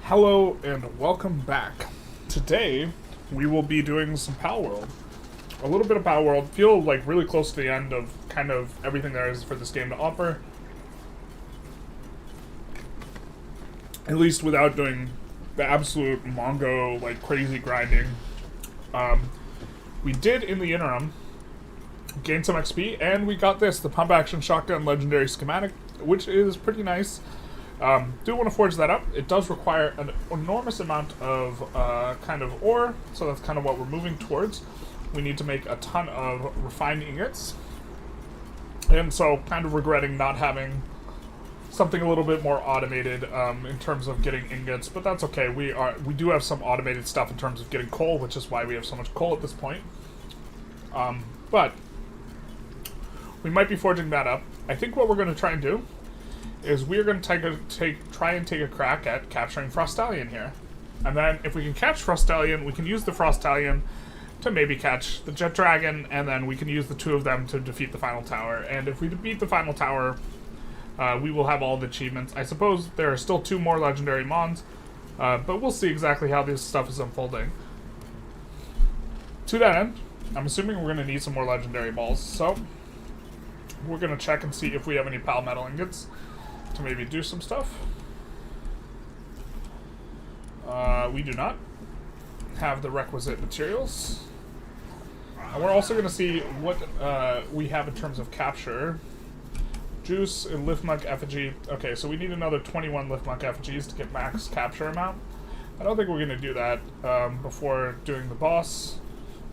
Hello and welcome back. Today we will be doing some Palworld. A little bit of Palworld. Feel like really close to the end of kind of everything there is for this game to offer. At least without doing the absolute Mongo like crazy grinding. We did in the interim gain some XP, and we got this, the pump action shotgun legendary schematic, which is pretty nice. Do want to forge that up. It does require an enormous amount of kind of ore, so that's kind of what we're moving towards. We need to make a ton of refined ingots, and so kind of regretting not having something a little bit more automated in terms of getting ingots, but that's okay. We do have some automated stuff in terms of getting coal, which is why we have so much coal at this point. But we might be forging that up. I think what we're going to try and do is we're going to try and take a crack at capturing Stallion here. And then if we can catch Stallion, we can use the Stallion to maybe catch the Jet Dragon, and then we can use the two of them to defeat the final tower. And if we defeat the final tower, we will have all the achievements. I suppose there are still 2 more legendary mons, but we'll see exactly how this stuff is unfolding. To that end, I'm assuming we're going to need some more legendary balls, so we're going to check and see if we have any pal metal ingots to maybe do some stuff. We do not have the requisite materials. And we're also going to see what we have in terms of capture. Juice and Liftmuck effigy. Okay, so we need another 21 Liftmuck effigies to get max capture amount. I don't think we're going to do that before doing the boss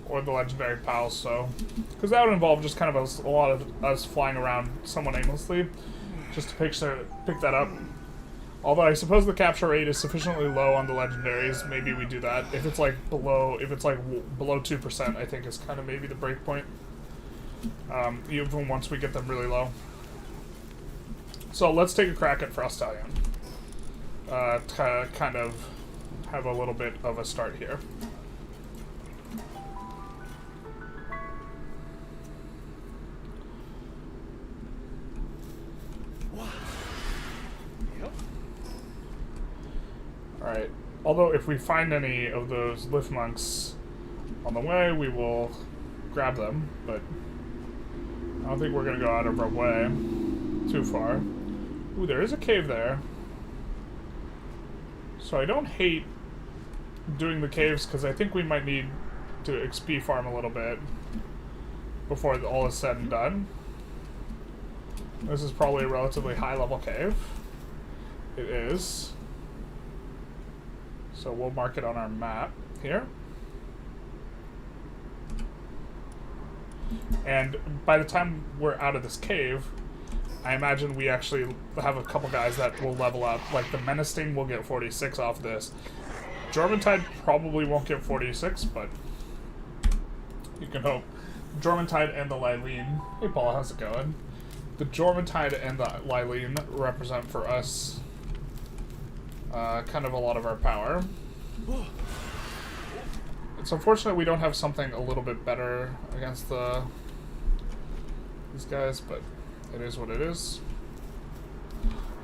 or the legendary pals, so because that would involve just kind of a lot of us flying around somewhat aimlessly just to pick that up. Although I suppose the capture rate is sufficiently low on the legendaries, maybe we do that. If it's like below 2%, I think is kind of maybe the break point. Even once we get them really low. So let's take a crack at Stallion. To kind of have a little bit of a start here. Alright, although if we find any of those lift monks on the way, we will grab them, but I don't think we're going to go out of our way too far. Ooh, there is a cave there. So I don't hate doing the caves, because I think we might need to XP farm a little bit before all is said and done. This is probably a relatively high level cave. It is. So we'll mark it on our map here. And by the time we're out of this cave, I imagine we actually have a couple guys that will level up. Like the Menacing will get 46 off this. Jormuntide probably won't get 46, but you can hope. Jormuntide and the Lylene. Hey Paul, how's it going? The Jormuntide and the Lylene represent for us kind of a lot of our power. It's unfortunate we don't have something a little bit better against these guys, but it is what it is.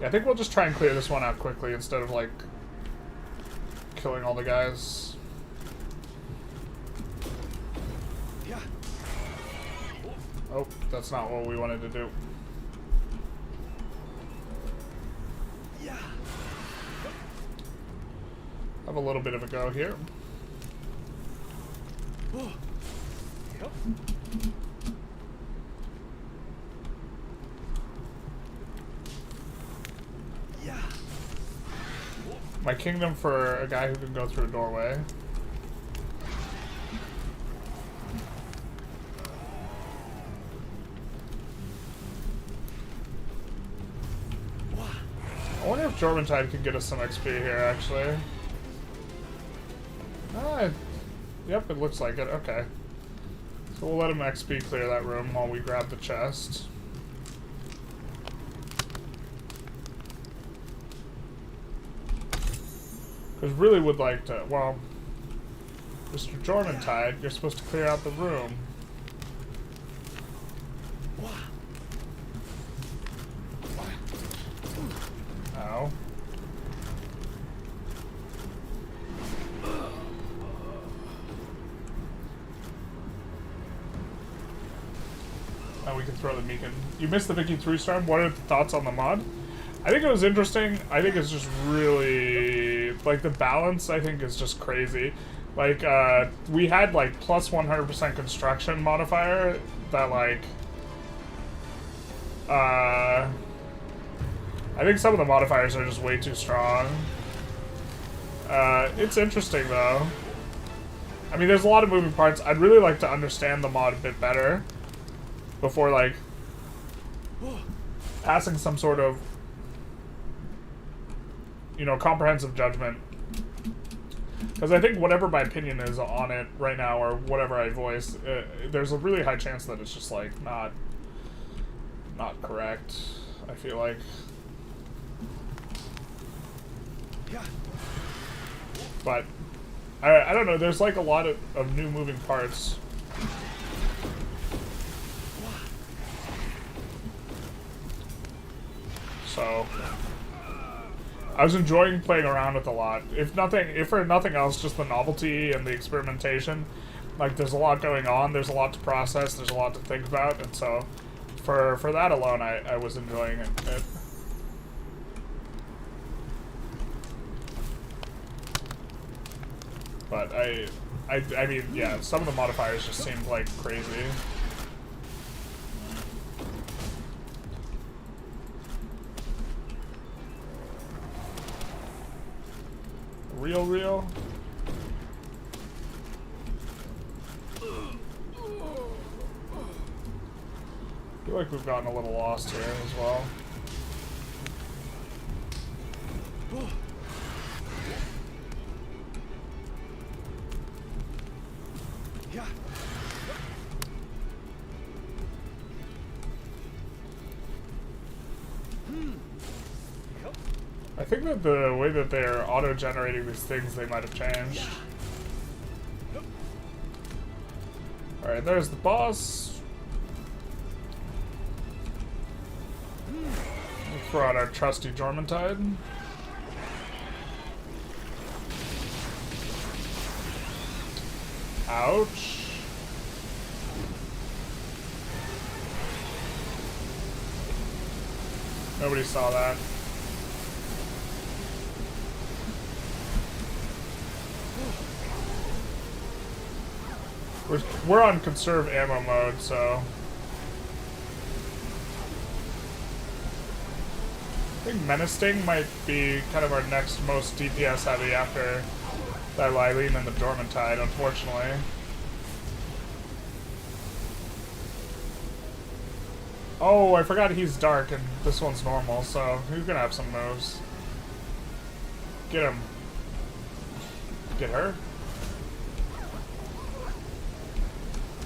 Yeah, I think we'll just try and clear this one out quickly instead of like killing all the guys. Oh, that's not what we wanted to do. Have a little bit of a go here. My kingdom for a guy who can go through a doorway. I wonder if Jormuntide can get us some XP here, actually. Yep, it looks like it. Okay. So we'll let him XP clear that room while we grab the chest. Because really would like to, well, Mr. Jormuntide, you're supposed to clear out the room. Ow. we can throw the beacon. You missed the Vicky 3-star. What are the thoughts on the mod? I think it was interesting. I think it's just really, like, the balance, I think, is just crazy. Like, we had, like, plus 100% construction modifier that, like, I think some of the modifiers are just way too strong. It's interesting, though. I mean, there's a lot of moving parts. I'd really like to understand the mod a bit better before, like, passing some sort of, you know, comprehensive judgment. Because I think whatever my opinion is on it right now, or whatever I voice, there's a really high chance that it's just, like, not correct, I feel like. Yeah. But I don't know, there's like a lot of new moving parts. So I was enjoying playing around with a lot. If for nothing else, just the novelty and the experimentation. Like, there's a lot going on, there's a lot to process, there's a lot to think about, and so for that alone, I was enjoying it. But I mean, yeah, some of the modifiers just seemed like crazy. Real? I feel like we've gotten a little lost here as well. Yeah. I think that the way that they're auto-generating these things, they might have changed. Alright, there's the boss. We'll throw out our trusty Jormuntide. Ouch. Nobody saw that. We're on conserve ammo mode, so I think Menacing might be kind of our next most DPS heavy after that Lylene and the Jormuntide, unfortunately. Oh, I forgot he's dark and this one's normal, so he's gonna have some moves. Get him. Get her.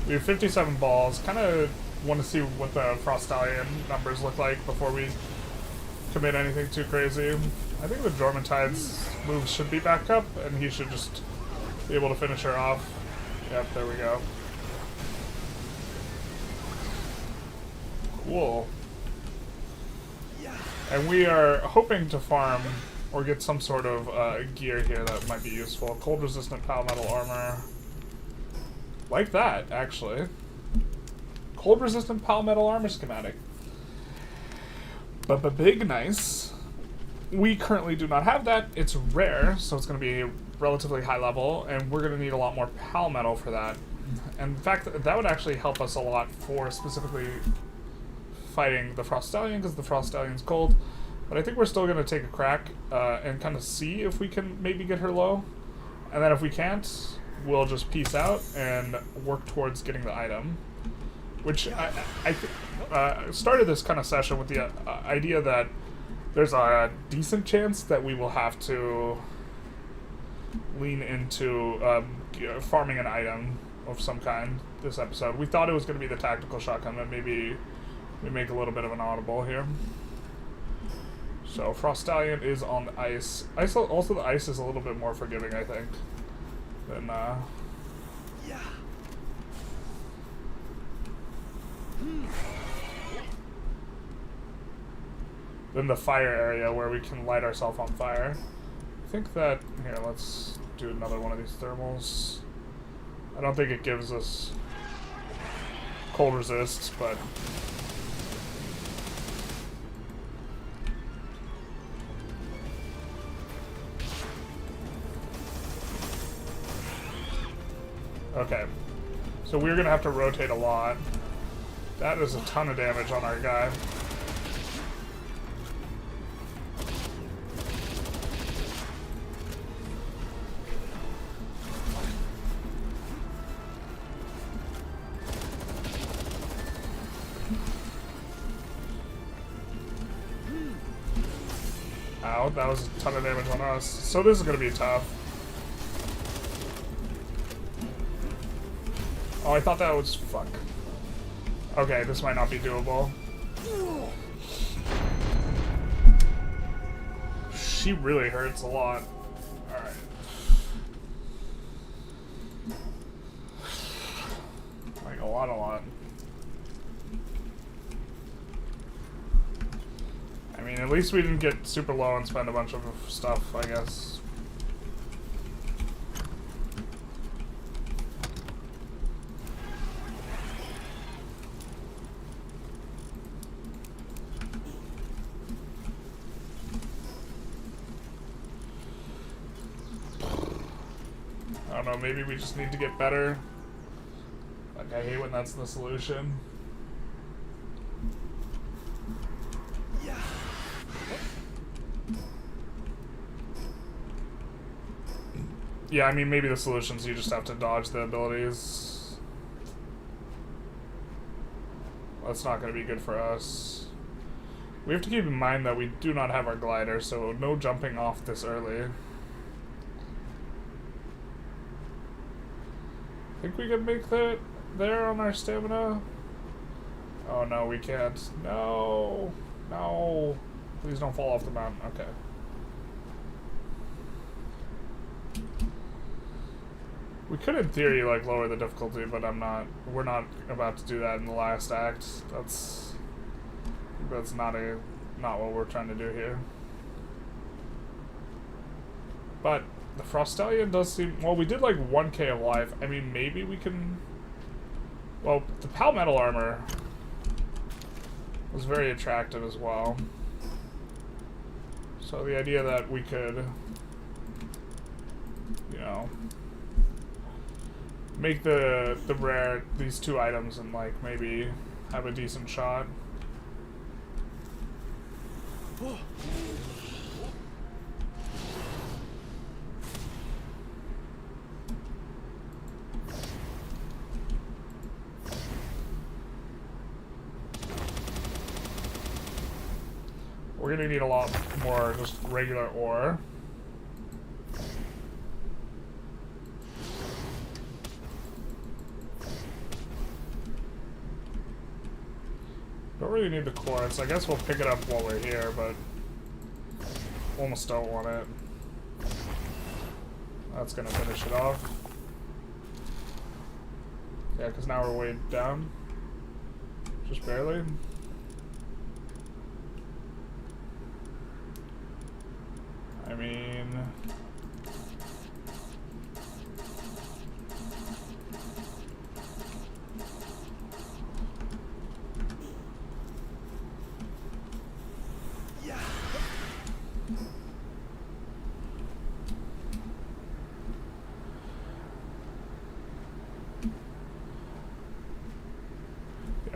We have 57 balls. Kind of want to see what the Frost Stallion numbers look like before we commit anything too crazy. I think the Jormuntide's moves should be back up, and he should just be able to finish her off. Yep, there we go. Cool. And we are hoping to farm or get some sort of gear here that might be useful. Cold resistant Palmetal armor. Like that, actually. Cold resistant Palmetal armor schematic. But big nice. We currently do not have that. It's rare, so it's going to be relatively high level, and we're going to need a lot more Palmetal for that. And in fact, that would actually help us a lot for specifically fighting the Frost Stallion, because the Frost Stallion's cold. But I think we're still going to take a crack and kind of see if we can maybe get her low. And then if we can't, we'll just peace out and work towards getting the item. Which I started this kind of session with the idea that there's a decent chance that we will have to lean into farming an item of some kind this episode. We thought it was going to be the tactical shotgun, but maybe we make a little bit of an audible here. So Frost Stallion is on the ice. Also, the ice is a little bit more forgiving, I think, than than the fire area where we can light ourselves on fire. I think that here, let's do another one of these thermals. I don't think it gives us cold resists, but okay. So we're gonna have to rotate a lot. That is a ton of damage on our guy. Ow, that was a ton of damage on us. So this is gonna be tough. Oh, I thought that was... fuck. Okay, this might not be doable. She really hurts a lot. Alright. Like, a lot. I mean, at least we didn't get super low and spend a bunch of stuff, I guess. I don't know, maybe we just need to get better. Like, I hate when that's the solution. Yeah, I mean, maybe the solution's you just have to dodge the abilities. That's not going to be good for us. We have to keep in mind that we do not have our glider, so no jumping off this early. Think we can make that there on our stamina? Oh no, we can't. No! No! Please don't fall off the mountain. Okay. We could, in theory, like, lower the difficulty, but we're not about to do that in the last act. That's not what we're trying to do here. But the Frost Stallion does seem... well, we did, like, 1k of life. I mean, maybe we can... well, the Palmetal armor was very attractive as well. So the idea that we could, you know, make the rare, these two items and, like, maybe have a decent shot. We're gonna need a lot more just regular ore. Don't really need the quartz. I guess we'll pick it up while we're here, but almost don't want it. That's gonna finish it off. Yeah, because now we're way down. Just barely. I mean...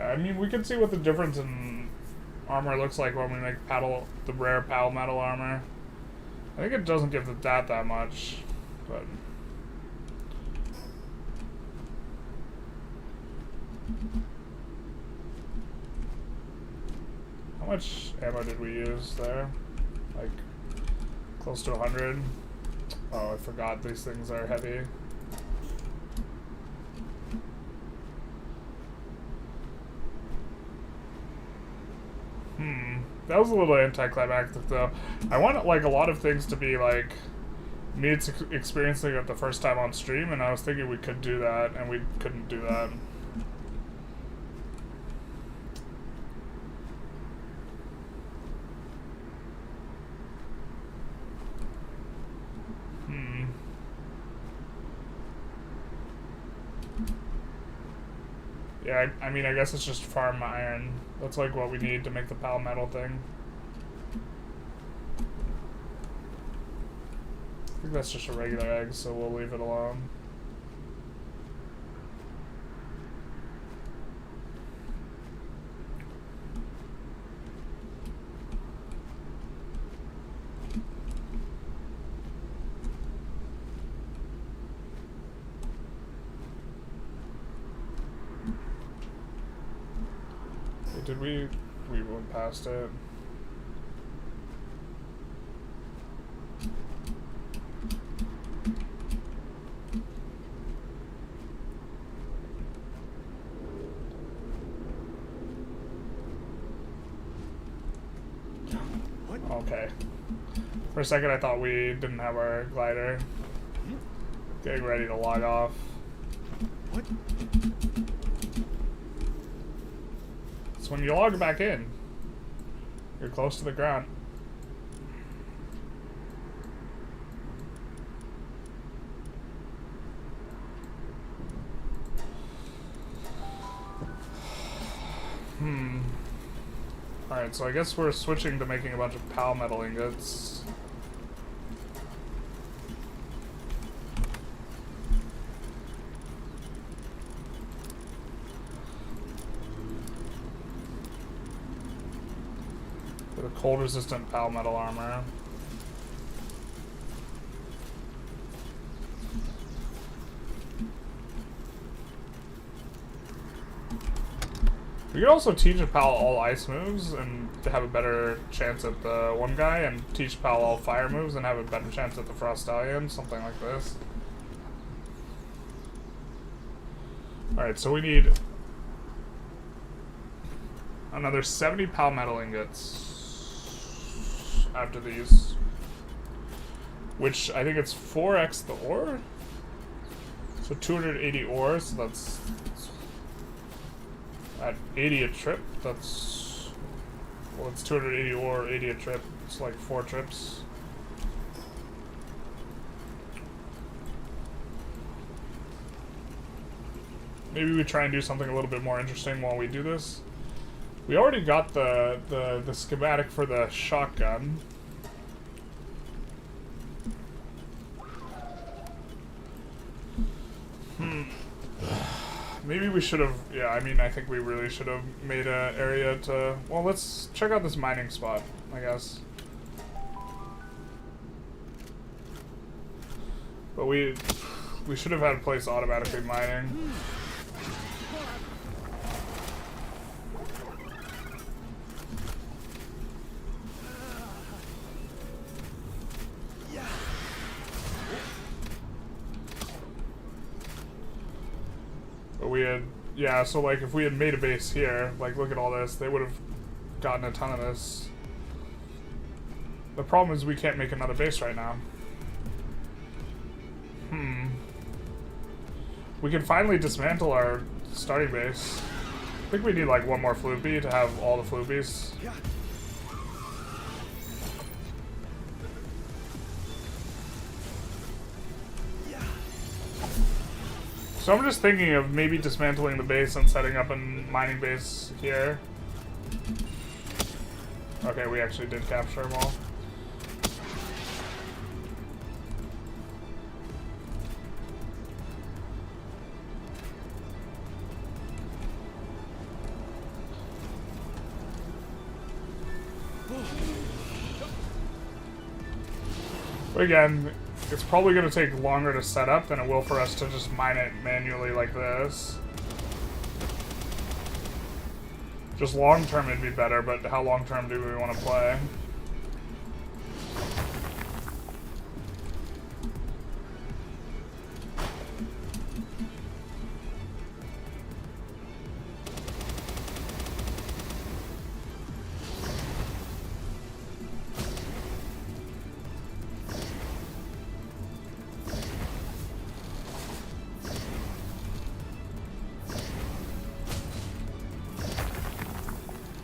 I mean, we can see what the difference in armor looks like when we make the rare Palmetal armor. I think it doesn't give that much, but... how much ammo did we use there? Like, close to 100? Oh, I forgot these things are heavy. That was a little anticlimactic, though. I want, like, a lot of things to be, like, me experiencing it the first time on stream, and I was thinking we could do that, and we couldn't do that. Yeah, I mean, I guess it's just farm iron. That's like what we need to make the pal metal thing. I think that's just a regular egg, so we'll leave it alone. Did we went past it? What? Okay. For a second I thought we didn't have our glider. Getting ready to log off. What? So when you log back in, you're close to the ground. Alright, so I guess we're switching to making a bunch of pal metal ingots. For the cold resistant pal metal armor. We could also teach a pal all ice moves and have a better chance at the one guy, and teach pal all fire moves and have a better chance at the frost stallion, something like this. Alright, so we need another 70 pal metal ingots after these, which I think it's 4x the ore, so 280 ore, so that's at 80 a trip. That's, well, it's 280 ore, 80 a trip. It's like 4 trips. Maybe we try and do something a little bit more interesting while we do this. We already got the schematic for the shotgun. Maybe we should have, yeah, I mean, I think we really should have made an area to, well, let's check out this mining spot, I guess. But we should have had a place automatically mining. But we had, yeah, so like if we had made a base here, like look at all this, they would have gotten a ton of this. The problem is we can't make another base right now. We can finally dismantle our starting base. I think we need like one more floopy to have all the floopies. Yeah. So I'm just thinking of maybe dismantling the base and setting up a mining base here. Okay, we actually did capture them all. But again, it's probably going to take longer to set up than it will for us to just mine it manually like this. Just long term it'd be better, but how long term do we want to play?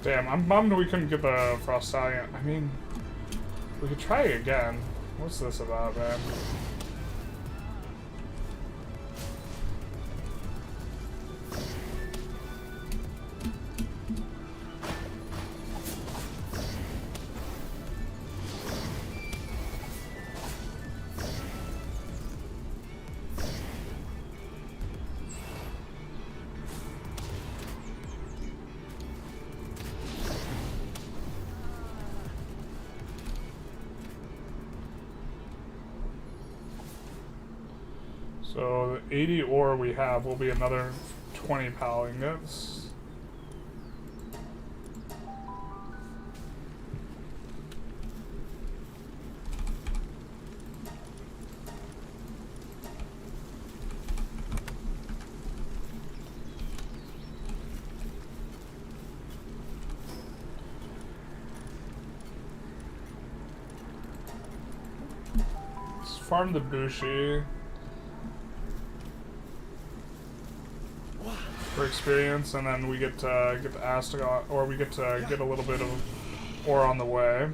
Damn, I'm bummed we couldn't get the frost stallion. I mean, we could try again. What's this about, man? So the 80 ore we have will be another 20 pal ingots. Let's farm the Bushi for experience, and then we get the Astagon, or we get to get a little bit of ore on the way.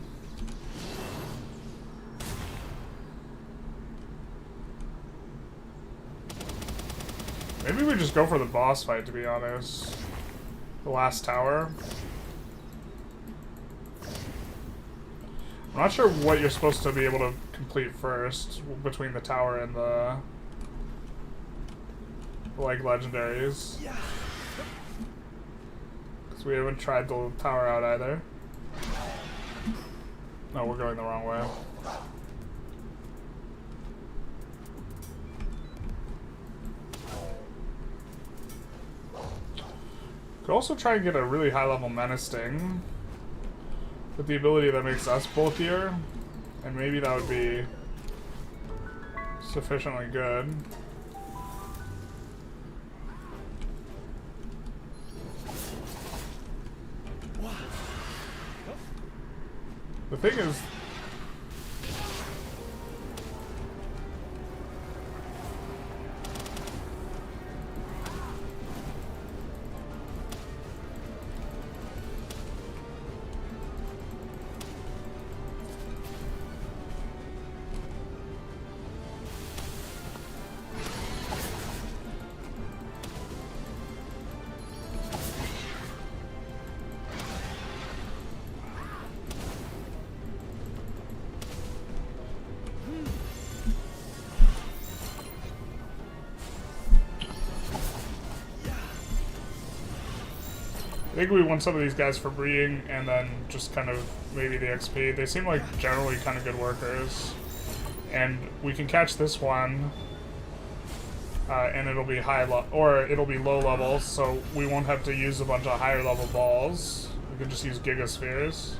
Maybe we just go for the boss fight, to be honest. The last tower. I'm not sure what you're supposed to be able to complete first between the tower and the like legendaries. Because we haven't tried the tower out either. No, we're going the wrong way. Could also try and get a really high level menace sting with the ability that makes us bulkier, and maybe that would be sufficiently good. The thing is, I think we want some of these guys for breeding, and then just kind of maybe the XP. They seem like generally kind of good workers. And we can catch this one, and it'll be or it'll be low levels, so we won't have to use a bunch of higher level balls. We can just use Gigaspheres.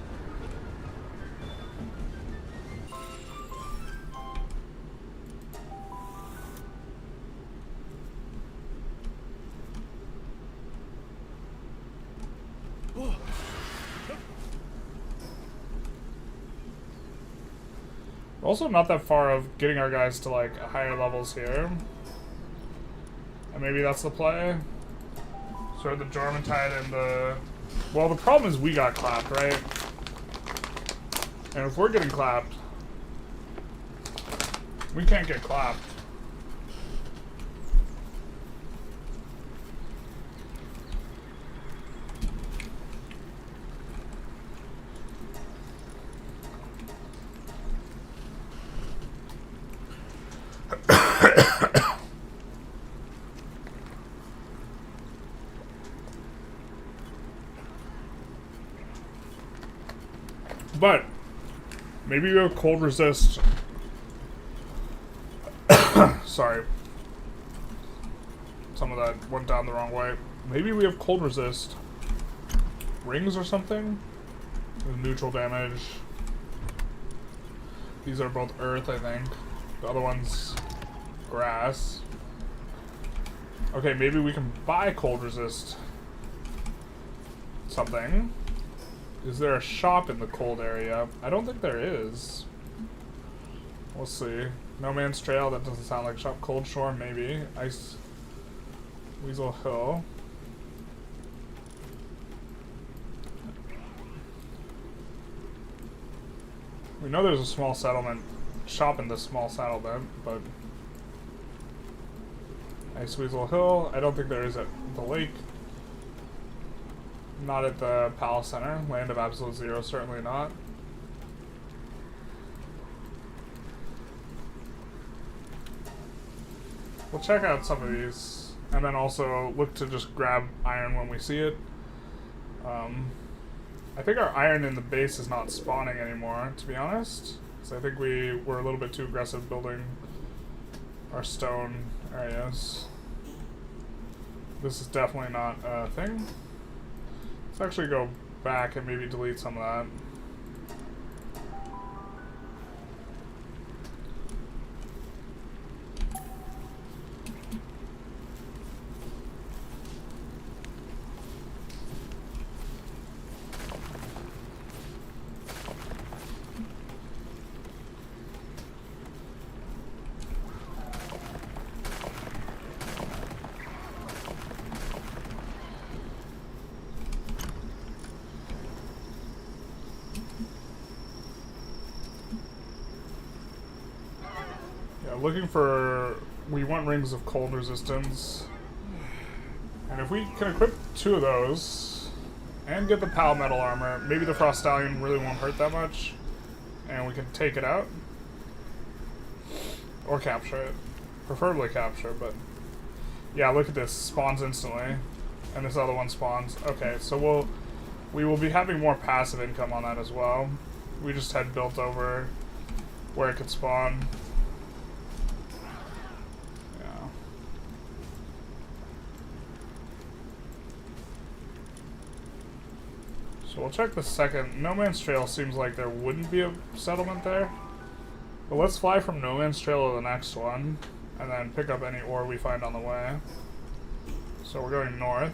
Also not that far of getting our guys to like higher levels here. And maybe that's the play. So the Jormuntide and the... Well, the problem is we got clapped, right? And if we're getting clapped, we can't get clapped. But maybe we have cold resist. Sorry. Some of that went down the wrong way. Maybe we have cold resist rings or something with neutral damage. These are both earth, I think. The other one's grass. Okay, maybe we can buy cold resist something. Is there a shop in the cold area? I don't think there is. We'll see. No Man's Trail, that doesn't sound like shop. Cold Shore, maybe. Ice Weasel Hill. We know there's a small settlement shop in this small settlement, but Ice Weasel Hill, I don't think there is at the lake. Not at the Palace Center. Land of Absolute Zero, certainly not. We'll check out some of these, and then also look to just grab iron when we see it. I think our iron in the base is not spawning anymore, to be honest. So I think we were a little bit too aggressive building our stone areas. This is definitely not a thing. Let's actually go back and maybe delete some of that. Looking for... we want rings of cold resistance. And if we can equip 2 of those and get the Pal metal armor, maybe the Frost Stallion really won't hurt that much. And we can take it out. Or capture it. Preferably capture, but... yeah, look at this. Spawns instantly. And this other one spawns. Okay, so we will be having more passive income on that as well. We just had built over where it could spawn. So we'll check the second. No Man's Trail seems like there wouldn't be a settlement there. But let's fly from No Man's Trail to the next one, and then pick up any ore we find on the way. So we're going north.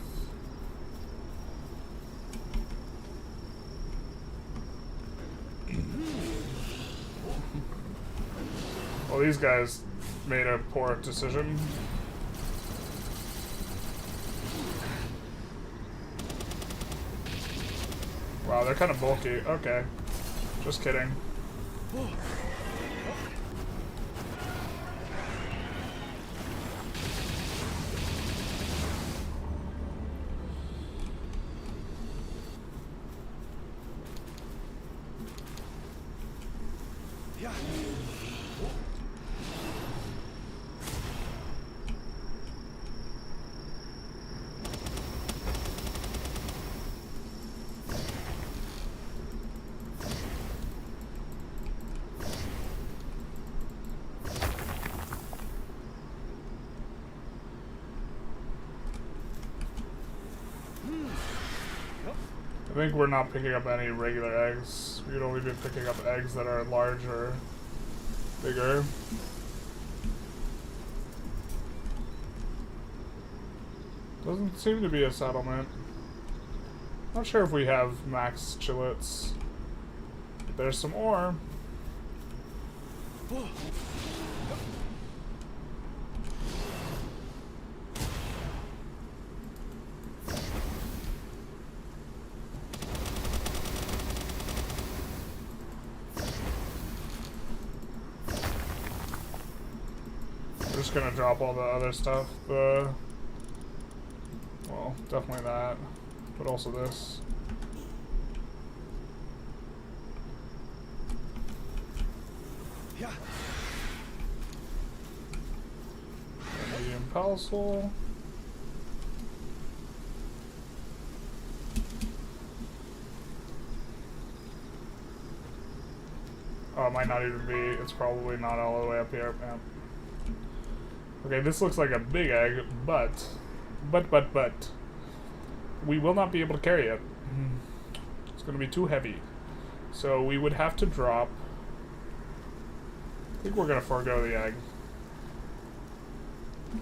Well, these guys made a poor decision. Wow, they're kind of bulky. Okay. Just kidding. Yeah. I think we're not picking up any regular eggs. We'd only be picking up eggs that are large or bigger. Doesn't seem to be a settlement. Not sure if we have max chillets. But there's some ore. We're just gonna drop all the other stuff. Well, definitely that, but also this. Yeah. Medium Palworld. Oh, it might not even be. It's probably not all the way up here. Yeah. Okay, this looks like a big egg, but we will not be able to carry it. It's going to be too heavy. So we would have to drop. I think we're going to forego the egg.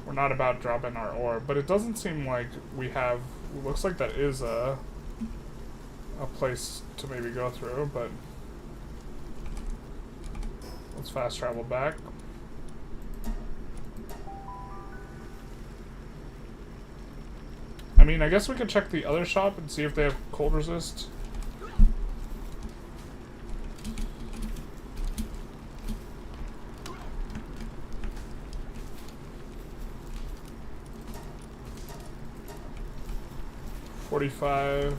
We're not about dropping our ore, but it doesn't seem like we have. It looks like that is a place to maybe go through, but let's fast travel back. I mean, I guess we could check the other shop and see if they have cold resist. $45.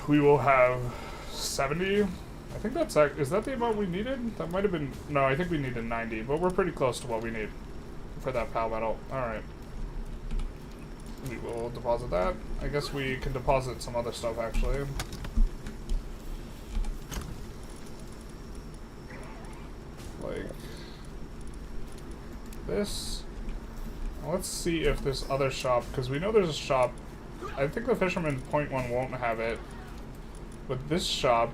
We will have 70. I think that's, is that the amount we needed? That might have been, no, I think we needed 90, but we're pretty close to what we need for that pal metal. Alright. We will deposit that. I guess we can deposit some other stuff, actually. Like this. Let's see if this other shop, because we know there's a shop. I think the Fisherman Point one won't have it, but this shop,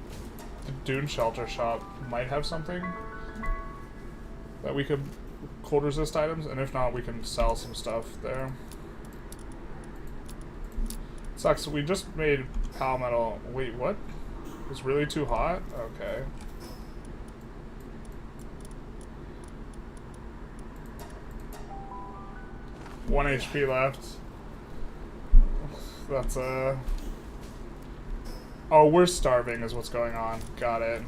the Dune Shelter shop, might have something that we could cold resist items, and if not, we can sell some stuff there. Sucks, we just made Pal Metal. Wait, what? It's really too hot? Okay. One HP left. That's oh, we're starving is what's going on. Got it.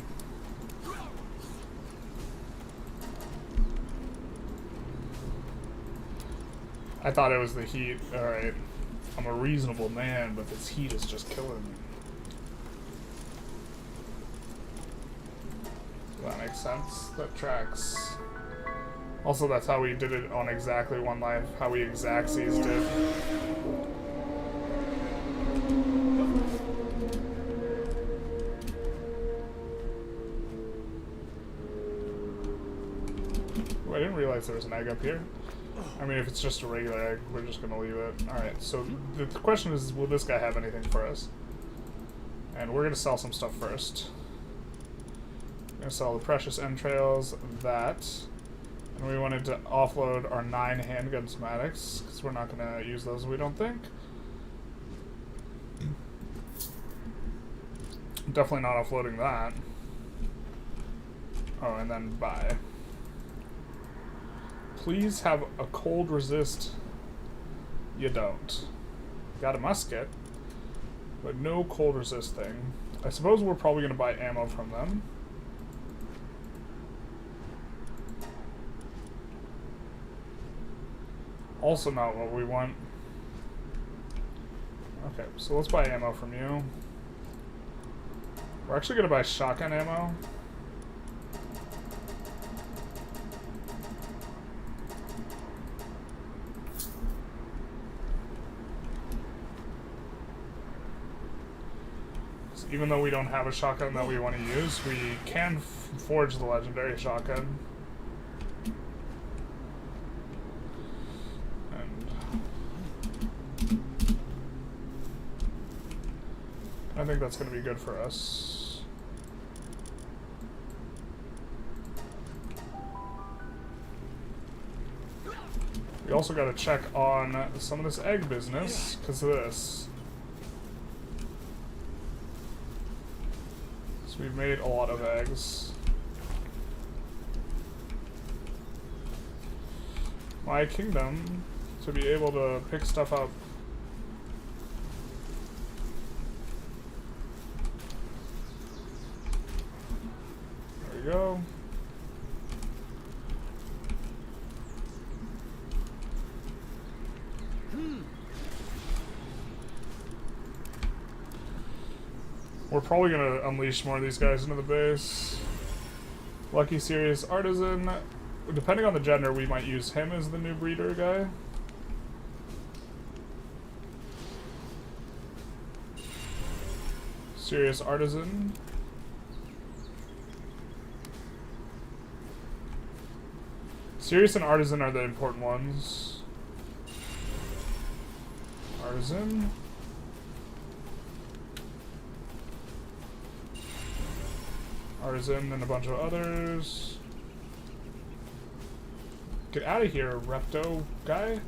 I thought it was the heat. Alright. I'm a reasonable man, but this heat is just killing me. That makes sense. That tracks. Also, that's how we did it on exactly one life. How we exactsies did. Ooh, I didn't realize there was an egg up here. I mean, if it's just a regular egg, we're just gonna leave it. Alright, so the question is, will this guy have anything for us? And we're gonna sell some stuff first. We're gonna sell the precious entrails, that. And we wanted to offload our 9 handgun schematics, because we're not gonna use those, we don't think. Definitely not offloading that. Oh, and then buy. Please have a cold resist. You don't. Got a musket, but no cold resist thing. I suppose we're probably going to buy ammo from them. Also not what we want. Okay, so let's buy ammo from you. We're actually going to buy shotgun ammo. Even though we don't have a shotgun that we want to use, we can forge the legendary shotgun. And I think that's going to be good for us. We also got to check on some of this egg business because of this. So we've made a lot of eggs. My kingdom, to be able to pick stuff up. There we go. We're probably going to unleash more of these guys into the base. Lucky Serious Artisan. Depending on the gender, we might use him as the new breeder guy. Serious Artisan. Serious and Artisan are the important ones. Artisan. Artisan and a bunch of others. Get out of here, Repto guy.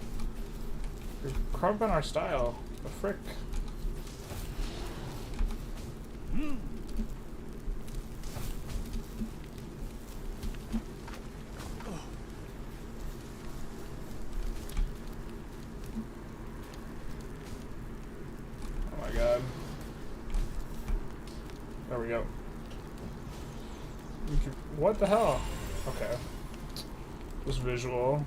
You're crumping our style. The frick. Oh my god. There we go. What the hell? Okay. Just visual.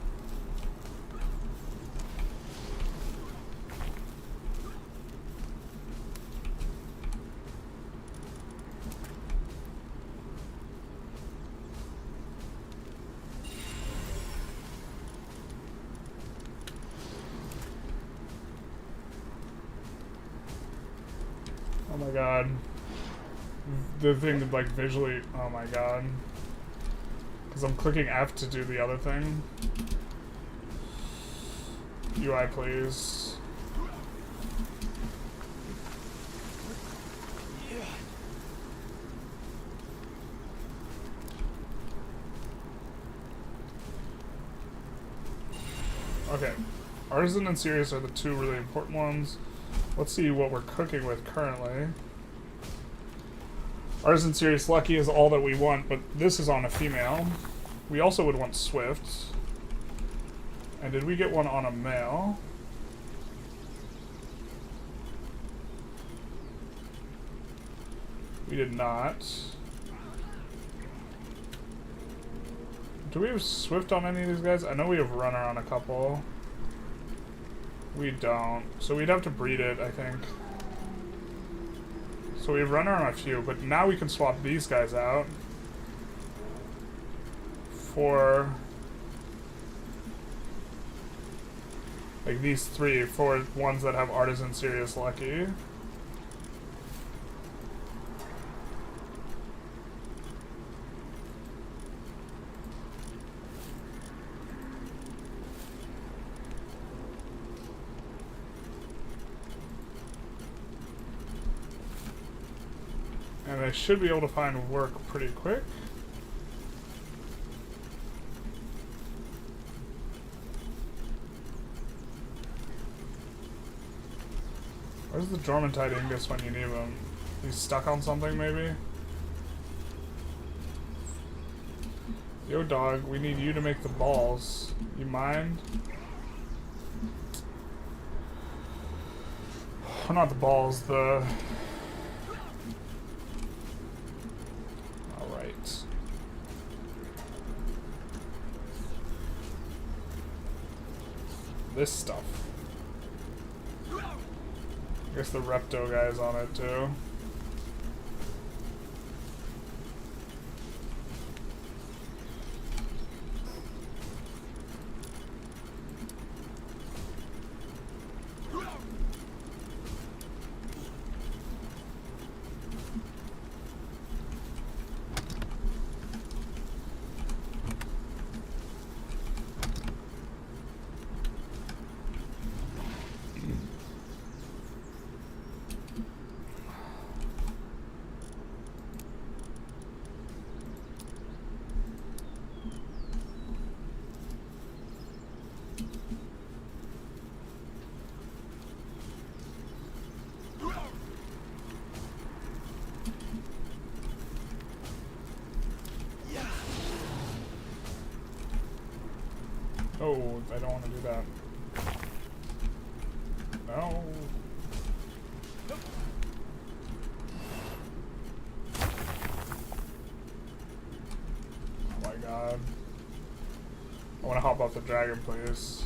Oh my god. The thing like visually, oh my god. Because I'm clicking F to do the other thing. UI, please. Okay, Artisan and Serious are the two really important ones. Let's see what we're cooking with currently. Artisan Serious Lucky is all that we want, but this is on a female. We also would want Swift. And did we get one on a male? We did not. Do we have Swift on any of these guys? I know we have Runner on a couple. We don't. So we'd have to breed it, I think. So we have Runner on a few, but now we can swap these guys out for like these three for ones that have Artisan Serious Lucky. And I should be able to find work pretty quick. Where's the Jormuntide Ingus when you need him? He's stuck on something, maybe? Yo, dog, we need you to make the balls. You mind? Oh, not the balls, the... Alright. This stuff. I guess the Repto guy's on it too. Oh, I don't want to do that. No. Oh my god. I want to hop off the dragon, please.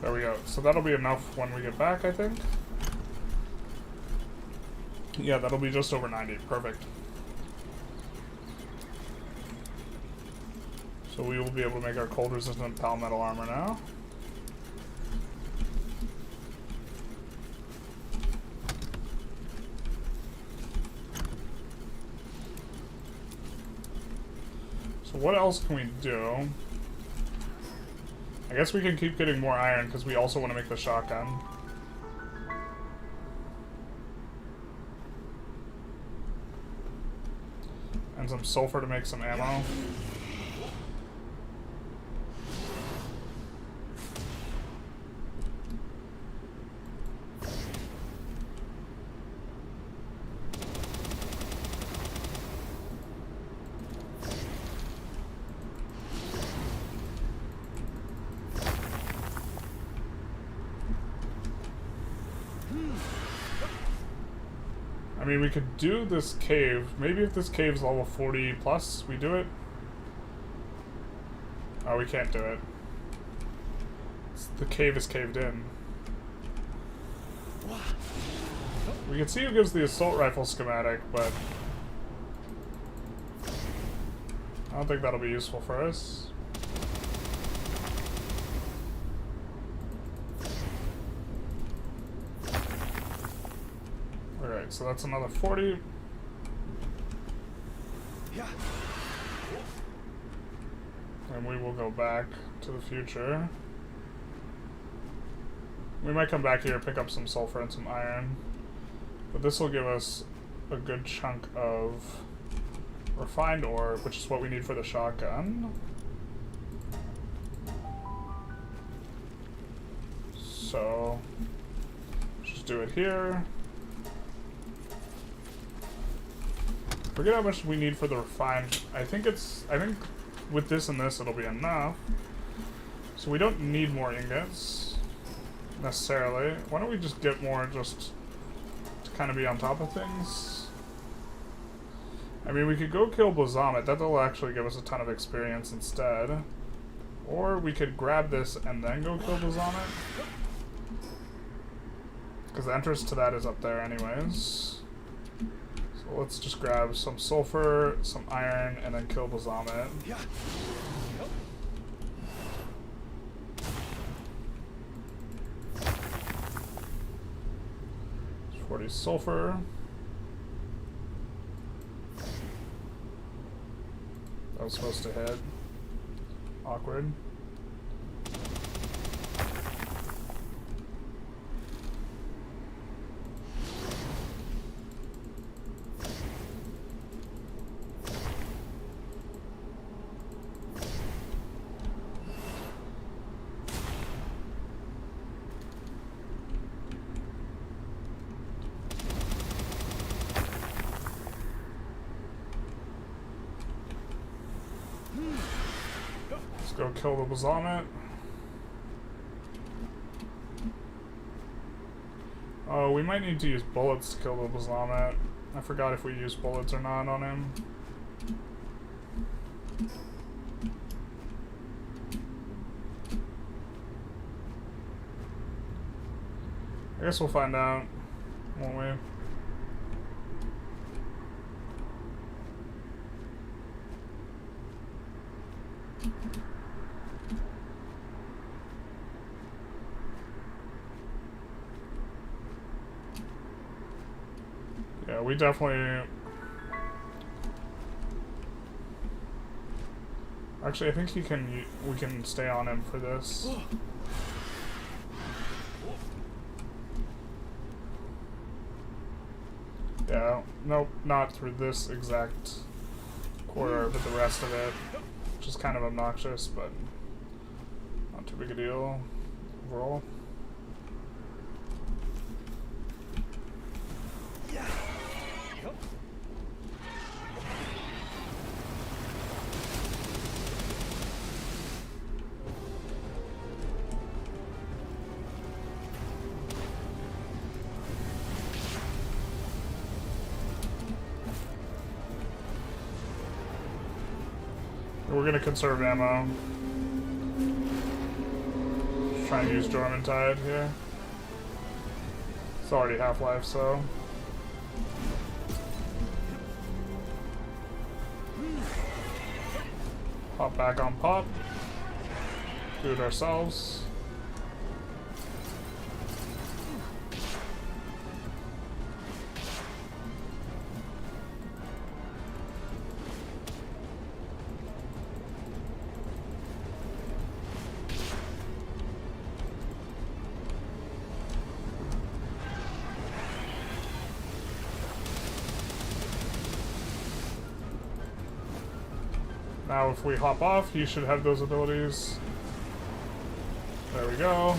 There we go. So that'll be enough when we get back, I think. Yeah, that'll be just over 90. Perfect. So we will be able to make our cold resistant palmetto armor now. So what else can we do? I guess we can keep getting more iron because we also want to make the shotgun. And some sulfur to make some ammo. I mean, we could do this cave. Maybe if this cave's level 40 plus, we do it. Oh, we can't do it. The cave is caved in. We can see who gives the assault rifle schematic, but I don't think that'll be useful for us. Alright, so that's another 40. Yeah. And we will go back to the future. We might come back here, pick up some sulfur and some iron. But this will give us a good chunk of refined ore, which is what we need for the shotgun. So, just do it here. Forget how much we need for the refined. I think with this and this it'll be enough. So we don't need more ingots necessarily. Why don't we just get more just to kind of be on top of things? I mean, we could go kill Blazomet. That'll actually give us a ton of experience instead. Or we could grab this and then go kill Blazomet. Because the entrance to that is up there anyways. So let's just grab some sulfur, some iron, and then kill Blazomet. Yeah. 40 sulfur. That was supposed to hit. Awkward. Let's go kill the Blazomet. Oh, we might need to use bullets to kill the Blazomet. I forgot if we use bullets or not on him. I guess we'll find out, won't we? Yeah, we definitely... Actually, I think we can stay on him for this. Yeah, nope, not through this exact corridor, but the rest of it. Which is kind of obnoxious, but not too big a deal overall. We're gonna conserve ammo. Just trying to use Jormuntide here. It's already half-life, so. Pop back on pop. Do it ourselves. Now if we hop off, he should have those abilities. There we go.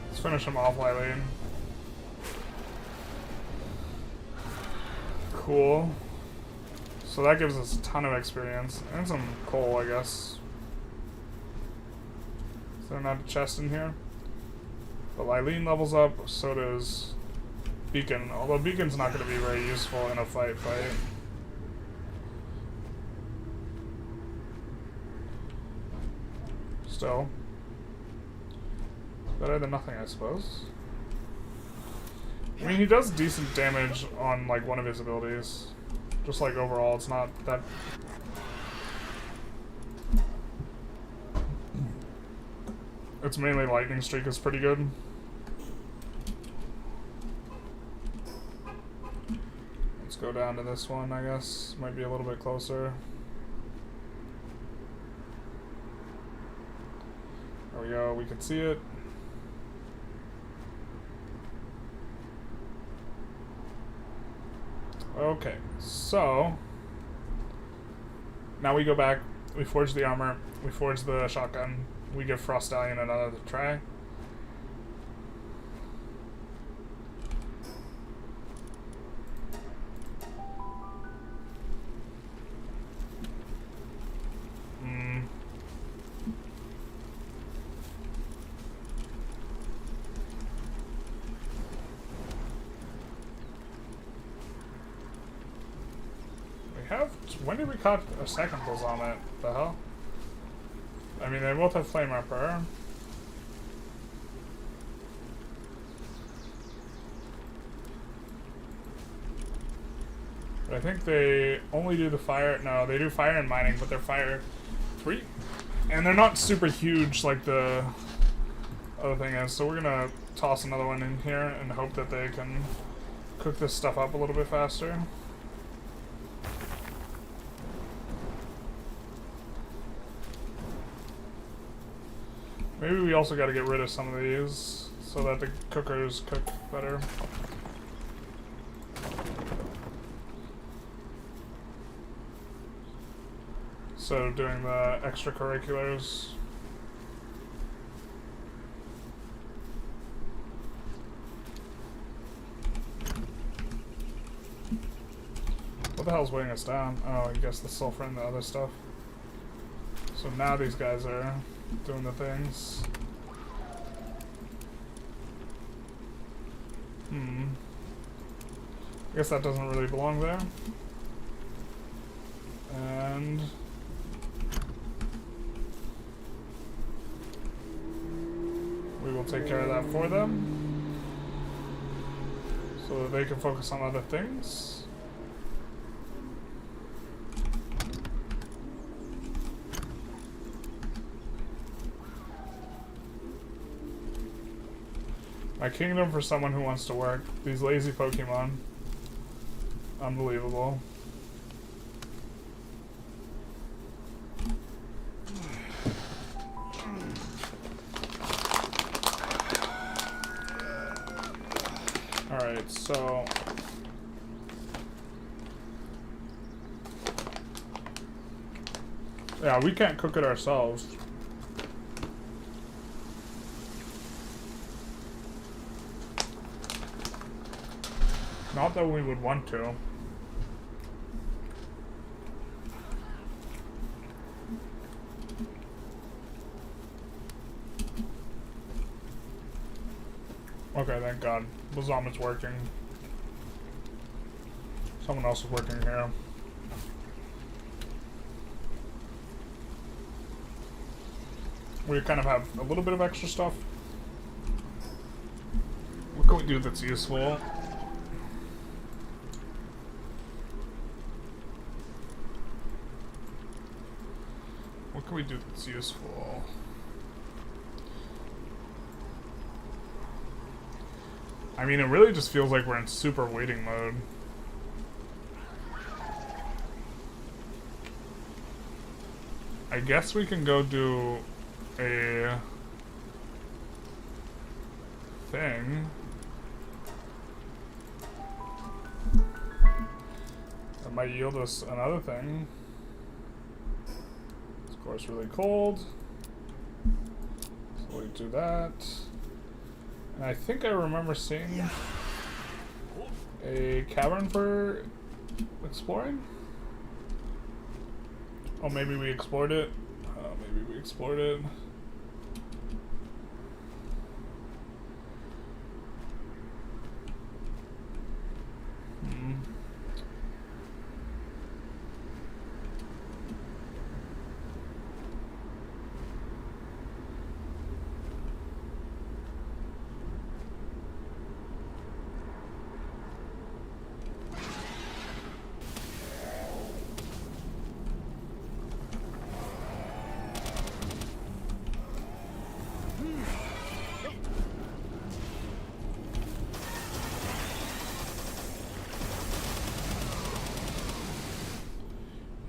Let's finish him off, Lylene. Cool. So that gives us a ton of experience. And some coal, I guess. Is there not a chest in here? But Lylene levels up, so does Beacon, although Beacon's not going to be very useful in a fight. Still. Better than nothing, I suppose. I mean, he does decent damage on, like, one of his abilities. Just, like, overall, it's not that... It's mainly lightning streak is pretty good. Let's go down to this one, I guess. Might be a little bit closer. There we go, we can see it. Okay, so now we go back, we forge the armor, we forge the shotgun, we give Frost Stallion another try. When did we cut a second pulse on it? The hell? I mean, they both have Flame Emperor. But I think they only do the fire. No, they do fire and mining, but they're fire 3. And they're not super huge like the other thing is. So we're gonna toss another one in here and hope that they can cook this stuff up a little bit faster. Maybe we also got to get rid of some of these so that the cookers cook better. So doing the extracurriculars. What the hell's weighing us down? Oh, I guess the sulfur and the other stuff. So now these guys are doing the things. I guess that doesn't really belong there. And we will take care of that for them so that they can focus on other things. My kingdom for someone who wants to work. These lazy Pokemon. Unbelievable. Alright, so yeah, we can't cook it ourselves. Not that we would want to. Okay, thank God. Bazamit's working. Someone else is working here. We kind of have a little bit of extra stuff. What can we do that's useful? What can we do that's useful? I mean, it really just feels like we're in super waiting mode. I guess we can go do a thing. That might yield us another thing. Of course, really cold. So we do that. And I think I remember seeing a cavern for exploring. Oh, maybe we explored it. Maybe we explored it.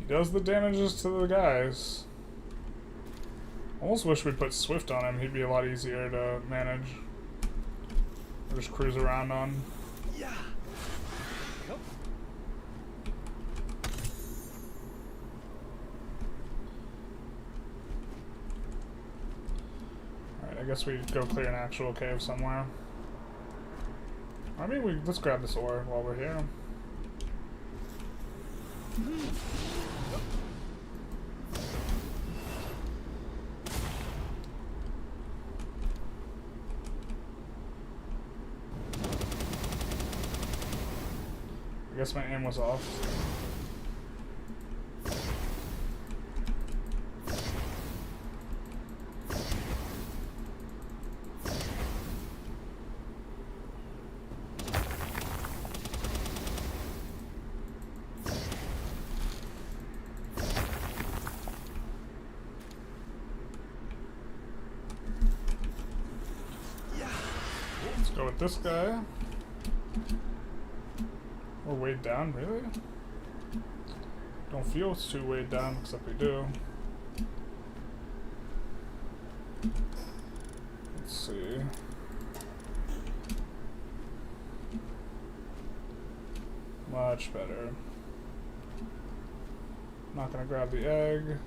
He does the damages to the guys. Almost wish we'd put Swift on him. He'd be a lot easier to manage. Or just cruise around on. Yeah. Yep. Alright, I guess we go clear an actual cave somewhere. I mean, let's grab this ore while we're here. I guess my aim was off. Let's go with this guy. We're weighed down, really? Don't feel it's too weighed down, except we do. Let's see. Much better. Not gonna grab the egg.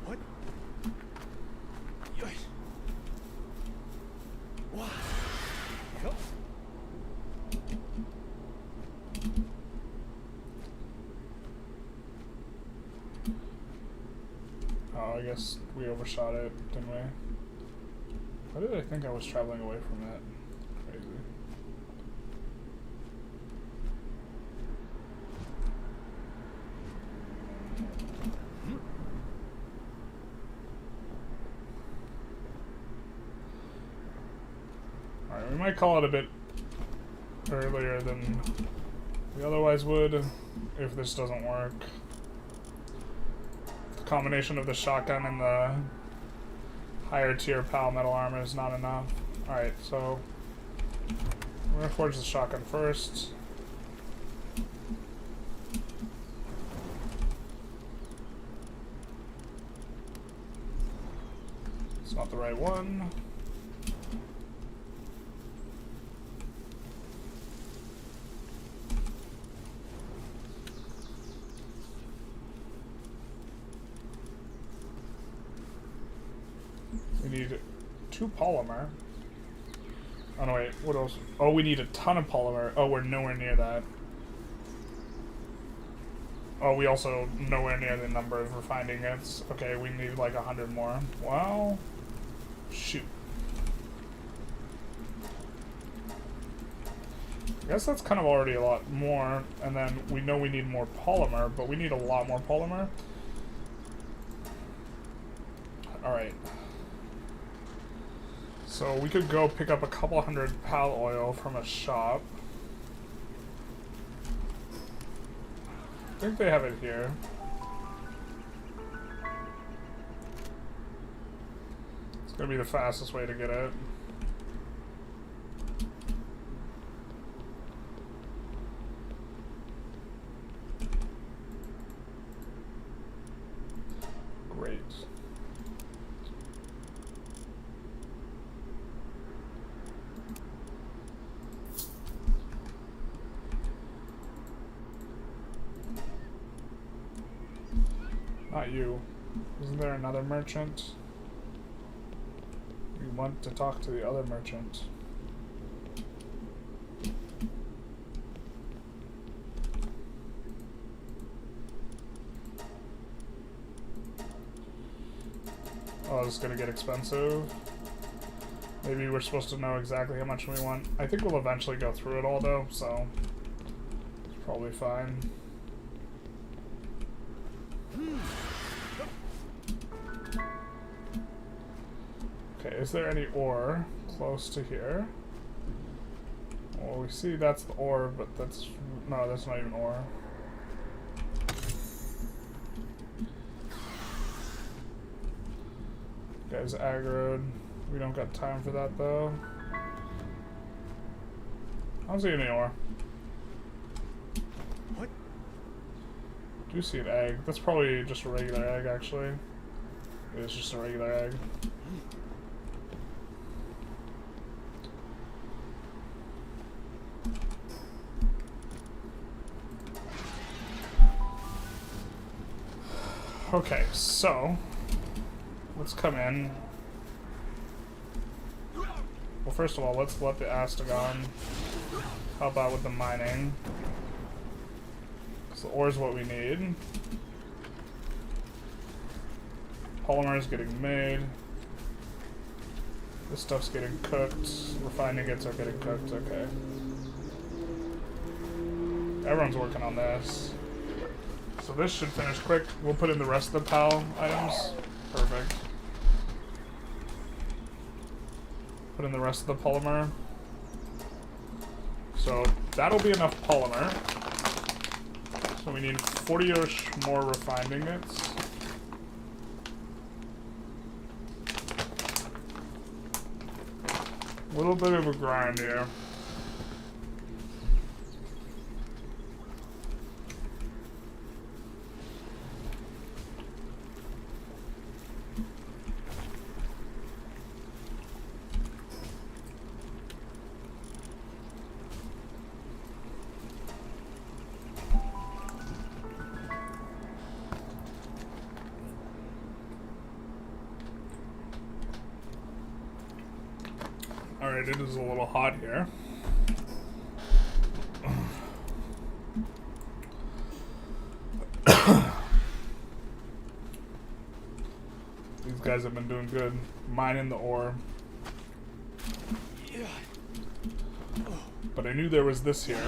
What? Yoy. Wow. Yep. Oh, I guess we overshot it, didn't we? Why did I think I was traveling away from that? Crazy. Alright, we might call it a bit earlier than we otherwise would if this doesn't work. The combination of the shotgun and the higher tier PAL metal armor is not enough. Alright, so we're gonna forge the shotgun first. It's not the right one. We need 2 polymer. Oh no, wait, what else? Oh, we need a ton of polymer. Oh, we're nowhere near that. Oh, we also nowhere near the number of refined ingots. Okay, we need like 100 more. Well, shoot. I guess that's kind of already a lot more, and then we know we need more polymer, but we need a lot more polymer. Alright. So we could go pick up a couple hundred PAL oil from a shop. I think they have it here. It's gonna be the fastest way to get it. Great. Not you. Isn't there another merchant? We want to talk to the other merchant. Oh, this is gonna get expensive. Maybe we're supposed to know exactly how much we want. I think we'll eventually go through it all though, so it's probably fine. Okay, is there any ore close to here? Well, we see that's the ore, but that's... no, that's not even ore. Guys aggroed. We don't got time for that, though. don't see any ore. What? Do see an egg. That's probably just a regular egg, actually. It's just a regular egg. Okay, so let's come in. Well, first of all, let's let the Astagon help out with the mining. So ore is what we need. Polymer is getting made. This stuff's getting cooked. Refined ingots are getting cooked. Okay. Everyone's working on this. So this should finish quick. We'll put in the rest of the PAL items. Perfect. Put in the rest of the polymer. So that'll be enough polymer. So we need 40-ish more refined ingots. A little bit of a grind here. Alright, it is a little hot here. These guys have been doing good. Mining the ore. But I knew there was this here.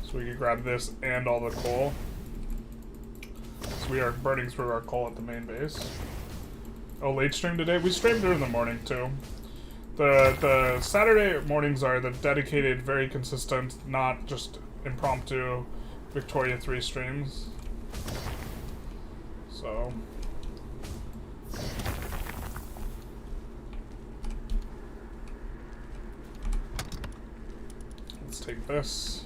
So we could grab this and all the coal. We are burning through our coal at the main base. Oh, late stream today? We streamed during the morning too. The Saturday mornings are the dedicated, very consistent, not just impromptu Victoria 3 streams. So let's take this.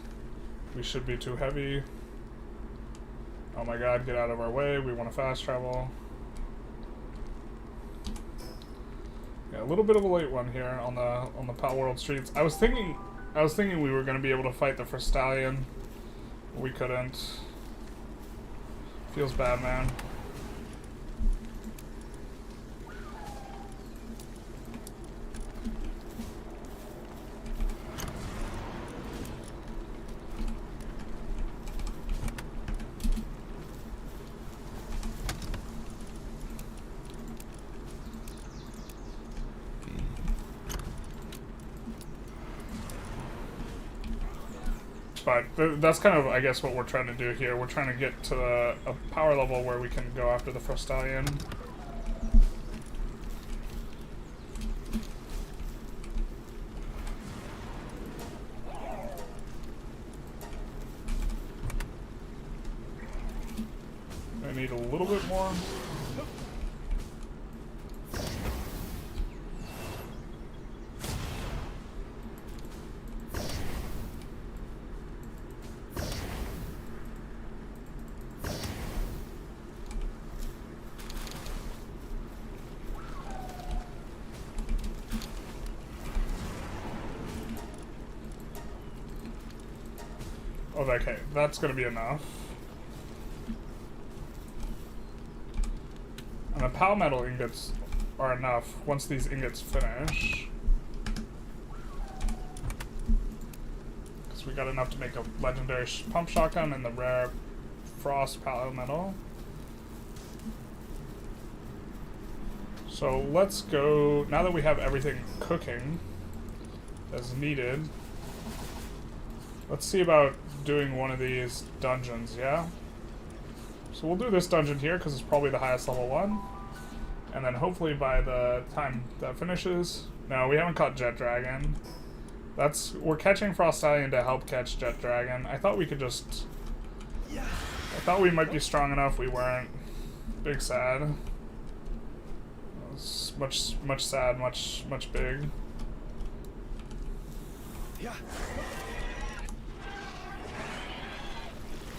We should be too heavy. Oh my god, get out of our way. We want to fast travel. Yeah, a little bit of a late one here on the Palworld streets. I was thinking we were going to be able to fight the first stallion. We couldn't. Feels bad, man. But that's kind of, I guess, what we're trying to do here. We're trying to get to a power level where we can go after the first stallion. I need a little bit more. Oh, okay, that's gonna be enough. And the PAL metal ingots are enough once these ingots finish. Because we got enough to make a legendary pump shotgun and the rare frost PAL metal. So let's go, now that we have everything cooking as needed, let's see about doing one of these dungeons, yeah? So we'll do this dungeon here because it's probably the highest level one. And then hopefully by the time that finishes... No, we haven't caught Jet Dragon. We're catching Frost Stallion to help catch Jet Dragon. I thought we could just... I thought we might be strong enough, we weren't. Big sad. It's much sad, much big. Yeah.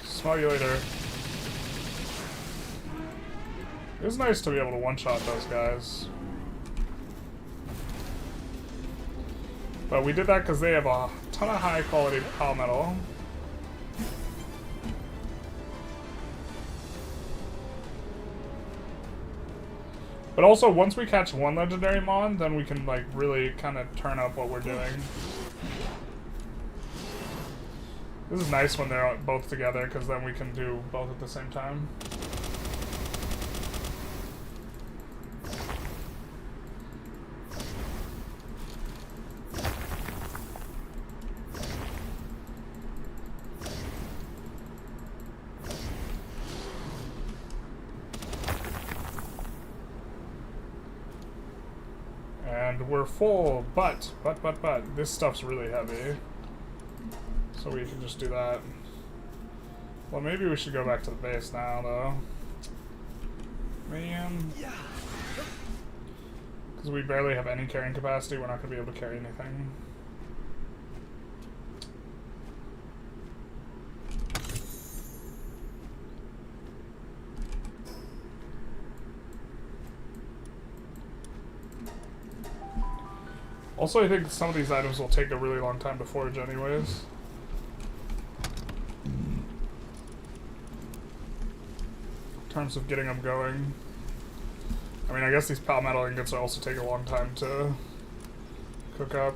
Smell you later. It was nice to be able to one-shot those guys. But we did that because they have a ton of high-quality palmetal. But also, once we catch one legendary mon, then we can like really kind of turn up what we're doing. This is nice when they're both together, because then we can do both at the same time. And we're full, but, this stuff's really heavy. So we can just do that. Well, maybe we should go back to the base now, though. Man. Because we barely have any carrying capacity, we're not going to be able to carry anything. Also, I think some of these items will take a really long time to forge anyways. In terms of getting them going. I mean, I guess these palmetal ingots will also take a long time to cook up.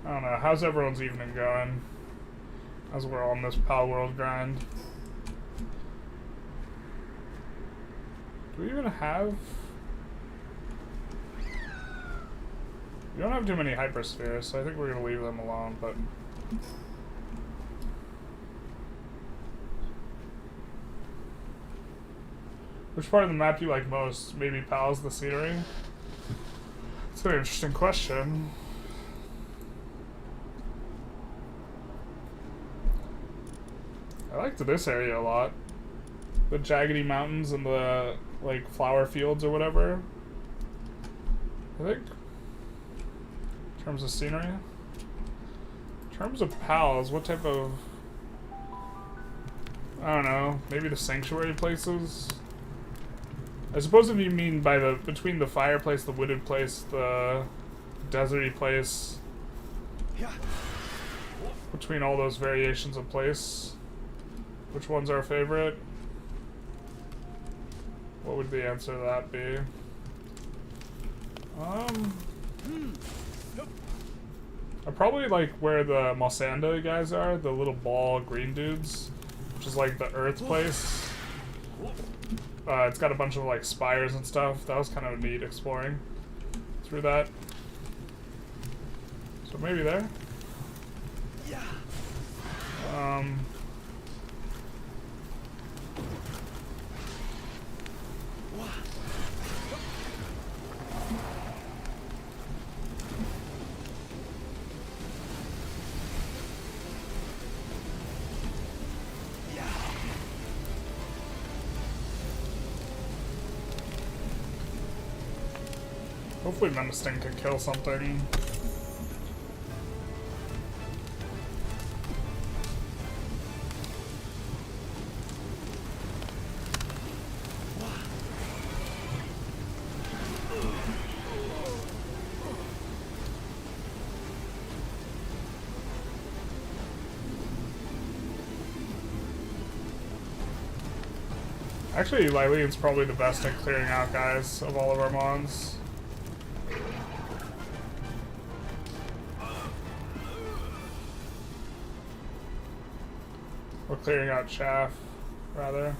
I don't know, how's everyone's evening going? As we're on this Palworld grind. Do we even have... We don't have too many hyperspheres, so I think we're gonna leave them alone, but... Which part of the map do you like most? Maybe Pal's the scenery? It's an interesting question. I liked this area a lot. The jaggedy mountains and the, like, flower fields or whatever. I think. In terms of scenery. In terms of pals, what type of... I don't know. Maybe the sanctuary places? I suppose if you mean by the... Between the fireplace, the wooded place, the deserty place. Between all those variations of place. Which one's our favorite? What would the answer to that be? I probably like where the Malsanda guys are, the little ball green dudes, which is like the earth place. It's got a bunch of like spires and stuff. That was kind of neat exploring through that. So maybe there. Hopefully Menacing can kill something. Actually, Lyleen's probably the best at clearing out guys of all of our mons. Or clearing out chaff, rather.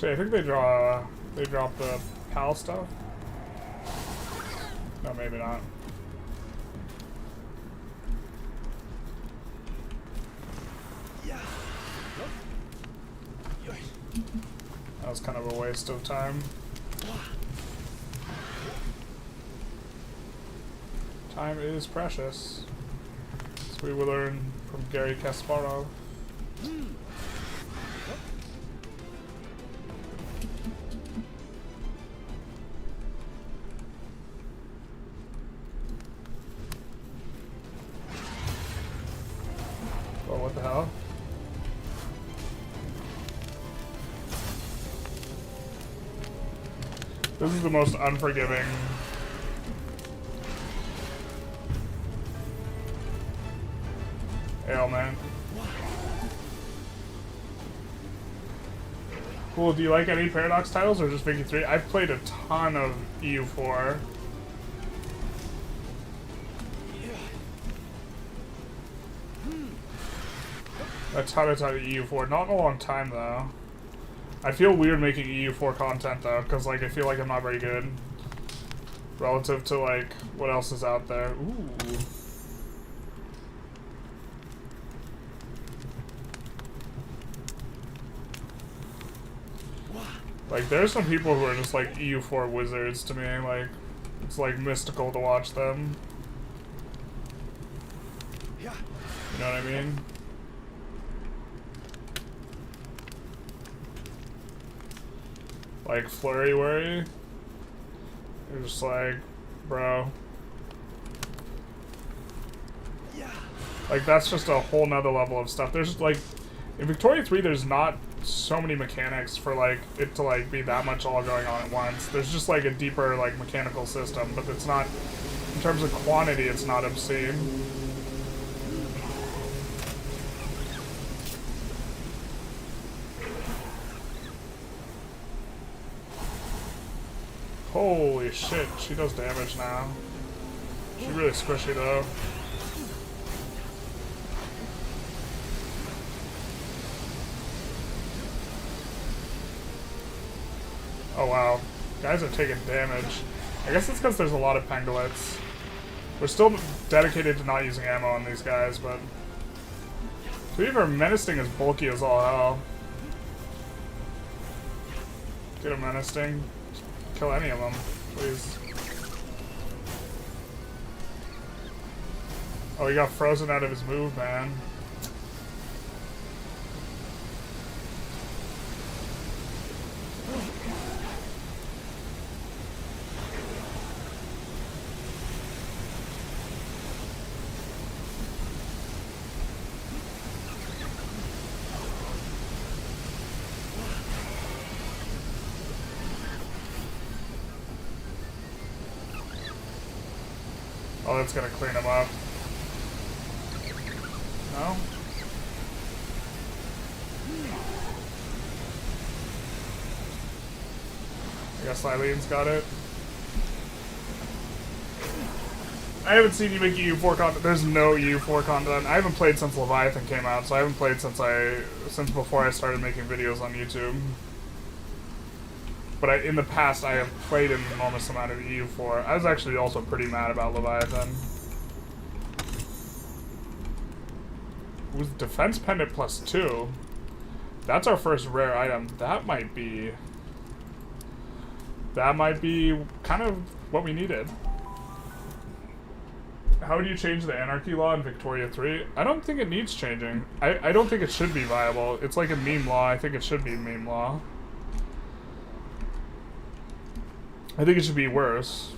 Actually, I think they drop the PAL stuff. No, maybe not. That was kind of a waste of time. Time is precious. As we will learn from Gary Kasparov. Oh, what the hell? This is the most unforgiving. Ailment. Cool, do you like any Paradox titles or just Vicky 3? I've played a ton of EU4. A ton of EU4. Not in a long time though. I feel weird making EU4 content though, because like I feel like I'm not very good relative to like what else is out there. Ooh. Like there's some people who are just like EU4 wizards to me, like it's like mystical to watch them. You know what I mean? Like Flurry Worry. You're just like, bro. Like that's just a whole nother level of stuff. There's like in Victoria 3 there's not so many mechanics for like it to like be that much all going on at once. There's just like a deeper like mechanical system, but it's not in terms of quantity it's not obscene. Holy shit, she does damage now. She's really squishy though. Oh wow, guys are taking damage. I guess it's because there's a lot of pangolets. We're still dedicated to not using ammo on these guys, but to be fair, Menacing is bulky as all hell. Get a Menacing. Kill any of them, please. Oh, he got frozen out of his move, man. Oh, that's gonna clean him up. No? I guess Eileen's got it. I haven't seen you make EU4 content. There's no EU4 content. I haven't played since Leviathan came out, so I haven't played since before I started making videos on YouTube. But in the past, I have played an enormous amount of EU4. I was actually also pretty mad about Leviathan. It was Defense Pendant +2. That's our first rare item. That might be kind of what we needed. How do you change the anarchy law in Victoria 3? I don't think it needs changing. I don't think it should be viable. It's like a meme law. I think it should be a meme law. I think it should be worse.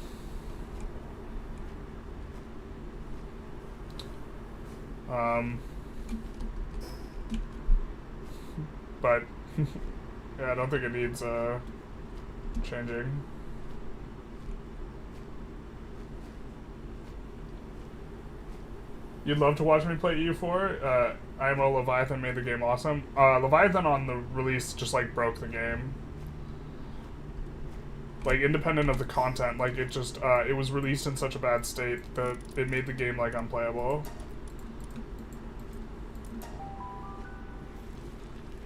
But yeah, I don't think it needs changing. You'd love to watch me play EU4? IMO Leviathan made the game awesome. Leviathan on the release just like broke the game. Like, independent of the content, like, it just, it was released in such a bad state that it made the game, like, unplayable.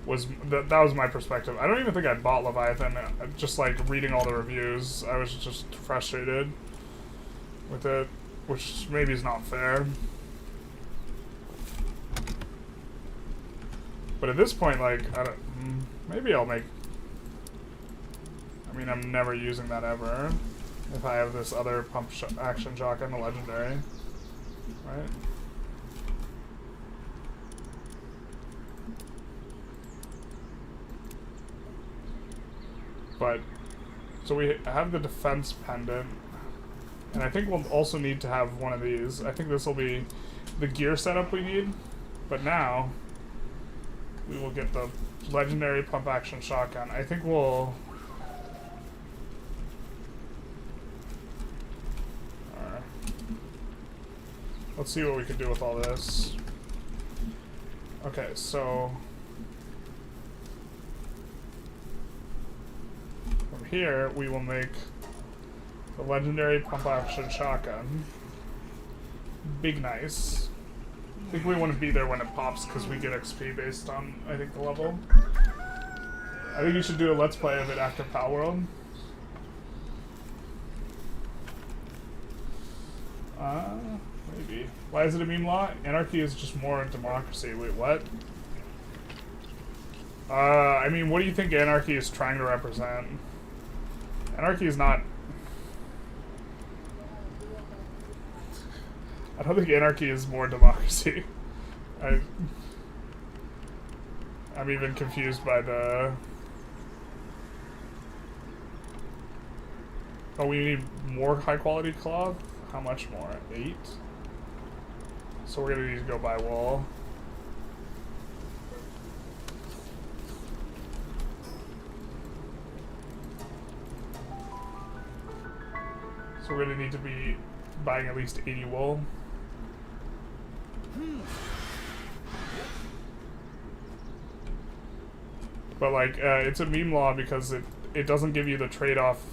that was my perspective. I don't even think I bought Leviathan. Just like reading all the reviews, I was just frustrated with it, which maybe is not fair. But at this point, like, maybe I'll make. I mean, I'm never using that ever. If I have this other action shotgun, a legendary, right? But, so we have the defense pendant, and I think we'll also need to have one of these. I think this will be the gear setup we need, but now we will get the legendary pump action shotgun. I think we'll... let's see what we can do with all this. Okay, so... from here, we will make the legendary pump action shotgun. Big nice. I think we want to be there when it pops because we get XP based on, I think, the level. I think you should do a let's play of it after Palworld. Maybe. Why is it a meme law? Anarchy is just more democracy. Wait, what? I mean, what do you think anarchy is trying to represent? Anarchy is not... I don't think anarchy is more democracy. I'm even confused by the... Oh, we need more high quality cloth? How much more? 8? So we're gonna need to go buy wool. So we're gonna need to be buying at least 80 wool. But like, it's a meme law because it doesn't give you the trade-off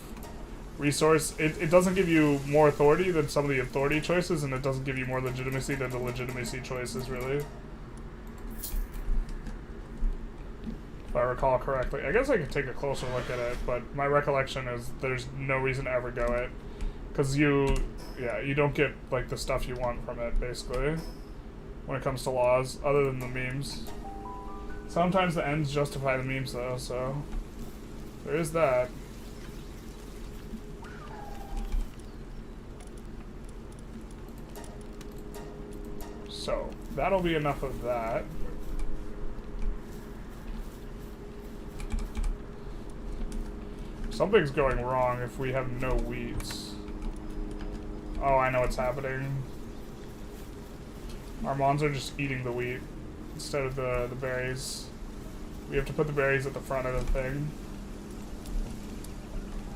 resource. It doesn't give you more authority than some of the authority choices, and it doesn't give you more legitimacy than the legitimacy choices, really. If I recall correctly. I guess I could take a closer look at it, but my recollection is there's no reason to ever go it. Because you don't get, like, the stuff you want from it, basically, when it comes to laws, other than the memes. Sometimes the ends justify the memes, though, so there is that. So, that'll be enough of that. Something's going wrong if we have no wheats. Oh, I know what's happening. Our mons are just eating the wheat instead of the berries. We have to put the berries at the front of the thing.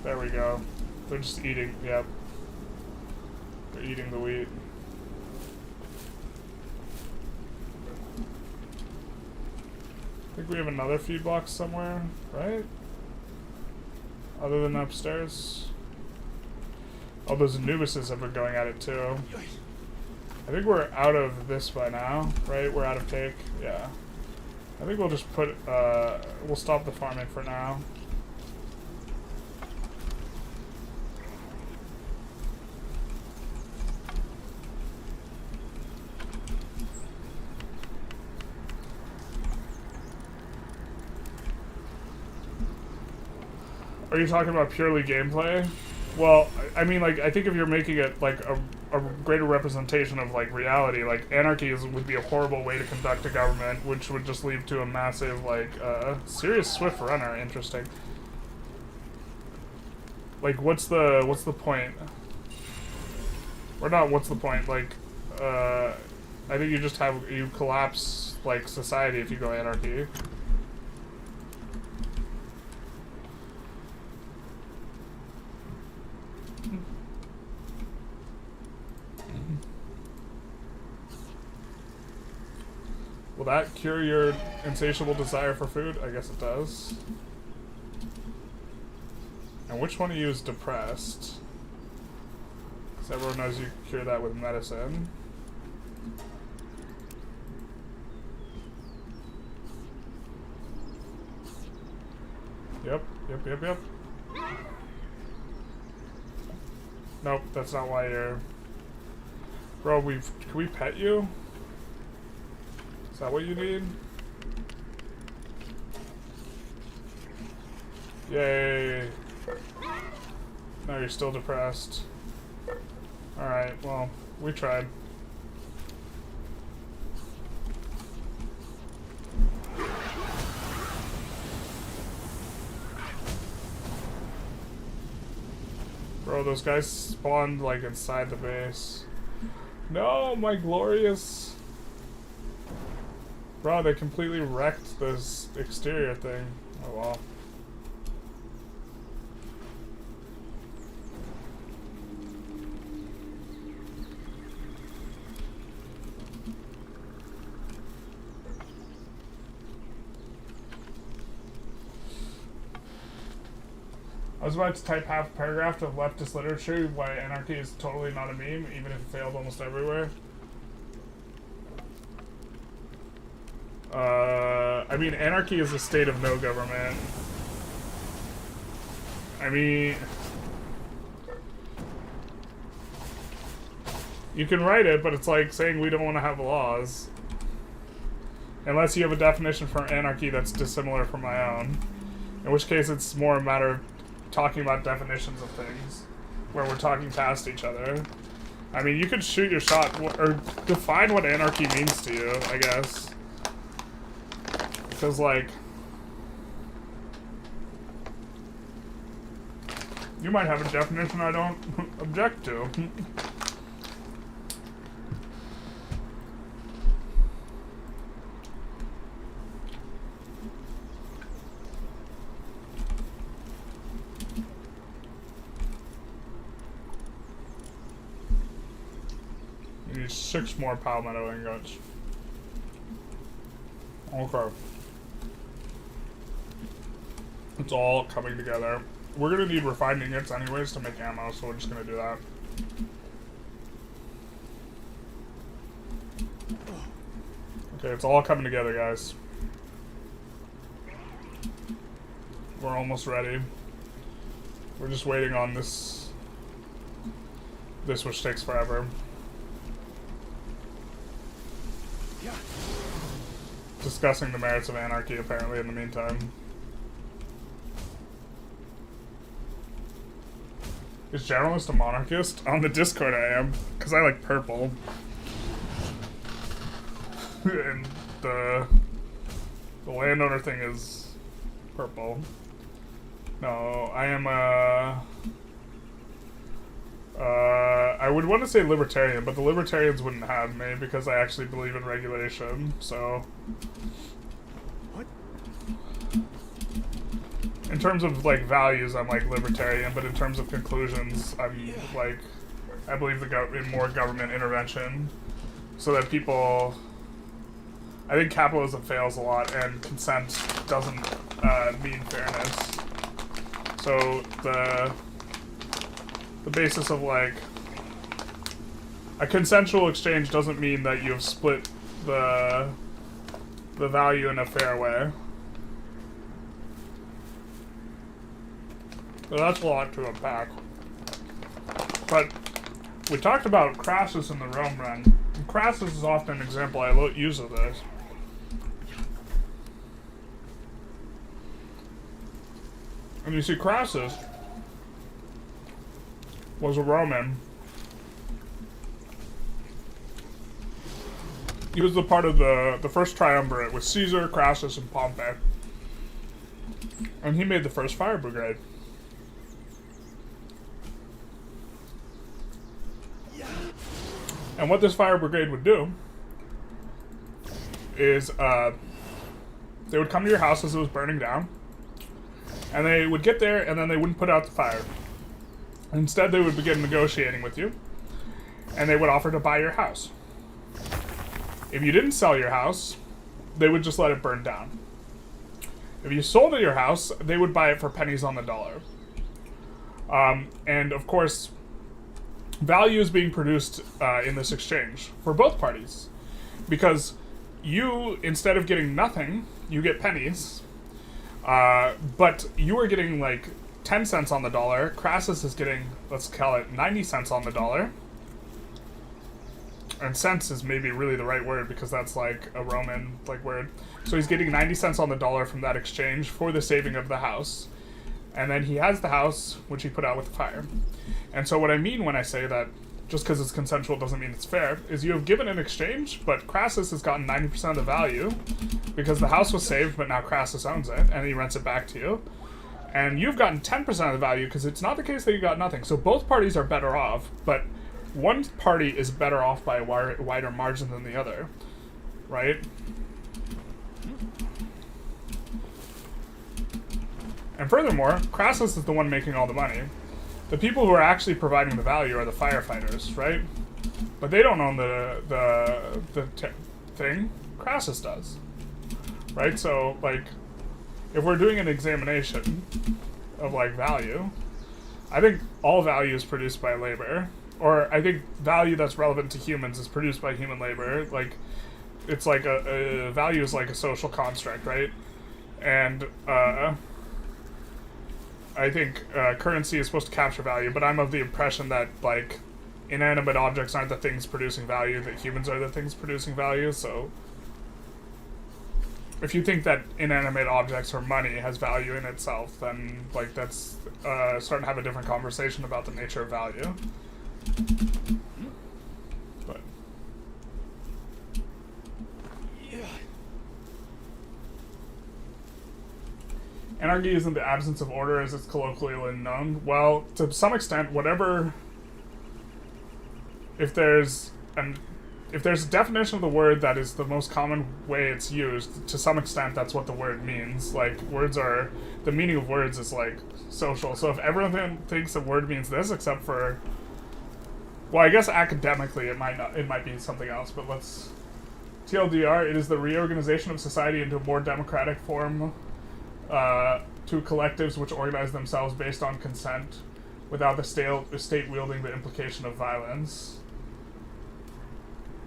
There we go. They're just eating, yep. They're eating the wheat. I think we have another feed box somewhere, right? Other than upstairs. Oh, those Anubises have been going at it too. I think we're out of this by now, right? We're out of take. Yeah. I think we'll just put, we'll stop the farming for now. Are you talking about purely gameplay? Well, I mean, like, I think if you're making it, like, a greater representation of, like, reality, like, anarchy would be a horrible way to conduct a government, which would just lead to a massive, like, serious swift runner. Interesting. Like, what's the point? Or not, what's the point? Like, I think you collapse, like, society if you go anarchy. Will that cure your insatiable desire for food? I guess it does. And which one of you is depressed? Because everyone knows you can cure that with medicine. Yep. Nope, that's not why you're... Bro, can we pet you? Is that what you need? Yay! No, you're still depressed. Alright, well, we tried. Bro, those guys spawned, like, inside the base. No, my glorious... Bro, they completely wrecked this exterior thing. Oh, well. I was about to type half a paragraph of leftist literature why anarchy is totally not a meme, even if it failed almost everywhere. I mean, anarchy is a state of no government. I mean... You can write it, but it's like saying we don't want to have laws. Unless you have a definition for anarchy that's dissimilar from my own. In which case it's more a matter of talking about definitions of things, where we're talking past each other. I mean, you could shoot your shot, or define what anarchy means to you, I guess. Because, like, you might have a definition I don't object to. You need 6 more palmetto ingots. Okay. It's all coming together. We're gonna need refined ingots anyways to make ammo, so we're just gonna do that. Okay, it's all coming together, guys. We're almost ready. We're just waiting on this which takes forever. Yeah. Discussing the merits of anarchy, apparently, in the meantime. Is Generalist a monarchist? On the Discord I am, because I like purple. And the landowner thing is purple. No, I am I would want to say libertarian, but the libertarians wouldn't have me because I actually believe in regulation, so... What? In terms of, like, values, I'm, like, libertarian, but in terms of conclusions, I'm, like, I believe in more government intervention so that people... I think capitalism fails a lot, and consent doesn't mean fairness. So, the basis of, like, a consensual exchange doesn't mean that you have split the value in a fair way. So that's a lot to unpack. But we talked about Crassus in the Rome run. And Crassus is often an example I use of this. And you see, Crassus was a Roman. He was the part of the first triumvirate with Caesar, Crassus, and Pompey. And he made the first fire brigade. And what this fire brigade would do is they would come to your house as it was burning down, and they would get there, and then they wouldn't put out the fire. Instead, they would begin negotiating with you, and they would offer to buy your house. If you didn't sell your house, they would just let it burn down. If you sold your house, they would buy it for pennies on the dollar. And of course, value is being produced in this exchange for both parties. Because you, instead of getting nothing, you get pennies. But you are getting like 10 cents on the dollar. Crassus is getting, let's call it 90 cents on the dollar. And cents is maybe really the right word because that's like a Roman like word. So he's getting 90 cents on the dollar from that exchange for the saving of the house. And then he has the house, which he put out with the fire. And so what I mean when I say that just because it's consensual doesn't mean it's fair, is you have given an exchange, but Crassus has gotten 90% of the value because the house was saved, but now Crassus owns it, and he rents it back to you. And you've gotten 10% of the value because it's not the case that you got nothing. So both parties are better off, but one party is better off by a wider margin than the other, right? And furthermore, Crassus is the one making all the money. The people who are actually providing the value are the firefighters, right? But they don't own the thing. Crassus does, right? So, like, if we're doing an examination of, like, value, I think all value is produced by labor. Or I think value that's relevant to humans is produced by human labor. Like, it's like a value is like a social construct, right? And I think currency is supposed to capture value, but I'm of the impression that, like, inanimate objects aren't the things producing value, that humans are the things producing value, so if you think that inanimate objects or money has value in itself, then, like, that's starting to have a different conversation about the nature of value. But Yeah. anarchy isn't the absence of order as it's colloquially known. Well, to some extent, whatever... If there's a definition of the word that is the most common way it's used, to some extent that's what the word means. Like, the meaning of words is, like, social. So if everyone thinks a word means this, except for... Well, I guess academically it might be something else, but let's... TLDR, it is the reorganization of society into a more democratic form to collectives which organize themselves based on consent without the state wielding the implication of violence.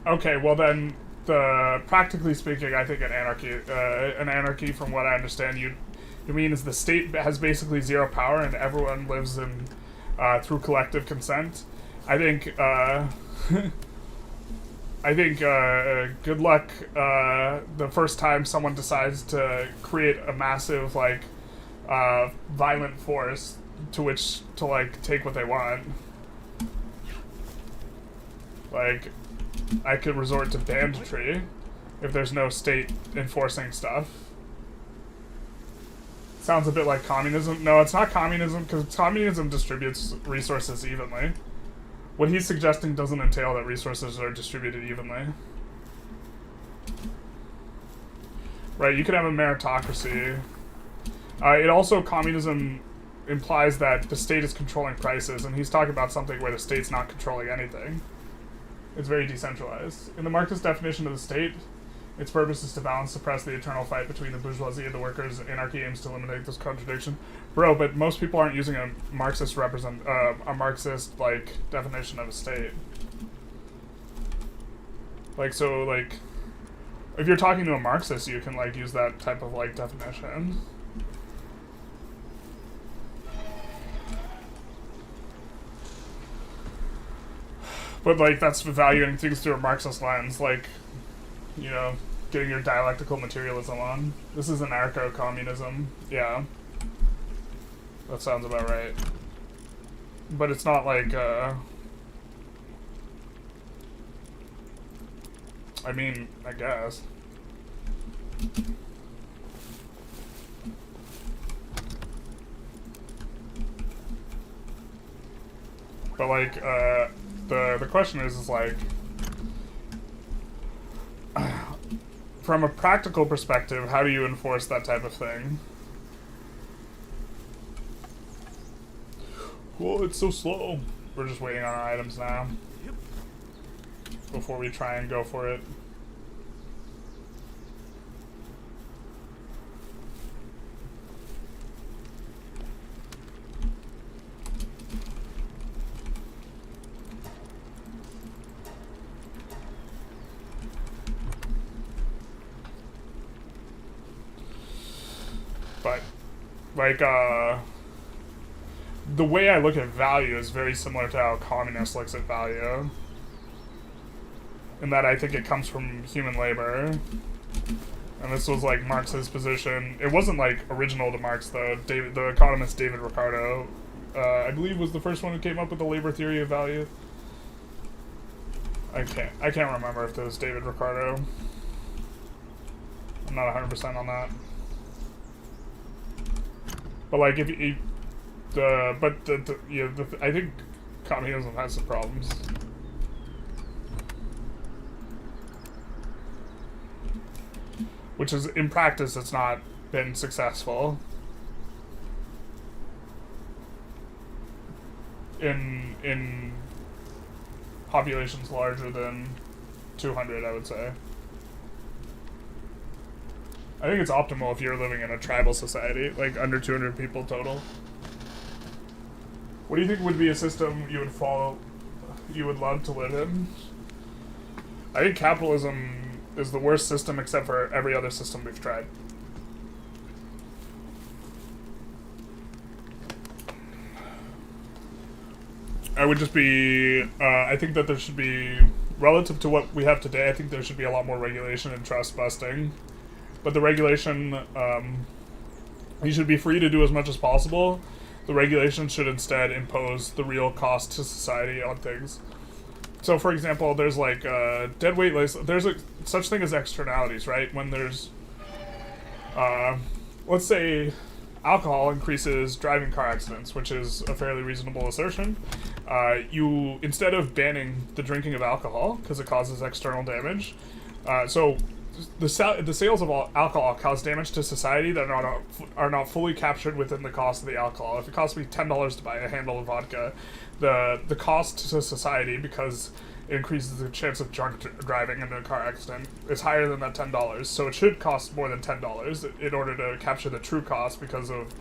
Okay, well then, practically speaking, I think an anarchy, from what I understand, you mean is the state has basically zero power and everyone lives in through collective consent. I think good luck the first time someone decides to create a massive, like, violent force to like, take what they want. Like, I could resort to banditry if there's no state enforcing stuff. Sounds a bit like communism. No, it's not communism, because communism distributes resources evenly. What he's suggesting doesn't entail that resources are distributed evenly. Right, you could have a meritocracy. It also, communism implies that the state is controlling prices, and he's talking about something where the state's not controlling anything. It's very decentralized. In the Marxist definition of the state, its purpose is to balance, suppress the eternal fight between the bourgeoisie and the workers. Anarchy aims to eliminate this contradiction. Bro, but most people aren't using a Marxist like, definition of a state. Like, so, like, if you're talking to a Marxist, you can, like, use that type of, like, definition. But, like, that's evaluating things through a Marxist lens, like, you know, getting your dialectical materialism on. This is anarcho-communism. Yeah. That sounds about right. But it's not like, I mean, I guess. But, like, the question is like, from a practical perspective, how do you enforce that type of thing? Well, it's so slow. We're just waiting on our items now. Yep. Before we try and go for it. But, like, the way I look at value is very similar to how communist looks at value. In that I think it comes from human labor. And this was, like, Marx's position. It wasn't, like, original to Marx, though. The economist David Ricardo, I believe, was the first one who came up with the labor theory of value. I can't remember if it was David Ricardo. I'm not 100% on that. But, like, if you... I think communism has some problems. Which is, in practice, it's not been successful. In populations larger than 200, I would say. I think it's optimal if you're living in a tribal society, like under 200 people total. What do you think would be a system you would love to live in? I think capitalism is the worst system except for every other system we've tried. I would just be, I think that there should be, relative to what we have today, I think there should be a lot more regulation and trust busting. But the regulation, you should be free to do as much as possible. The regulation should instead impose the real cost to society on things. So, for example, there's like dead weight, there's a such thing as externalities, right? When there's, let's say, alcohol increases driving car accidents, which is a fairly reasonable assertion. You, instead of banning the drinking of alcohol because it causes external damage, so the sales of alcohol cause damage to society that are not fully captured within the cost of the alcohol. If it costs me $10 to buy a handle of vodka, the cost to society, because it increases the chance of drunk driving into a car accident, is higher than that $10. So it should cost more than $10 in order to capture the true cost because of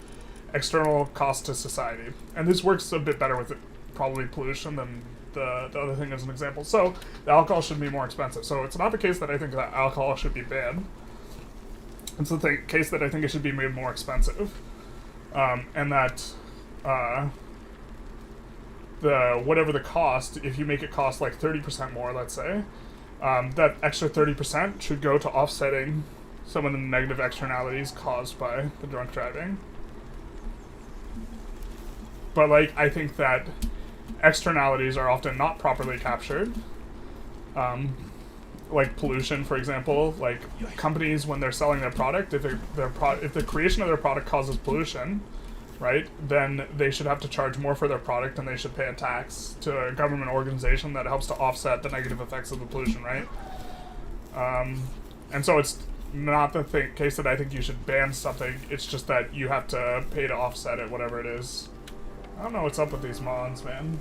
external cost to society. And this works a bit better with probably pollution than the other thing as an example. So the alcohol should be more expensive. So it's not the case that I think that alcohol should be banned. It's the case that I think it should be made more expensive. And that whatever the cost, if you make it cost like 30% more, let's say, that extra 30% should go to offsetting some of the negative externalities caused by the drunk driving. But like, I think that externalities are often not properly captured. Like pollution, for example. Like companies, when they're selling their product, if the creation of their product causes pollution, right, then they should have to charge more for their product, and they should pay a tax to a government organization that helps to offset the negative effects of the pollution, right? And so it's not the case that I think you should ban something. It's just that you have to pay to offset it, whatever it is. I don't know what's up with these mods, man.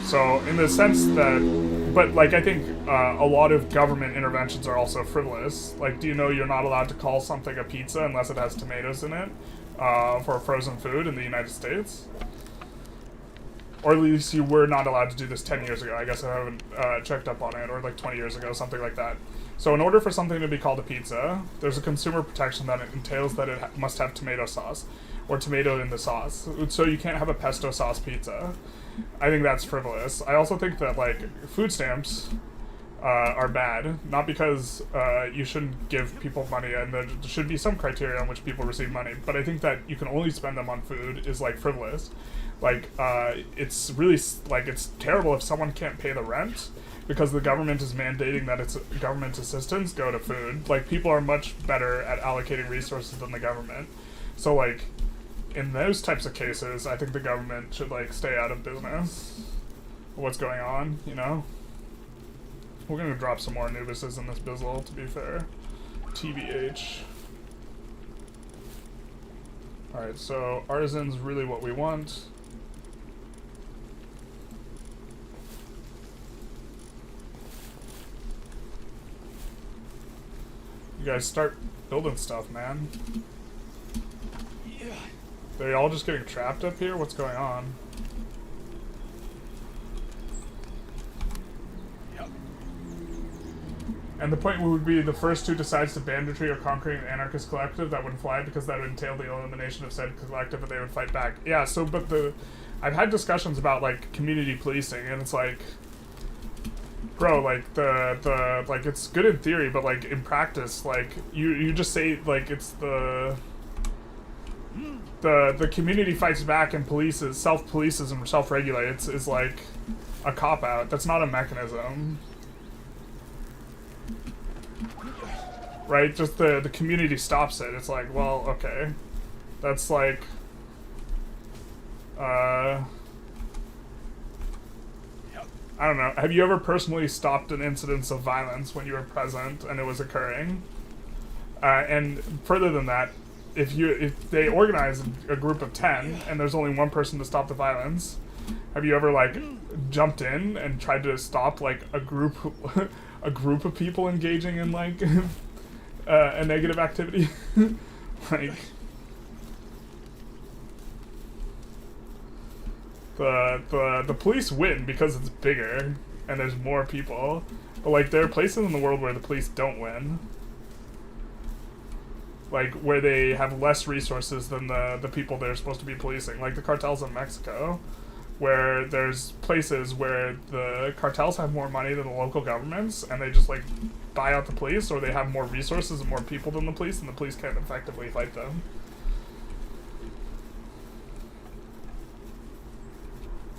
So, in the sense that, but like, I think a lot of government interventions are also frivolous. Like, do you know you're not allowed to call something a pizza unless it has tomatoes in it for frozen food in the United States? Or at least you were not allowed to do this 10 years ago. I guess I haven't checked up on it, or like 20 years ago, something like that. So in order for something to be called a pizza, there's a consumer protection that it entails that it must have tomato sauce, or tomato in the sauce. So you can't have a pesto sauce pizza. I think that's frivolous. I also think that, like, food stamps are bad, not because you shouldn't give people money, and there should be some criteria on which people receive money, but I think that you can only spend them on food is, like, frivolous. Like, it's really, like, it's terrible if someone can't pay the rent because the government is mandating that its government assistance go to food. Like, people are much better at allocating resources than the government. So, like, in those types of cases, I think the government should, like, stay out of business. What's going on, you know? We're gonna drop some more Anubises in this bizzle, to be fair. TBH. Alright, so artisan's really what we want. You guys start building stuff, man. Yeah. They're all just getting trapped up here? What's going on? Yep. And the point would be the first who decides to banditry or conquering the anarchist collective that would fly because that would entail the elimination of said collective and they would fight back. Yeah, so but I've had discussions about like community policing and it's like, bro, like the like it's good in theory, but like in practice, like you just say like it's the community fights back and polices, self-polices and self-regulates is like a cop-out. That's not a mechanism. Right? Just the community stops it. It's like, well, okay. That's like... I don't know. Have you ever personally stopped an incidence of violence when you were present and it was occurring? And further than that, if they organize a group of 10 and there's only one person to stop the violence, have you ever like jumped in and tried to stop like a group of people engaging in like a negative activity? Like the police win because it's bigger and there's more people, but like there are places in the world where the police don't win, like where they have less resources than the people they're supposed to be policing, like the cartels in Mexico, where there's places where the cartels have more money than the local governments and they just like buy out the police, or they have more resources and more people than the police and the police can't effectively fight them.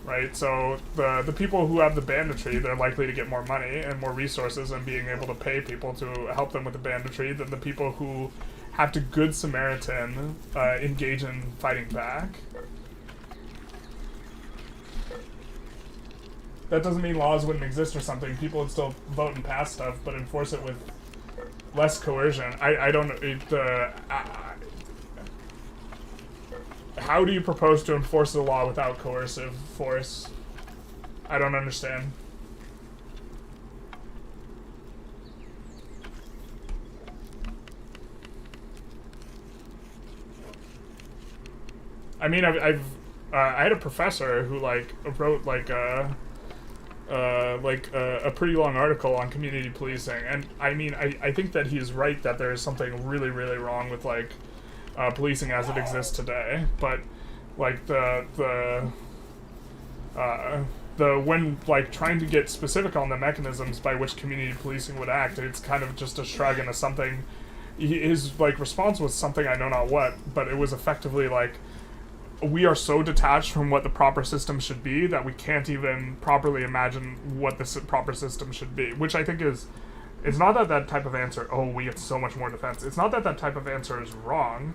Right, so the people who have the banditry, they're likely to get more money and more resources and being able to pay people to help them with the banditry than the people who have to Good Samaritan engage in fighting back. That doesn't mean laws wouldn't exist or something. People would still vote and pass stuff, but enforce it with less coercion. I don't know. How do you propose to enforce the law without coercive force? I don't understand. I mean, I had a professor who like wrote like a pretty long article on community policing, and I mean, I think that he's right that there is something really, really wrong with like policing as it exists today, but like when like trying to get specific on the mechanisms by which community policing would act, it's kind of just a shrug into something. His like response was something I know not what, but it was effectively like, we are so detached from what the proper system should be that we can't even properly imagine what the proper system should be, which I think is, it's not that type of answer, oh, we get so much more defense. It's not that type of answer is wrong,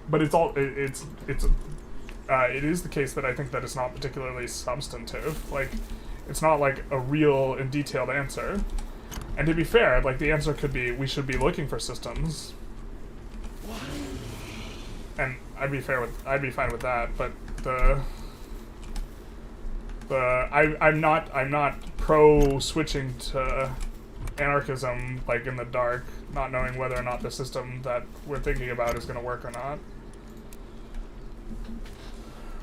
but it is the case that I think that it's not particularly substantive. Like, it's not like a real and detailed answer. And to be fair, like the answer could be, we should be looking for systems. And I'd be fine with that, but I'm not pro switching to anarchism like in the dark, not knowing whether or not the system that we're thinking about is going to work or not.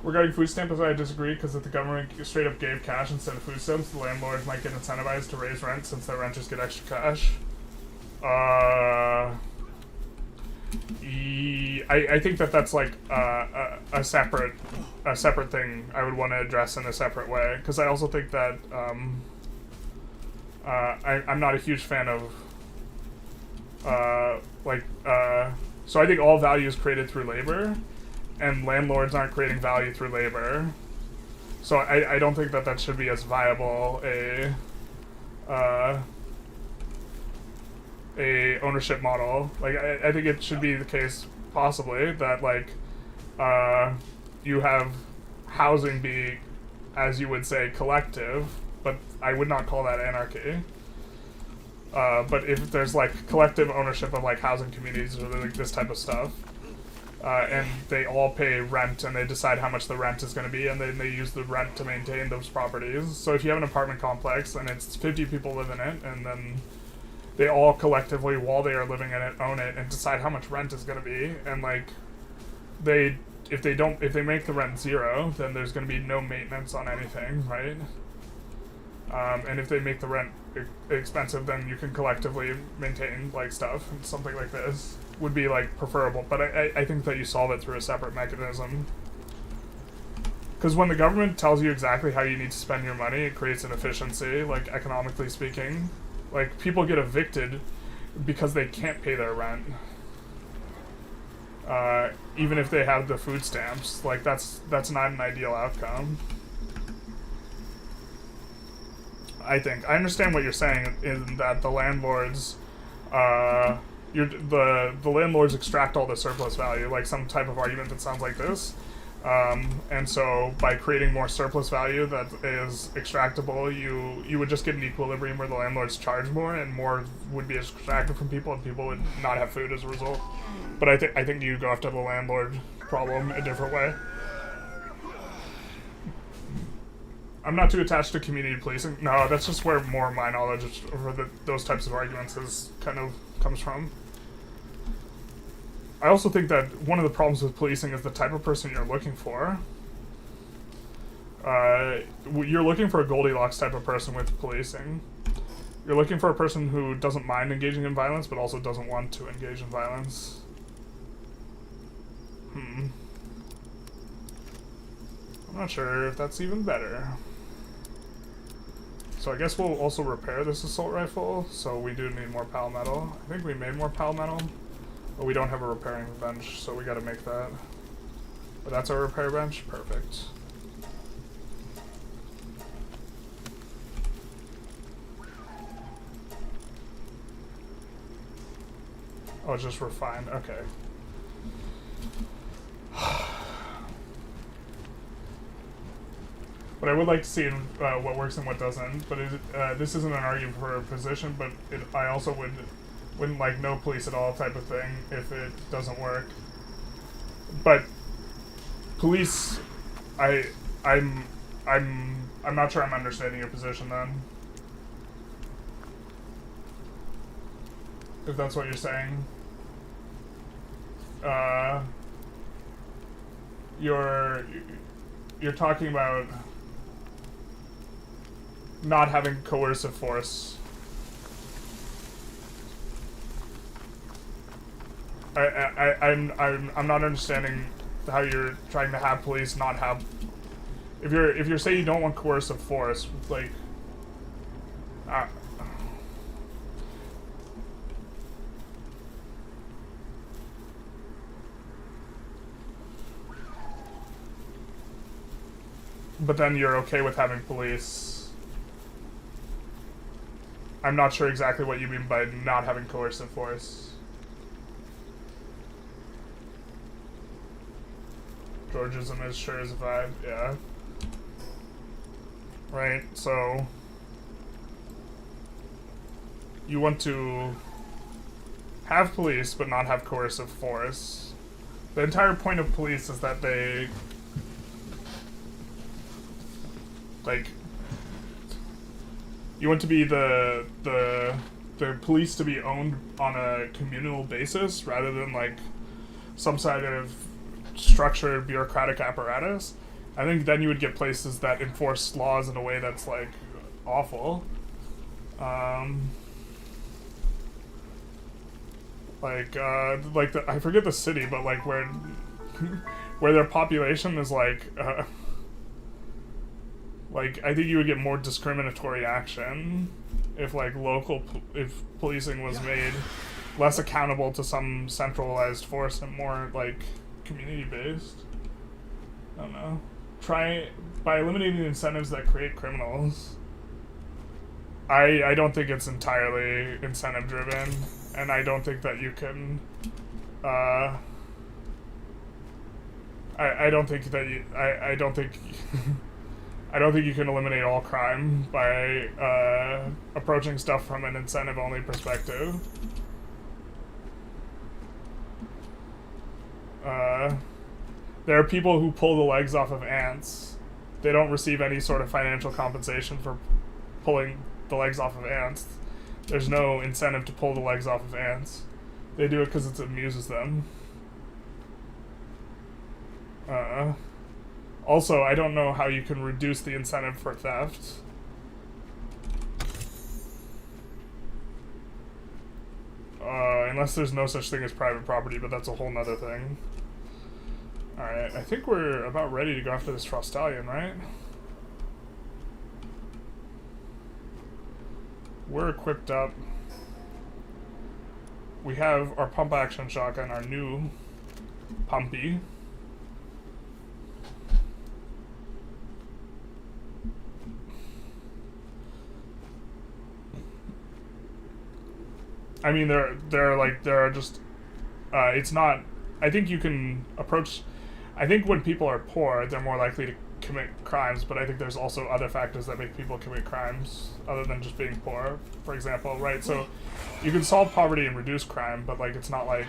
Regarding food stamps, I disagree, because if the government straight up gave cash instead of food stamps, the landlords might get incentivized to raise rent since their renters get extra cash. I think that's like a separate thing I would want to address in a separate way, because I also think that I'm not a huge fan of so I think all value is created through labor, and landlords aren't creating value through labor, so I don't think that should be as viable a ownership model. Like I think it should be the case possibly that like you have housing be, as you would say, collective, but I would not call that anarchy. But if there's like collective ownership of like housing communities or like this type of stuff, and they all pay rent and they decide how much the rent is going to be, and then they use the rent to maintain those properties. So if you have an apartment complex and it's 50 people live in it, and then they all collectively, while they are living in it, own it and decide how much rent is going to be, and like if they make the rent zero, then there's going to be no maintenance on anything, right? And if they make the rent expensive, then you can collectively maintain like stuff. And something like this would be like preferable. But I think that you solve it through a separate mechanism. Because when the government tells you exactly how you need to spend your money, it creates an efficiency, like economically speaking. Like people get evicted because they can't pay their rent. Even if they have the food stamps, like that's not an ideal outcome. I think I understand what you're saying in that the landlords, the landlords extract all the surplus value, like some type of argument that sounds like this. And so by creating more surplus value that is extractable, you would just get an equilibrium where the landlords charge more and more would be extracted from people and people would not have food as a result. But I think you go after the landlord problem a different way. I'm not too attached to community policing. No, that's just where more of my knowledge over those types of arguments kind of comes from. I also think that one of the problems with policing is the type of person you're looking for. You're looking for a Goldilocks type of person with policing. You're looking for a person who doesn't mind engaging in violence, but also doesn't want to engage in violence. I'm not sure if that's even better. So I guess we'll also repair this assault rifle, so we do need more pal metal. I think we made more pal metal. But we don't have a repairing bench, so we gotta make that. But that's our repair bench? Perfect. Oh, it's just refined. Okay. But I would like to see what works and what doesn't. But this isn't an argument for a position, but I also wouldn't like no police at all type of thing if it doesn't work. But police, I'm not sure I'm understanding your position then. If that's what you're saying. You're talking about not having coercive force. I'm not understanding how you're trying to have police not have. If you're saying you don't want coercive force, like, but then you're okay with having police. I'm not sure exactly what you mean by not having coercive force. Georgism is sure is a vibe, yeah. Right, so you want to have police but not have coercive force. The entire point of police is that they like you want to be the police to be owned on a communal basis rather than like some sort of structured bureaucratic apparatus. I think then you would get places that enforce laws in a way that's like awful. I forget the city, but like where their population is like I think you would get more discriminatory action if like if policing was made less accountable to some centralized force and more like community based. I don't know. Try by eliminating the incentives that create criminals. I don't think it's entirely incentive driven, and I don't think that you can I don't think that you I don't think I don't think you can eliminate all crime by approaching stuff from an incentive-only perspective. There are people who pull the legs off of ants. They don't receive any sort of financial compensation for pulling the legs off of ants. There's no incentive to pull the legs off of ants. They do it because it amuses them. Also, I don't know how you can reduce the incentive for theft. unless there's no such thing as private property, but that's a whole nother thing. Alright, I think we're about ready to go after this stallion, right? We're equipped up. We have our pump action shotgun, our new pumpy. I mean, there are just, it's not, I think you can approach, I think when people are poor, they're more likely to commit crimes, but I think there's also other factors that make people commit crimes, other than just being poor, for example, right? So, you can solve poverty and reduce crime, but, like, it's not like,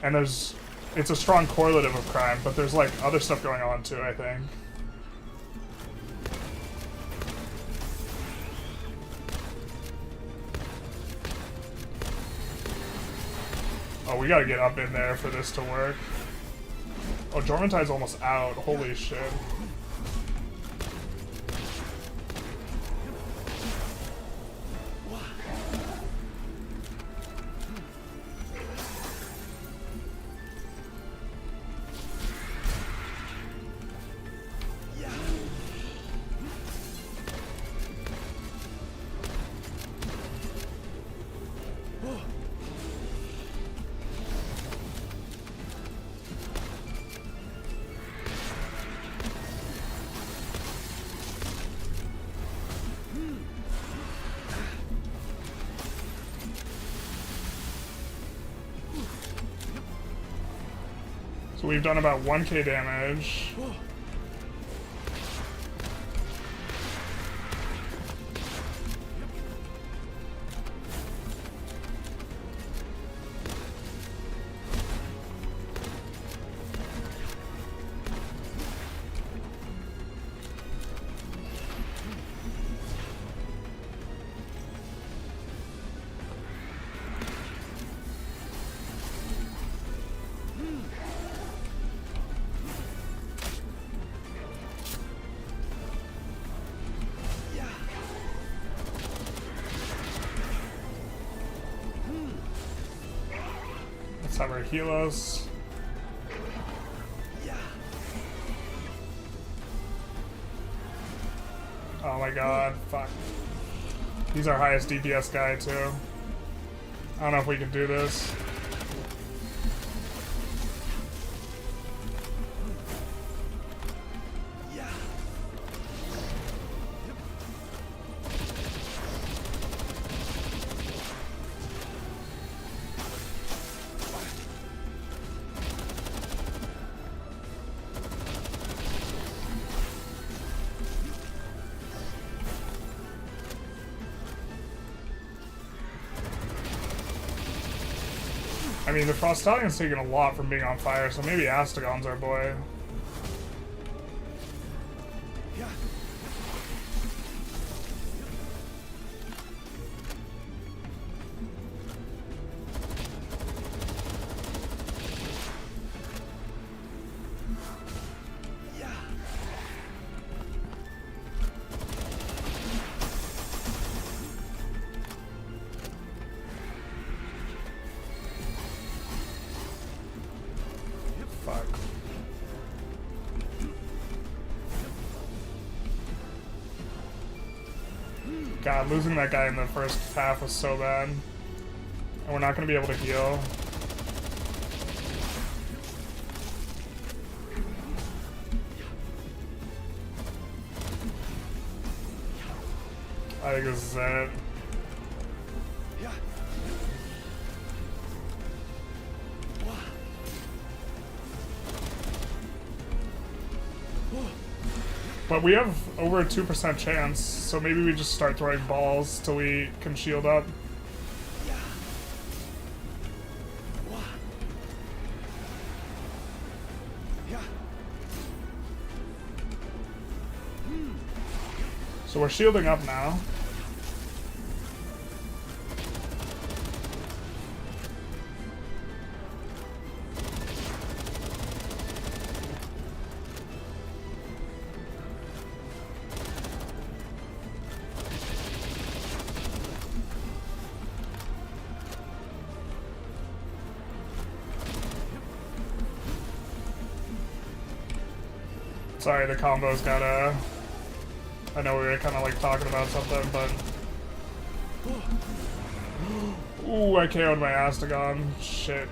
and it's a strong correlative of crime, but there's, like, other stuff going on, too, I think. Oh, we gotta get up in there for this to work. Oh, Jormuntide's almost out. Holy shit. So we've done about 1k damage. Let's have her heal us. Oh my god, fuck. He's our highest DPS guy too. I don't know if we can do this. I mean, the Frostallion's taking a lot from being on fire, so maybe Astagon's our boy. Fuck. God, losing that guy in the first half was so bad. And we're not going to be able to heal. I think this is it. But we have over a 2% chance, so maybe we just start throwing balls till we can shield up. So we're shielding up now. Sorry, the combo's gotta... I know we were kind of like talking about something, but... Ooh, I KO'd my Astagon. Shit.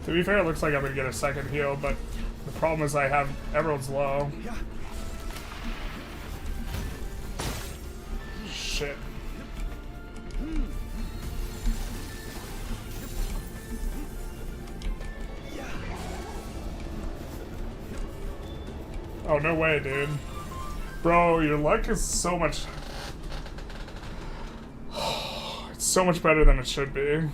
To be fair, it looks like I'm gonna get a second heal, but the problem is I have Emerald's low. Shit. Oh, no way, dude. Bro, your luck is so much... It's so much better than it should be.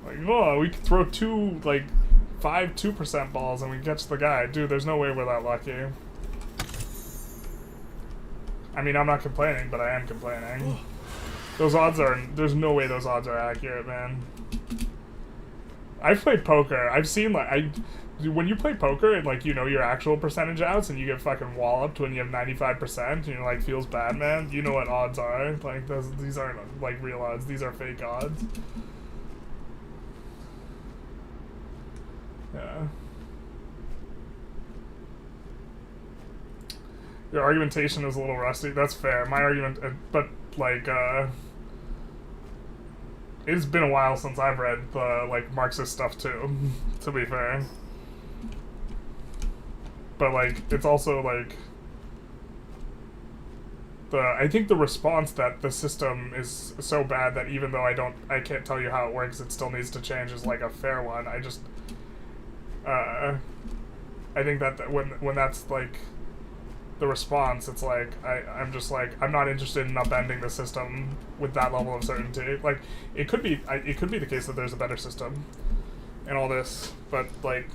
Like, oh, we could throw five 2% balls and we catch the guy. Dude, there's no way we're that lucky. I mean, I'm not complaining, but I am complaining. Those odds are... There's no way those odds are accurate, man. I've played poker. I've seen, like... When you play poker and, like, you know your actual percentage outs and you get fucking walloped when you have 95% and you're like, feels bad, man. You know what odds are. Like, these aren't, like, real odds. These are fake odds. Yeah. Your argumentation is a little rusty. That's fair. My argument, but like, it's been a while since I've read the like Marxist stuff too. To be fair, but like, it's also like I think the response that the system is so bad that even though I can't tell you how it works, it still needs to change is like a fair one. I think that when that's like the response, it's like I'm just like, I'm not interested in upending the system with that level of certainty. Like it could be the case that there's a better system and all this, but like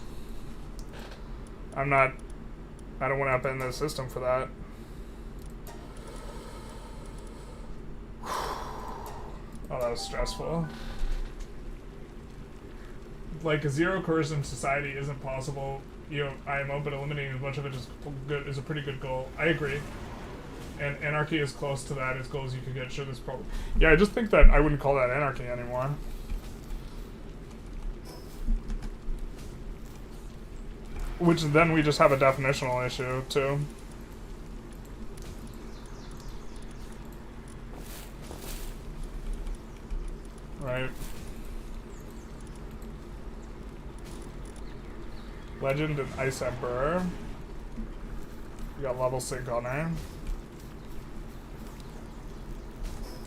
I don't want to upend the system for that. Oh, that was stressful. Like, a zero coercion society isn't possible. You know, IMO, but eliminating as much of it is a pretty good goal. I agree. And anarchy is close to that as goal as you could get. Sure, this problem. Yeah, I just think that I wouldn't call that anarchy anymore. Which then we just have a definitional issue, too. Right. Legend and Ice Emperor. We got level sync on there.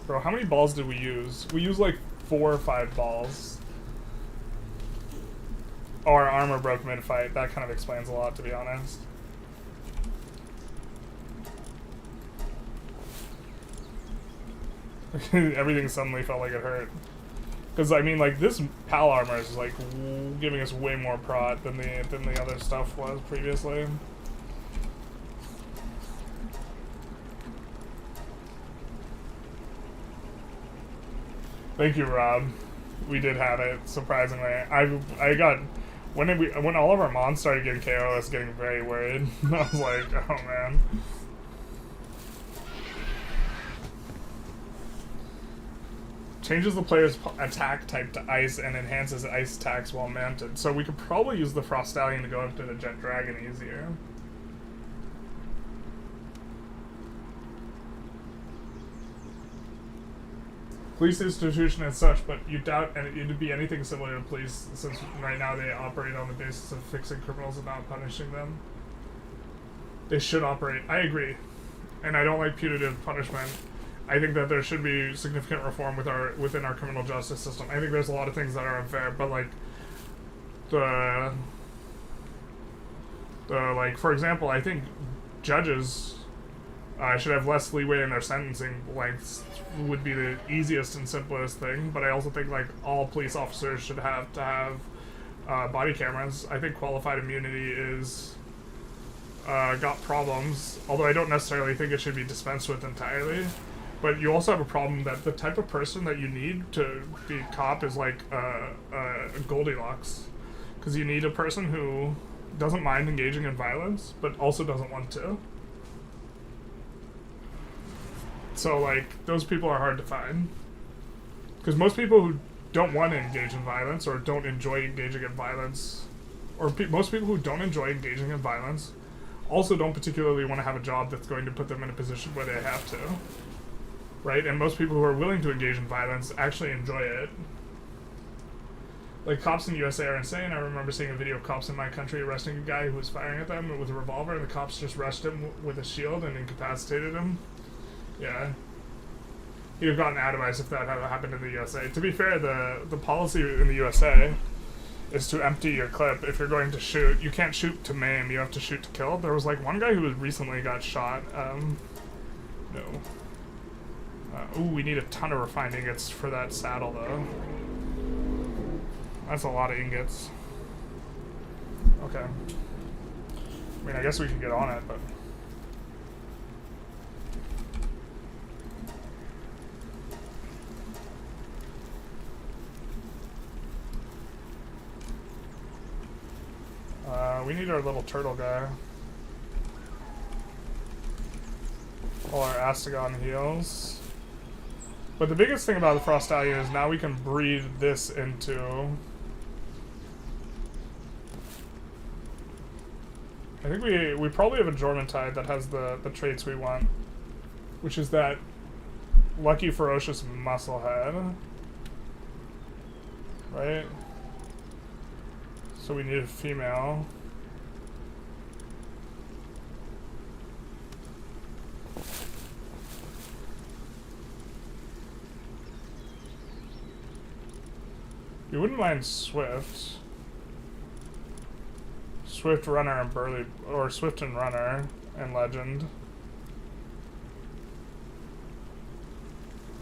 Bro, how many balls did we use? We used like 4 or 5 balls. Oh, our armor broke mid-fight. That kind of explains a lot, to be honest. Everything suddenly felt like it hurt. Because, I mean, like, this PAL armor is, like, giving us way more prot than the other stuff was previously. Thank you, Rob. We did have it, surprisingly. I got... When all of our mons started getting KO, I was getting very worried. I was like, oh, man. Changes the player's attack type to ice and enhances ice attacks while mounted. So we could probably use the Frost Stallion to go after the Jet Dragon easier. Police institution as such, but you doubt it'd be anything similar to police, since right now they operate on the basis of fixing criminals and not punishing them. They should operate. I agree. And I don't like punitive punishment. I think that there should be significant reform within our criminal justice system. I think there's a lot of things that are unfair, but like like, for example, I think judges should have less leeway in their sentencing lengths would be the easiest and simplest thing, but I also think like all police officers should have to have body cameras. I think qualified immunity is got problems, although I don't necessarily think it should be dispensed with entirely. But you also have a problem that the type of person that you need to be a cop is like Goldilocks. Because you need a person who doesn't mind engaging in violence, but also doesn't want to. So, like, those people are hard to find. Because most people who don't want to engage in violence or don't enjoy engaging in violence, or most people who don't enjoy engaging in violence also don't particularly want to have a job that's going to put them in a position where they have to. Right? And most people who are willing to engage in violence actually enjoy it. Like, cops in the USA are insane. I remember seeing a video of cops in my country arresting a guy who was firing at them with a revolver, and the cops just rushed him with a shield and incapacitated him. Yeah. He'd have gotten atomized if that had happened in the USA. To be fair, the policy in the USA is to empty your clip. If you're going to shoot, you can't shoot to maim, you have to shoot to kill. There was, like, one guy who recently got shot. No. Ooh, we need a ton of refined ingots for that saddle, though. That's a lot of ingots. Okay. I mean, I guess we can get on it, but... we need our little turtle guy. All our Astagon heals. But the biggest thing about the Frost Stallion is now we can breed this into... I think we probably have a Jormuntide that has the traits we want. Which is that lucky, ferocious muscle head. Right? So we need a female. You wouldn't mind Swift. Swift, Runner, and Burly, or Swift and Runner and Legend.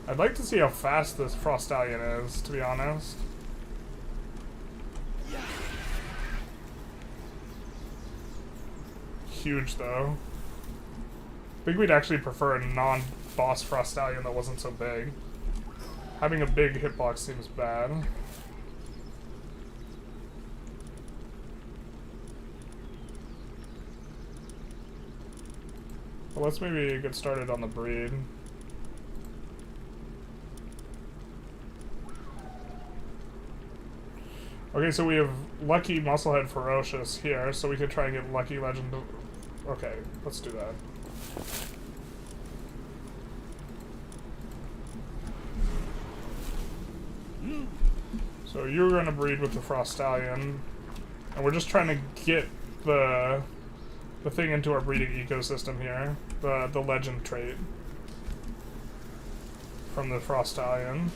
I'd like to see how fast this Frost Stallion is, to be honest. Huge, though. I think we'd actually prefer a non-boss Frost Stallion that wasn't so big. Having a big hitbox seems bad. Well, let's maybe get started on the breed. Okay, so we have Lucky, Musclehead, Ferocious here, so we could try and get Lucky, Legend. Okay, let's do that. So you're gonna breed with the Frost Stallion, and we're just trying to get the thing into our breeding ecosystem here, the Legend trait from the Frost Stallion.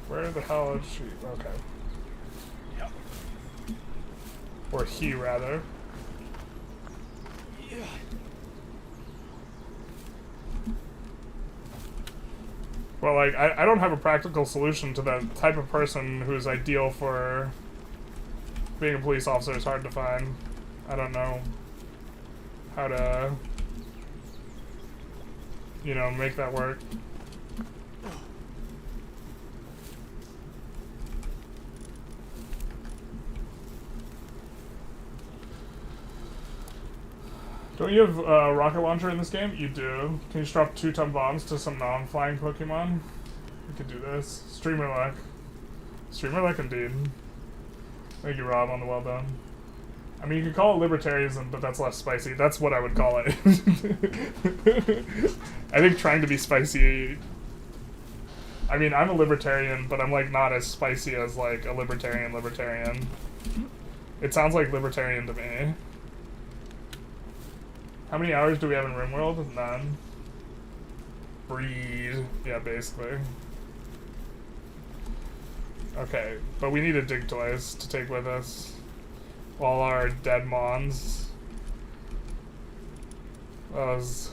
Where the hell is she? Okay. Yep. Or he, rather. Yeah. Well, like, I don't have a practical solution to the type of person who's ideal for being a police officer. Is hard to find. I don't know how to, you know, make that work. Don't you have a rocket launcher in this game? You do. Can you just drop 2-ton bombs to some non-flying Pokemon? We could do this. Streamer luck. Streamer luck indeed. Thank you, Rob, on the well done. I mean, you could call it libertarianism, but that's less spicy. That's what I would call it. I think trying to be spicy... I mean, I'm a libertarian, but I'm, like, not as spicy as, like, a libertarian. It sounds like libertarian to me. How many hours do we have in RimWorld? None. Breed. Yeah, basically. Okay, but we need a Digtoise to take with us. All our dead Mons. Those...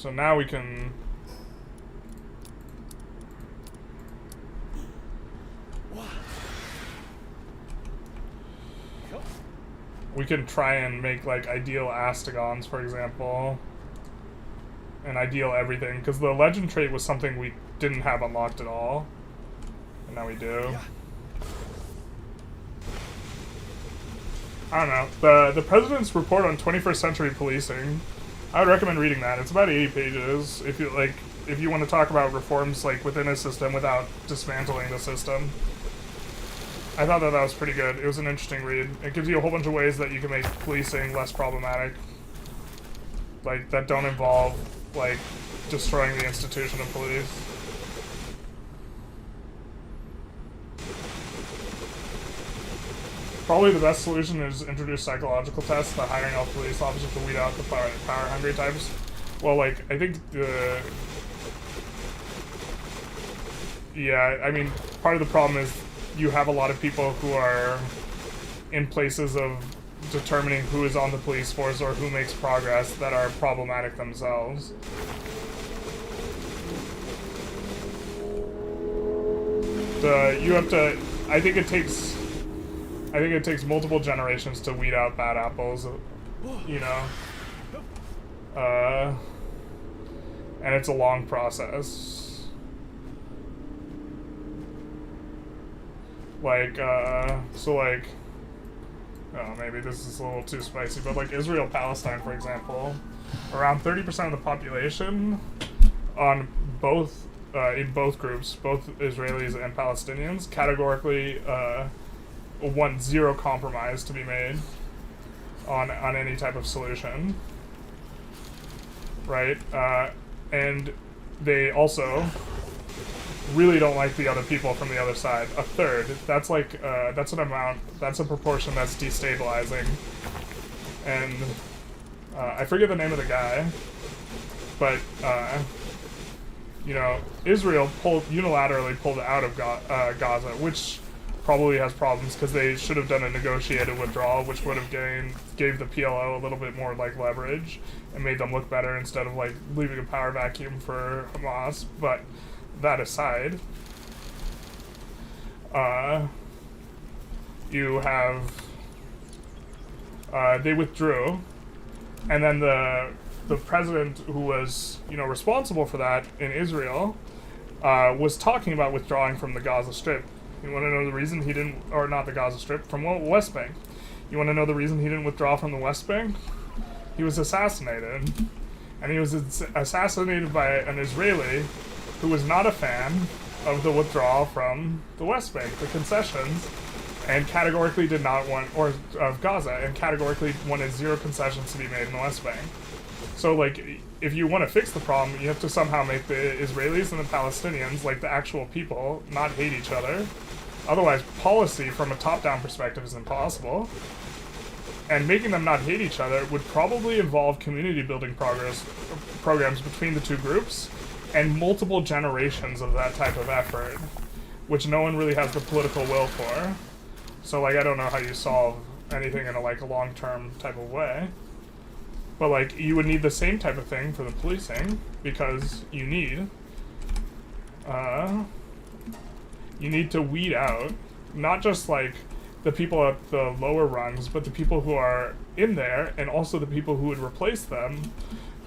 So now we can... We can try and make, like, ideal Astegons, for example. And ideal everything, because the legend trait was something we didn't have unlocked at all. And now we do. I don't know. The President's Report on 21st Century Policing, I would recommend reading that. It's about 80 pages if you want to talk about reforms, like, within a system without dismantling the system. I thought that was pretty good. It was an interesting read. It gives you a whole bunch of ways that you can make policing less problematic. Like, that don't involve, like, destroying the institution of police. Probably the best solution is introduce psychological tests by hiring all police officers to weed out the power-hungry types. Well, like, I think the... Yeah, I mean, part of the problem is you have a lot of people who are in places of determining who is on the police force or who makes progress that are problematic themselves. You have to... I think it takes multiple generations to weed out bad apples, you know? And it's a long process. Like, so like, oh, maybe this is a little too spicy, but like Israel-Palestine, for example, around 30% of the population on both, in both groups, both Israelis and Palestinians, categorically want zero compromise to be made on any type of solution, right? And they also really don't like the other people from the other side. A third. That's like, that's an amount, that's a proportion that's destabilizing. And I forget the name of the guy, but, you know, Israel unilaterally pulled out of Gaza, which probably has problems because they should have done a negotiated withdrawal, which would have gave the PLO a little bit more, like, leverage and made them look better instead of, like, leaving a power vacuum for Hamas. But that aside, you have, they withdrew, and then the president who was, you know, responsible for that in Israel, was talking about withdrawing from the Gaza Strip. You want to know the reason he didn't, or not the Gaza Strip, from West Bank. You want to know the reason he didn't withdraw from the West Bank? He was assassinated. And he was assassinated by an Israeli who was not a fan of the withdrawal from the West Bank, the concessions, and categorically did not want, or of Gaza, and categorically wanted zero concessions to be made in the West Bank. So, like, if you want to fix the problem, you have to somehow make the Israelis and the Palestinians, like the actual people, not hate each other. Otherwise, policy from a top-down perspective is impossible. And making them not hate each other would probably involve community-building programs between the two groups, and multiple generations of that type of effort, which no one really has the political will for. So, like, I don't know how you solve anything in a, like, a long-term type of way. But, like, you would need the same type of thing for the policing, because you need to weed out, not just, like, the people at the lower rungs, but the people who are in there, and also the people who would replace them,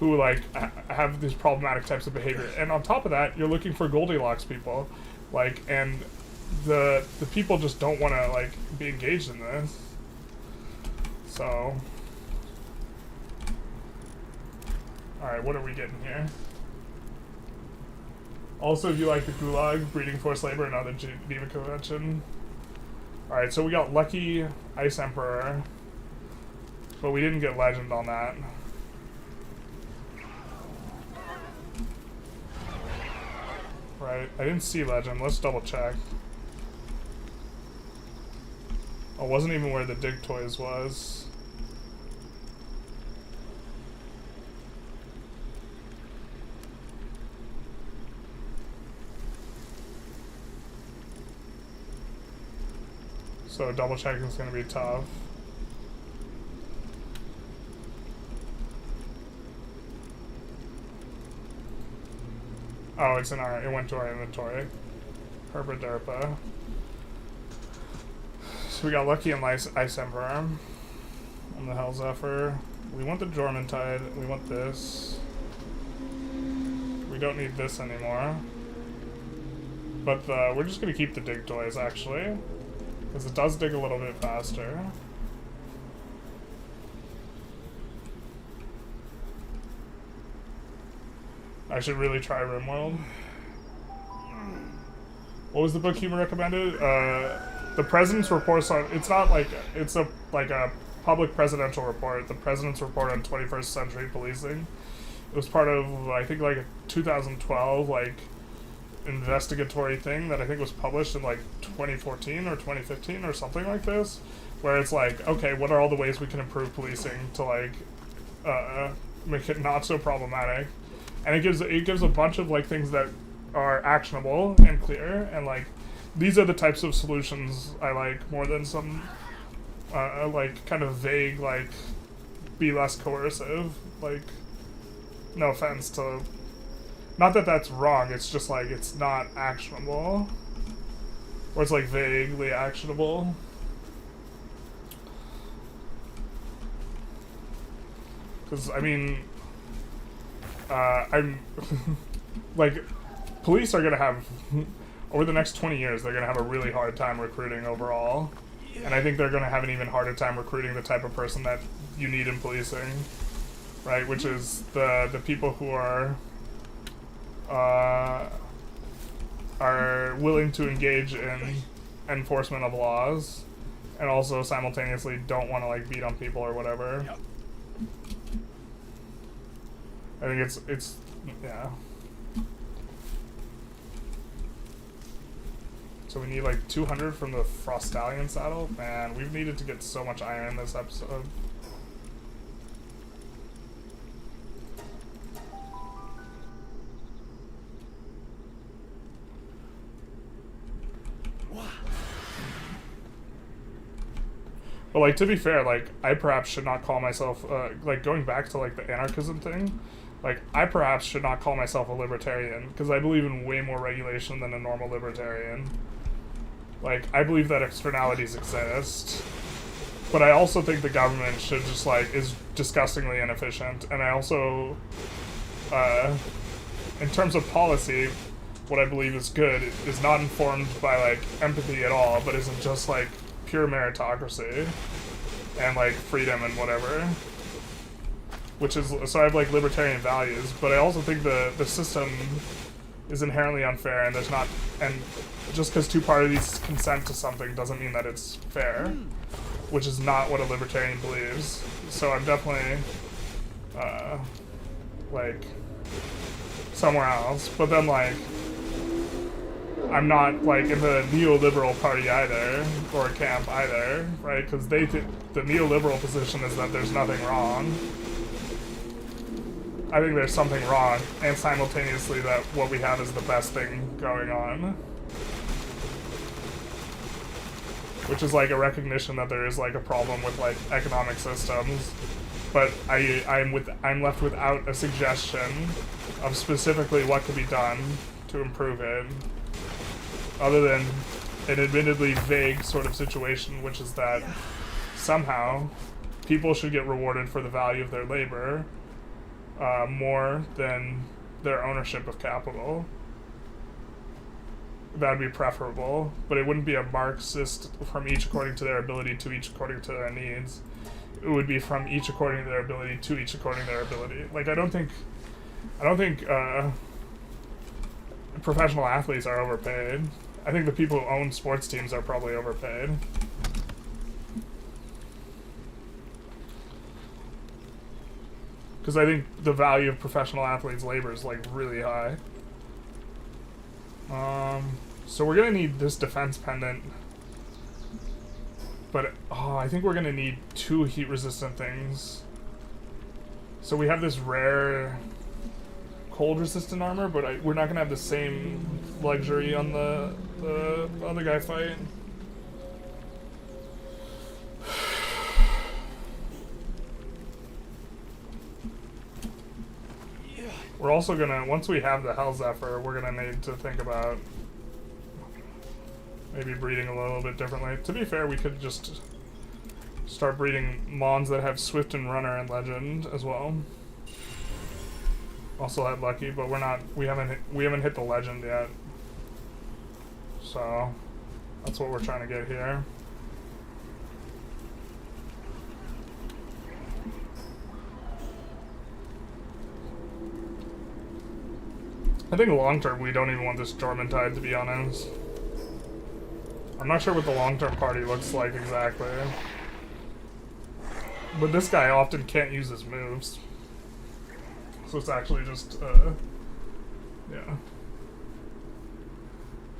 who, like, have these problematic types of behavior. And on top of that, you're looking for Goldilocks people, like, and the people just don't want to, like, be engaged in this. So, alright, what are we getting here? Also, if you like the Gulag, breeding forced labor, and other Geneva Convention. Alright, so we got Lucky Ice Emperor, but we didn't get Legend on that. Right, I didn't see Legend. Let's double check. Oh, it wasn't even where the Dig Toys was. So double checking is going to be tough. Oh, it's in our. It went to our inventory. Herba So we got Lucky and Ice Emperor on the Hell Zephyr. We want the Jormuntide. We want this. We don't need this anymore. But we're just gonna keep the dig toys actually, because it does dig a little bit faster. I should really try RimWorld. What was the book you recommended? The President's Report on. It's not like it's a public presidential report. The President's Report on 21st Century Policing. It was part of I think like a 2012 investigatory thing that I think was published in like 2014 or 2015 or something like this, where it's like, okay, what are all the ways we can improve policing to like make it not so problematic, and it gives a bunch of like things that are actionable and clear, and like these are the types of solutions I like more than some like kind of vague like be less coercive, like no offense to, not that that's wrong, it's just like it's not actionable, or it's like vaguely actionable. Because I mean I'm like police are gonna have over the next 20 years they're gonna have a really hard time recruiting overall, and I think they're gonna have an even harder time recruiting the type of person that you need in policing, right, which is the people who are willing to engage in enforcement of laws and also simultaneously don't want to like beat on people or whatever. I think it's yeah. So we need like 200 from the stallion saddle. Man, we've needed to get so much iron this episode. But like, to be fair, like I perhaps should not call myself like going back to like the anarchism thing. Like I perhaps should not call myself a libertarian because I believe in way more regulation than a normal libertarian. Like I believe that externalities exist, but I also think the government should just like is disgustingly inefficient. And I also, in terms of policy, what I believe is good is not informed by like empathy at all, but isn't just like pure meritocracy and like freedom and whatever, which is, so I have like libertarian values, but I also think the system is inherently unfair, and there's not, and just because two parties consent to something doesn't mean that it's fair, which is not what a libertarian believes. So I'm definitely like somewhere else, but then like I'm not like in the neoliberal party either, or camp either, right? Because they think the neoliberal position is that there's nothing wrong. I think there's something wrong, and simultaneously that what we have is the best thing going on. Which is like a recognition that there is like a problem with like economic systems, but I'm left without a suggestion of specifically what could be done to improve it, other than an admittedly vague sort of situation, which is that somehow people should get rewarded for the value of their labor more than their ownership of capital. That'd be preferable, but it wouldn't be a Marxist from each according to their ability to each according to their needs. It would be from each according to their ability to each according to their ability. Like I don't think professional athletes are overpaid. I think the people who own sports teams are probably overpaid. Because I think the value of professional athletes' labor is like really high. So we're gonna need this defense pendant. But, I think we're gonna need 2 heat-resistant things. So we have this rare cold-resistant armor, but we're not gonna have the same luxury on the other guy fight. We're also gonna, once we have the Hell Zephyr, we're gonna need to think about maybe breeding a little bit differently. To be fair, we could just start breeding Mons that have Swift and Runner and Legend as well. Also had Lucky, but we haven't hit the Legend yet. So that's what we're trying to get here. I think long term we don't even want this Jormuntide, to be honest. I'm not sure what the long term party looks like exactly. But this guy often can't use his moves. So it's actually just, yeah.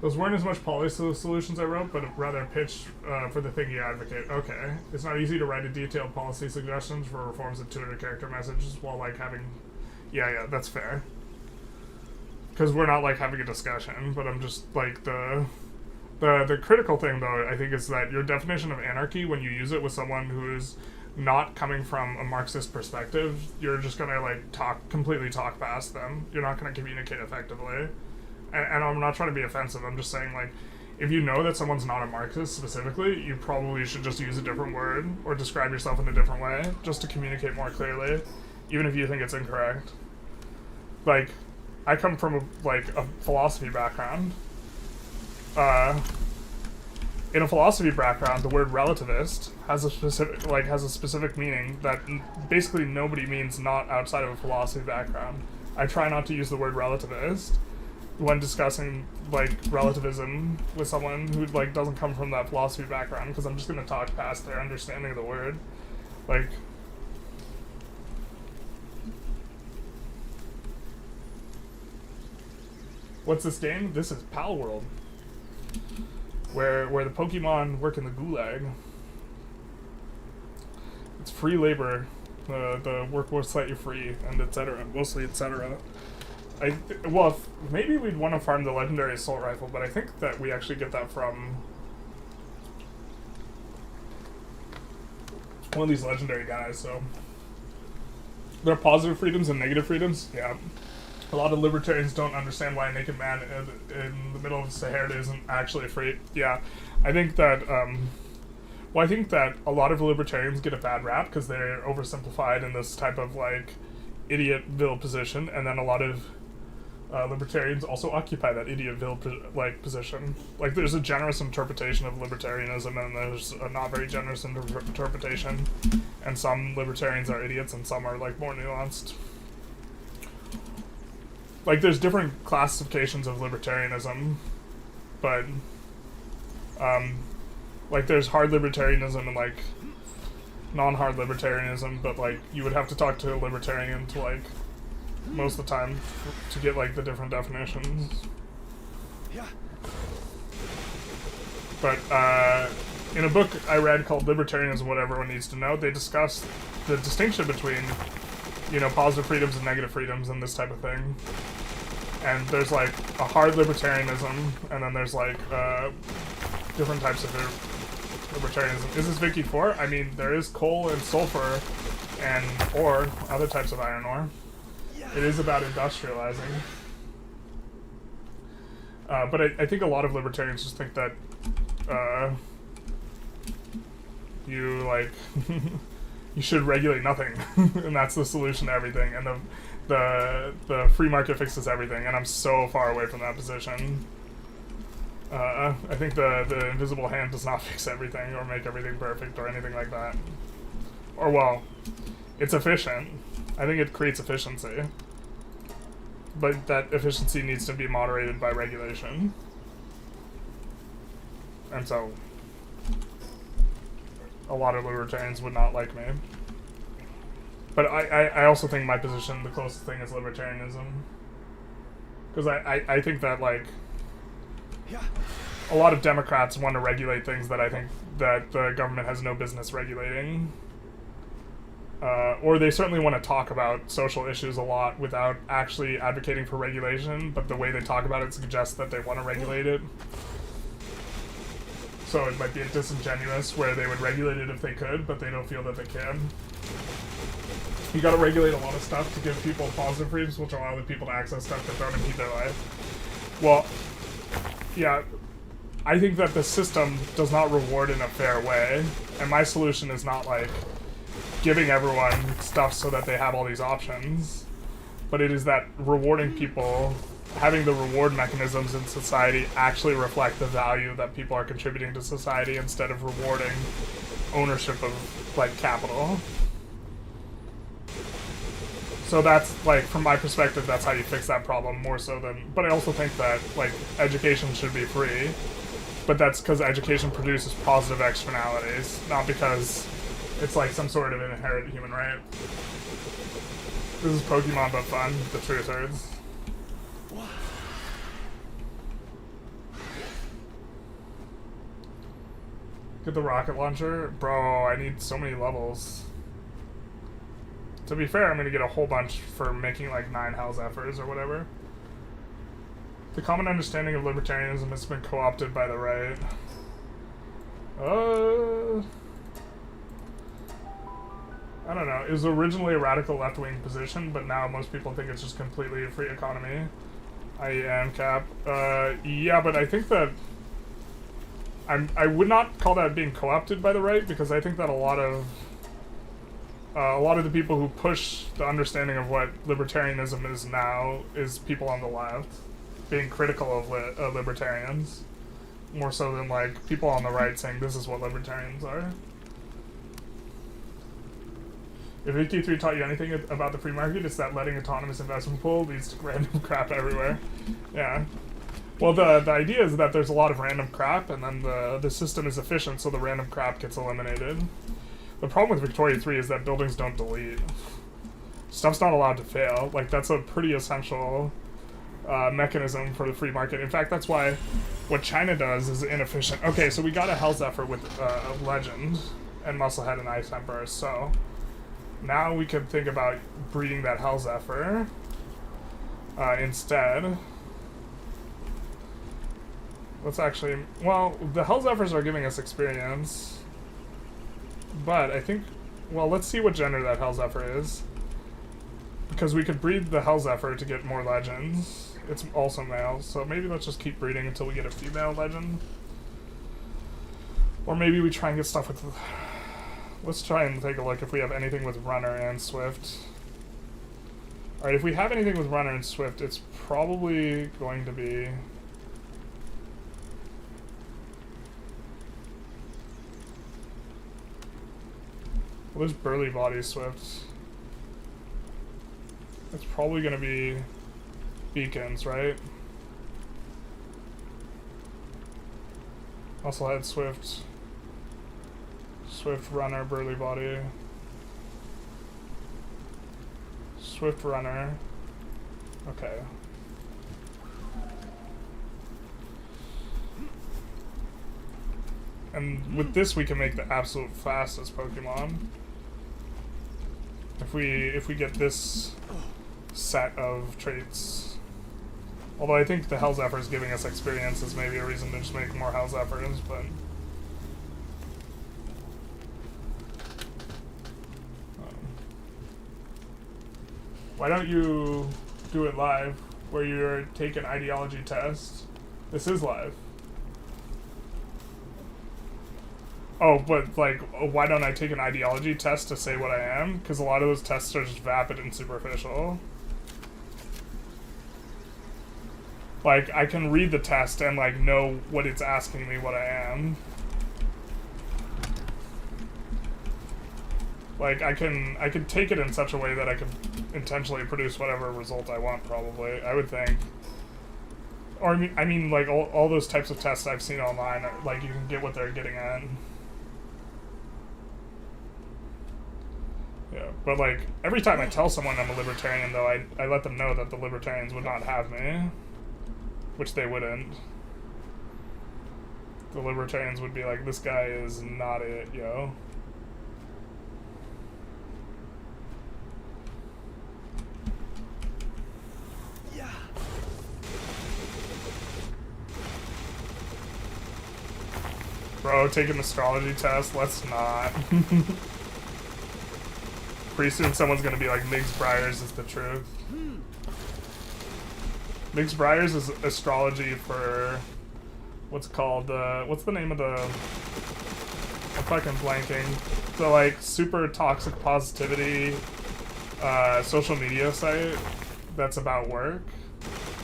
Those weren't as much policy solutions I wrote, but rather pitch for the thing you advocate. Okay. It's not easy to write a detailed policy suggestions for reforms of 200 character messages while, like, having... Yeah, that's fair. Because we're not, like, having a discussion, but I'm just, like, the critical thing, though, I think, is that your definition of anarchy, when you use it with someone who is not coming from a Marxist perspective, you're just gonna, like, completely talk past them. You're not gonna communicate effectively. And I'm not trying to be offensive, I'm just saying, like, if you know that someone's not a Marxist specifically, you probably should just use a different word, or describe yourself in a different way, just to communicate more clearly, even if you think it's incorrect. Like, I come from a philosophy background. In a philosophy background, the word relativist has a specific meaning that basically nobody means not outside of a philosophy background. I try not to use the word relativist when discussing, like, relativism with someone who, like, doesn't come from that philosophy background, because I'm just gonna talk past their understanding of the word. Like, what's this game? This is Palworld, where the Pokemon work in the gulag. It's free labor. The work will set you free, and etc. Mostly etc. Well, maybe we'd want to farm the legendary assault rifle, but I think that we actually get that from one of these legendary guys. So there are positive freedoms and negative freedoms. Yeah. A lot of libertarians don't understand why a naked man in the middle of Sahara isn't actually free. Yeah, I think that, I think that a lot of libertarians get a bad rap because they're oversimplified in this type of, like, idiotville position, and then a lot of libertarians also occupy that idiotville, position. Like, there's a generous interpretation of libertarianism, and there's a not very generous interpretation, and some libertarians are idiots, and some are, like, more nuanced. Like, there's different classifications of libertarianism, but, like, there's hard libertarianism and, like, non-hard libertarianism, but, like, you would have to talk to a libertarian to, like, most of the time to get, like, the different definitions. But, in a book I read called Libertarianism What Everyone Needs to Know, they discuss the distinction between, you know, positive freedoms and negative freedoms and this type of thing. And there's, like, a hard libertarianism, and then there's, like, different types of libertarianism. Is this Vicky 4? I mean, there is coal and sulfur and ore, other types of iron ore. It is about industrializing. But I think a lot of libertarians just think that you, like, you should regulate nothing, and that's the solution to everything, and the free market fixes everything, and I'm so far away from that position. I think the invisible hand does not fix everything or make everything perfect or anything like that. Or, well, it's efficient. I think it creates efficiency. But that efficiency needs to be moderated by regulation. And so, a lot of libertarians would not like me. But I also think my position, the closest thing is libertarianism. Because I think that, like, a lot of Democrats want to regulate things that I think that the government has no business regulating. Or they certainly want to talk about social issues a lot without actually advocating for regulation, but the way they talk about it suggests that they want to regulate it. So it might be disingenuous where they would regulate it if they could, but they don't feel that they can. You gotta regulate a lot of stuff to give people positive freedoms, which allow the people to access stuff that don't impede their life. Well, yeah, I think that the system does not reward in a fair way, and my solution is not like giving everyone stuff so that they have all these options, but it is that rewarding people, having the reward mechanisms in society actually reflect the value that people are contributing to society instead of rewarding ownership of like capital. So that's like, from my perspective, that's how you fix that problem more so than, but I also think that like education should be free, but that's because education produces positive externalities, not because it's like some sort of inherent human right. This is Pokemon but fun, the truthers. Get the rocket launcher? Bro, I need so many levels. To be fair, I'm gonna get a whole bunch for making like 9 Hell's Effers or whatever. The common understanding of libertarianism has been co-opted by the right. I don't know. It was originally a radical left-wing position, but now most people think it's just completely a free economy. I am Cap. Yeah, but I think that I would not call that being co-opted by the right, because I think that a lot of the people who push the understanding of what libertarianism is now is people on the left being critical of libertarians, more so than like people on the right saying this is what libertarians are. If EQ3 taught you anything about the free market, it's that letting autonomous investment pool leads to random crap everywhere. Yeah. Well, the idea is that there's a lot of random crap, and then the system is efficient, so the random crap gets eliminated. The problem with Victoria 3 is that buildings don't delete. Stuff's not allowed to fail. Like, that's a pretty essential mechanism for the free market. In fact, that's why what China does is inefficient. Okay, so we got a Hell's Effort with Legend and Musclehead and Ice Emperor, so now we can think about breeding that Hell's Effort instead. Let's actually, well, the Hell's Effers are giving us experience, but I think, well, let's see what gender that Hell's Effort is, because we could breed the Hell's Effort to get more legends. It's also male, so maybe let's just keep breeding until we get a female legend. Or maybe we try and get stuff with, let's try and take a look if we have anything with Runner and Swift. Alright, if we have anything with Runner and Swift, it's probably going to be... Well, there's Burly Body Swift. It's probably going to be Beacons, right? Musclehead, Swift. Swift, Runner, Burly Body. Swift, Runner. Okay. And with this we can make the absolute fastest Pokemon. If we get this set of traits. Although I think the Hell's Effers giving us experience is maybe a reason to just make more Hell's Effers, but... why don't you do it live, where you're take an ideology test? This is live. Oh, but like, why don't I take an ideology test to say what I am? Because a lot of those tests are just vapid and superficial. Like, I can read the test and like know what it's asking me what I am. Like, I can take it in such a way that I can intentionally produce whatever result I want, probably, I would think. Or, I mean like, all those types of tests I've seen online, are, like, you can get what they're getting at. Yeah, but like, every time I tell someone I'm a libertarian, though, I let them know that the libertarians would not have me. Which they wouldn't. The libertarians would be like, this guy is not it, yo. Yeah. Bro, take an astrology test? Let's not. Pretty soon someone's gonna be like, Migs Briars is the truth. Migs Briars is astrology for what's called what's the name of the I'm fucking blanking. The like super toxic positivity social media site that's about work.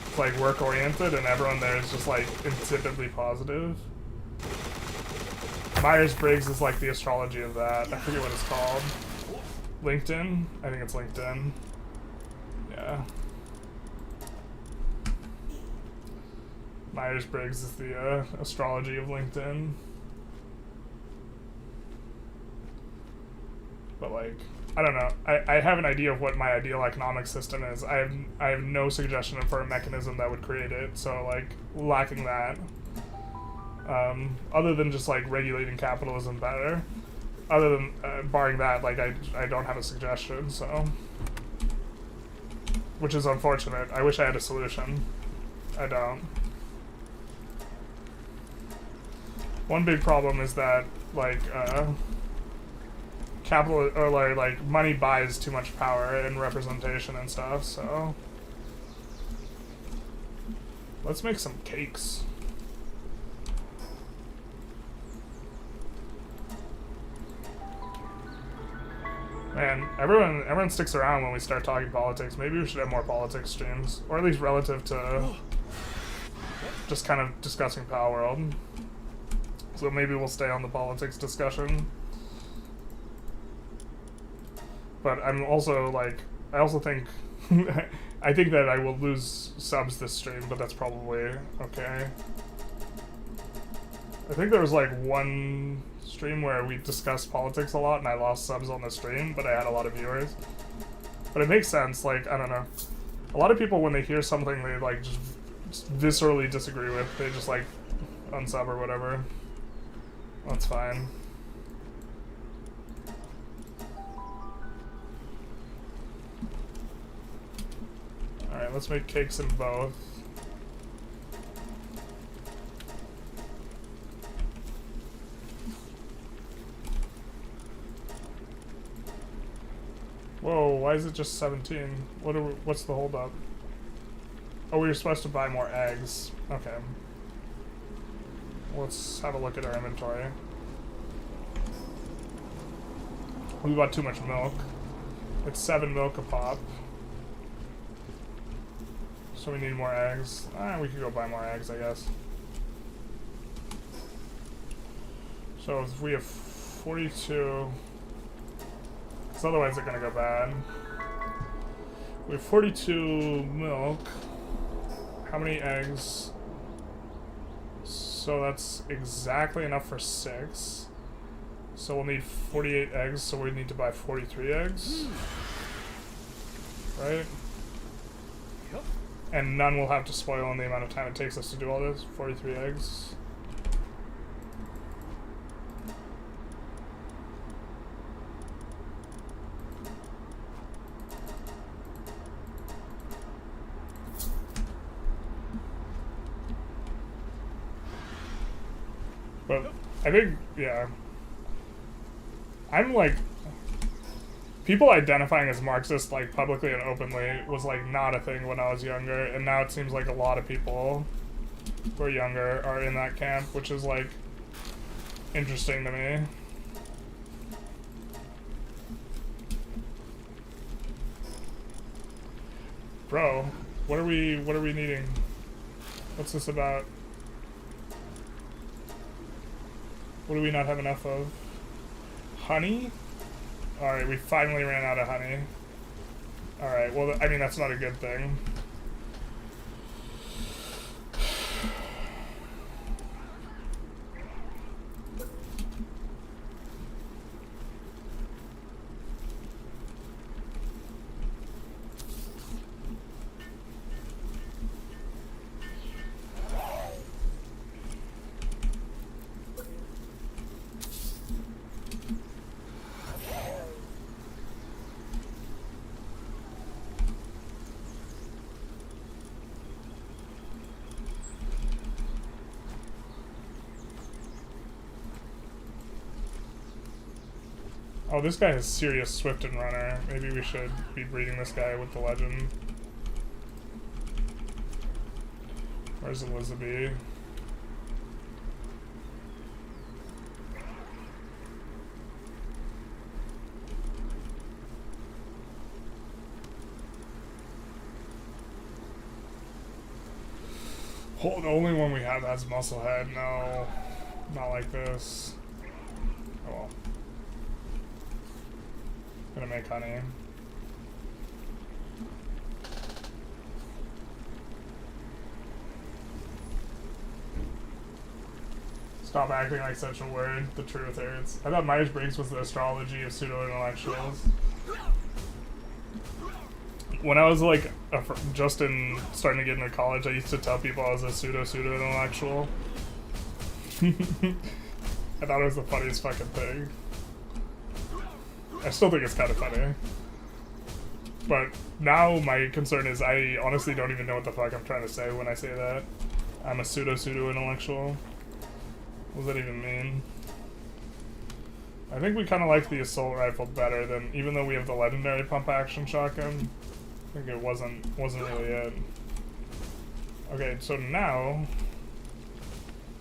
It's like work oriented and everyone there is just like insipidly positive. Myers-Briggs is like the astrology of that. I forget what it's called. LinkedIn? I think it's LinkedIn. Yeah. Myers-Briggs is the astrology of LinkedIn. But like, I don't know. I have an idea of what my ideal economic system is. I have no suggestion for a mechanism that would create it. So like, lacking that. Other than just like regulating capitalism better. Other than barring that, like I don't have a suggestion. So, which is unfortunate. I wish I had a solution. I don't. One big problem is that like capital or like money buys too much power and representation and stuff. So let's make some cakes. Man, everyone sticks around when we start talking politics. Maybe we should have more politics streams, or at least relative to just kind of discussing Palworld. So maybe we'll stay on the politics discussion. But I'm also like, I also think, I think that I will lose subs this stream, but that's probably okay. I think there was like one stream where we discussed politics a lot and I lost subs on the stream, but I had a lot of viewers. But it makes sense, like, I don't know. A lot of people, when they hear something they like just viscerally disagree with, they just like unsub or whatever. That's fine. Alright, let's make cakes in both. Whoa, why is it just 17? What's the holdup? Oh, we were supposed to buy more eggs. Okay. Let's have a look at our inventory. We bought too much milk. It's 7 milk a pop. So we need more eggs. We could go buy more eggs, I guess. So if we have 42... because otherwise they're gonna go bad. We have 42 milk. How many eggs? So that's exactly enough for 6. So we'll need 48 eggs, so we need to buy 43 eggs. Right? Yep. And none will have to spoil in the amount of time it takes us to do all this. 43 eggs. But I think, yeah. I'm like, people identifying as Marxist, like, publicly and openly was, like, not a thing when I was younger, and now it seems like a lot of people who are younger are in that camp, which is, like, interesting to me. Bro, what are we needing? What's this about? What do we not have enough of? Honey? Alright, we finally ran out of honey. Alright, well, I mean, that's not a good thing. Oh, this guy is serious Swift and Runner. Maybe we should be breeding this guy with the legend. Where's Elizabeth? Oh, the only one we have has Musclehead. No, not like this. Oh well. Gonna make honey. Stop acting like such a word. The truth hurts. I thought Myers-Briggs was the astrology of pseudo-intellectuals. When I was like just starting to get into college, I used to tell people I was a pseudo-intellectual. I thought it was the funniest fucking thing. I still think it's kind of funny. But now my concern is I honestly don't even know what the fuck I'm trying to say when I say that. I'm a pseudo-intellectual. What does that even mean? I think we kind of like the assault rifle better than, even though we have the legendary pump action shotgun. I think it wasn't really it. Okay, so now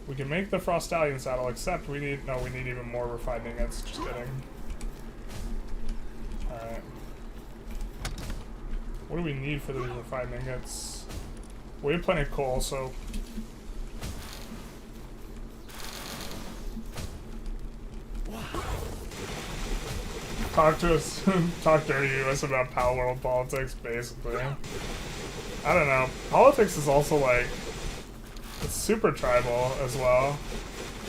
we can make the Frost Stallion saddle, except we need even more refined ingots. Just kidding. Alright. What do we need for these refined ingots? We have plenty of coal, so talk dirty to us about Palworld politics, basically. I don't know. Politics is also like, it's super tribal as well.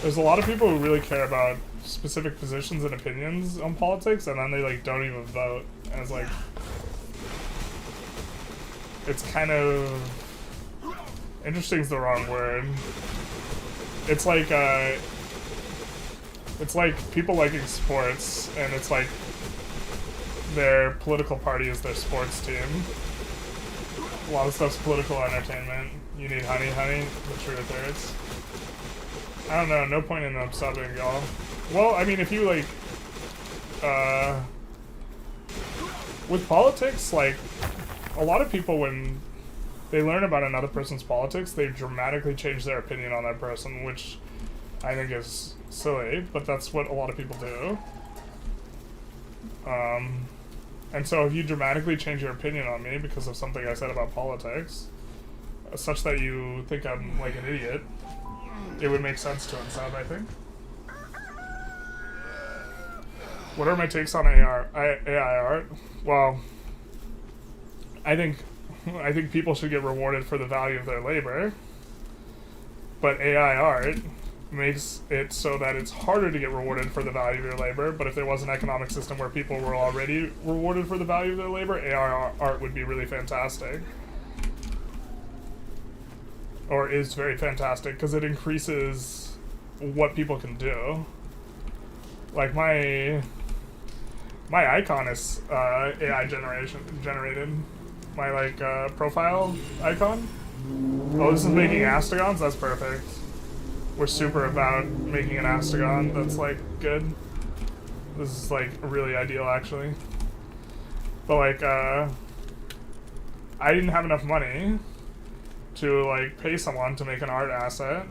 There's a lot of people who really care about specific positions and opinions on politics, and then they like don't even vote. And it's like, it's kind of, interesting is the wrong word. It's like people liking sports, and it's like their political party is their sports team. A lot of stuff's political entertainment. You need honey, the truth hurts. I don't know, no point in them subbing, y'all. Well, I mean, if you like, with politics, like, a lot of people, when they learn about another person's politics, they dramatically change their opinion on that person, which I think is silly, but that's what a lot of people do. And so if you dramatically change your opinion on me because of something I said about politics, such that you think I'm like an idiot, it would make sense to unsub, I think. What are my takes on AI art? Well, I think people should get rewarded for the value of their labor, but AI art makes it so that it's harder to get rewarded for the value of your labor. But if there was an economic system where people were already rewarded for the value of their labor, AI art would be really fantastic. Or is very fantastic, because it increases what people can do. Like my icon is AI generated. My like profile icon. Oh, this is making astegons? That's perfect. We're super about making an astegon. That's like good. This is like really ideal actually. But like I didn't have enough money to like pay someone to make an art asset.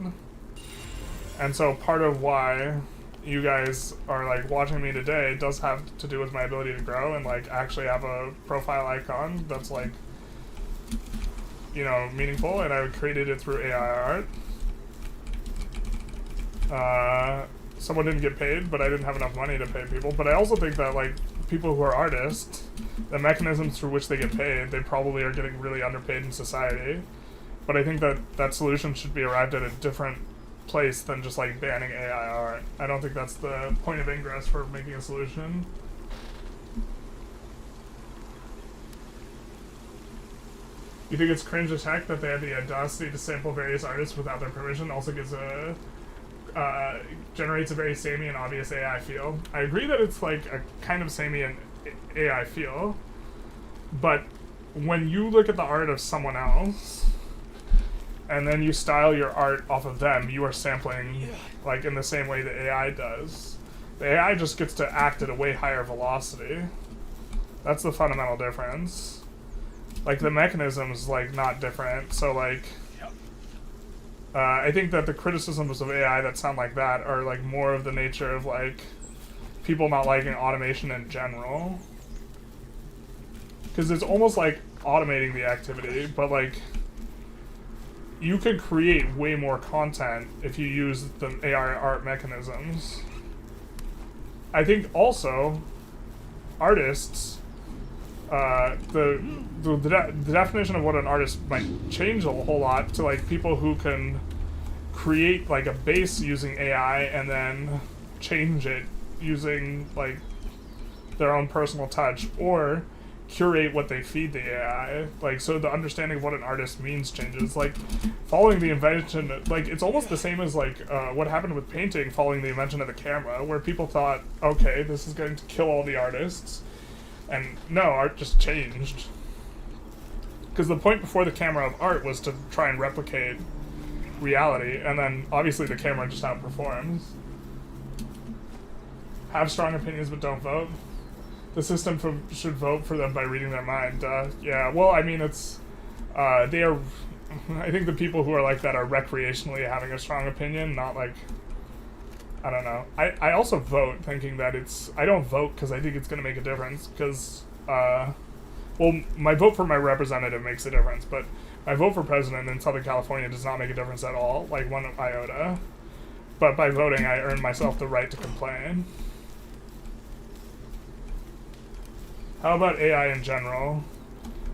And so part of why you guys are like watching me today does have to do with my ability to grow and like actually have a profile icon that's like, you know, meaningful, and I created it through AI art. Someone didn't get paid, but I didn't have enough money to pay people. But I also think that like people who are artists, the mechanisms through which they get paid, they probably are getting really underpaid in society. But I think that that solution should be arrived at a different place than just like banning AI art. I don't think that's the point of ingress for making a solution. You think it's cringe as heck that they had the audacity to sample various artists without their permission? Also gives a generates a very samey and obvious AI feel. I agree that it's like a kind of samey and AI feel, but when you look at the art of someone else and then you style your art off of them, you are sampling like in the same way that AI does. The AI just gets to act at a way higher velocity. That's the fundamental difference. Like, the mechanism's, like, not different, so, like... I think that the criticisms of AI that sound like that are, like, more of the nature of, like, people not liking automation in general. Because it's almost like automating the activity, but, like... You can create way more content if you use the AI art mechanisms. I think also, artists, the definition of what an artist might change a whole lot to like people who can create like a base using AI and then change it using like their own personal touch, or curate what they feed the AI. Like, so the understanding of what an artist means changes. Like, following the invention, like, it's almost the same as, like, what happened with painting following the invention of the camera, where people thought, okay, this is going to kill all the artists. And no, art just changed. Because the point before the camera of art was to try and replicate reality, and then, obviously, the camera just outperforms. Have strong opinions but don't vote. The system should vote for them by reading their mind. Yeah, well, I mean, it's... they are... I think the people who are like that are recreationally having a strong opinion, not like... I don't know. I also vote thinking that it's... I don't vote because I think it's going to make a difference, because... well, my vote for my representative makes a difference, but my vote for president in Southern California does not make a difference at all, like one iota. But by voting, I earn myself the right to complain. How about AI in general?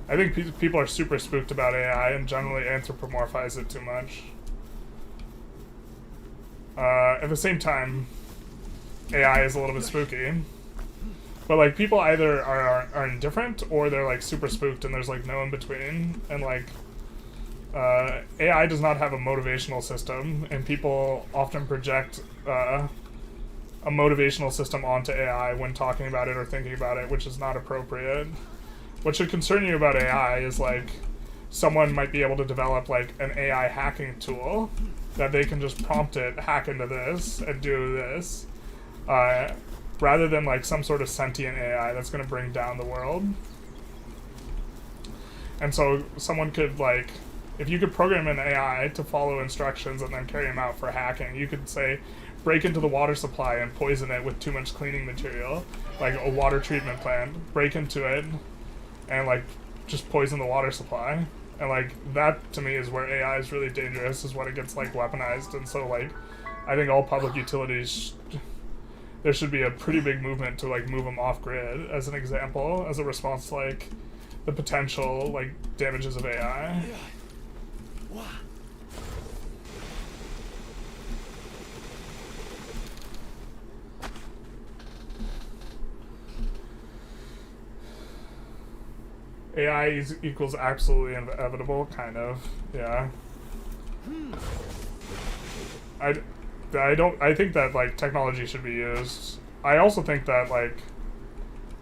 I think people are super spooked about AI and generally anthropomorphize it too much. At the same time, AI is a little bit spooky. But, like, people either are indifferent or they're, like, super spooked and there's, like, no in between. And, like, AI does not have a motivational system, and people often project a motivational system onto AI when talking about it or thinking about it, which is not appropriate. What should concern you about AI is, like, someone might be able to develop, like, an AI hacking tool that they can just prompt it, hack into this, and do this, rather than, like, some sort of sentient AI that's going to bring down the world. And so someone could, like, if you could program an AI to follow instructions and then carry them out for hacking, you could say, break into the water supply and poison it with too much cleaning material, like a water treatment plant, break into it and like just poison the water supply. And like that to me is where AI is really dangerous, is when it gets like weaponized. And so like I think all public utilities there should be a pretty big movement to like move them off grid, as an example, as a response to like the potential like damages of AI. AI equals absolutely inevitable, kind of, yeah. I think that, like, technology should be used. I also think that, like,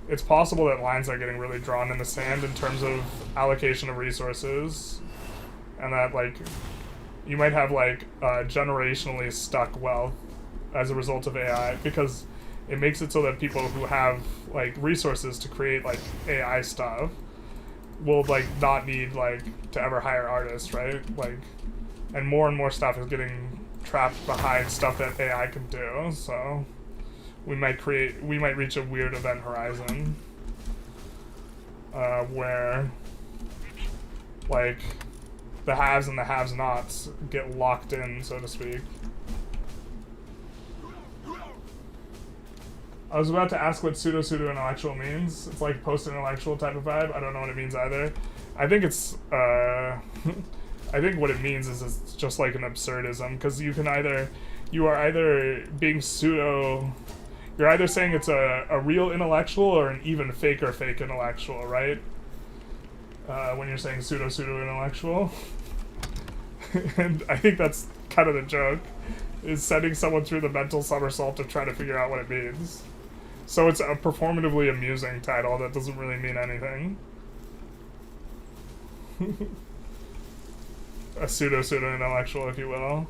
it's possible that lines are getting really drawn in the sand in terms of allocation of resources, and that, like, you might have, like, generationally stuck wealth as a result of AI, because it makes it so that people who have, like, resources to create, like, AI stuff will like not need like to ever hire artists, right? Like, and more stuff is getting trapped behind stuff that AI can do. So we might reach a weird event horizon where like the haves and the have-nots get locked in, so to speak. I was about to ask what pseudo-intellectual means. It's like post-intellectual type of vibe. I don't know what it means either. I think it's, I think what it means is it's just like an absurdism, because you are either being you're either saying it's a real intellectual or an even fake intellectual, right? When you're saying pseudo-intellectual. And I think that's kind of the joke, is sending someone through the mental somersault to try to figure out what it means. So it's a performatively amusing title that doesn't really mean anything. A pseudo-intellectual, if you will.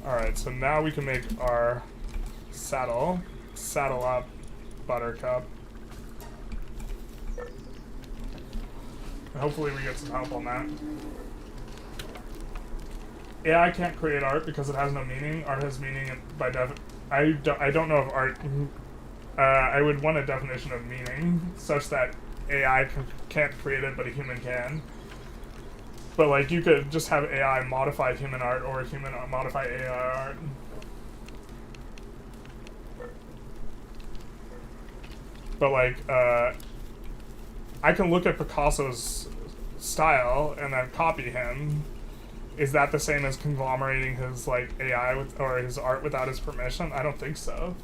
Alright, so now we can make our saddle. Saddle up Buttercup. And hopefully we get some help on that. AI can't create art because it has no meaning. Art has meaning by I don't know if art... I would want a definition of meaning such that AI can't create it, but a human can. But like, you could just have AI modify human art, or human modify AI art. But like, I can look at Picasso's style and then copy him. Is that the same as conglomerating his like AI or his art without his permission? I don't think so.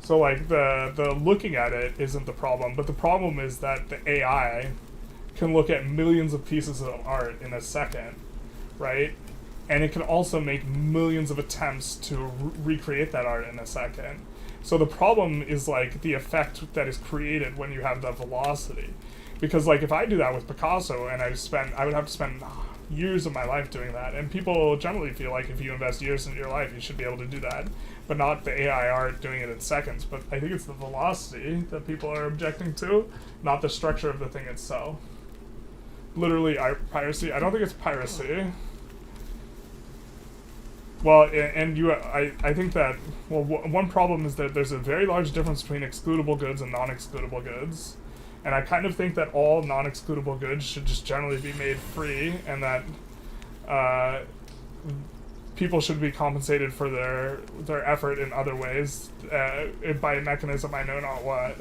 So like the looking at it isn't the problem, but the problem is that the AI can look at millions of pieces of art in a second, right? And it can also make millions of attempts to recreate that art in a second. So the problem is like the effect that is created when you have the velocity. Because like if I do that with Picasso and I would have to spend years of my life doing that. And people generally feel like if you invest years into your life, you should be able to do that. But not the AI art doing it in seconds. But I think it's the velocity that people are objecting to, not the structure of the thing itself. Literally piracy. I don't think it's piracy. Well, I think that, well, one problem is that there's a very large difference between excludable goods and non-excludable goods. And I kind of think that all non-excludable goods should just generally be made free, and that people should be compensated for their effort in other ways, by a mechanism I know not what.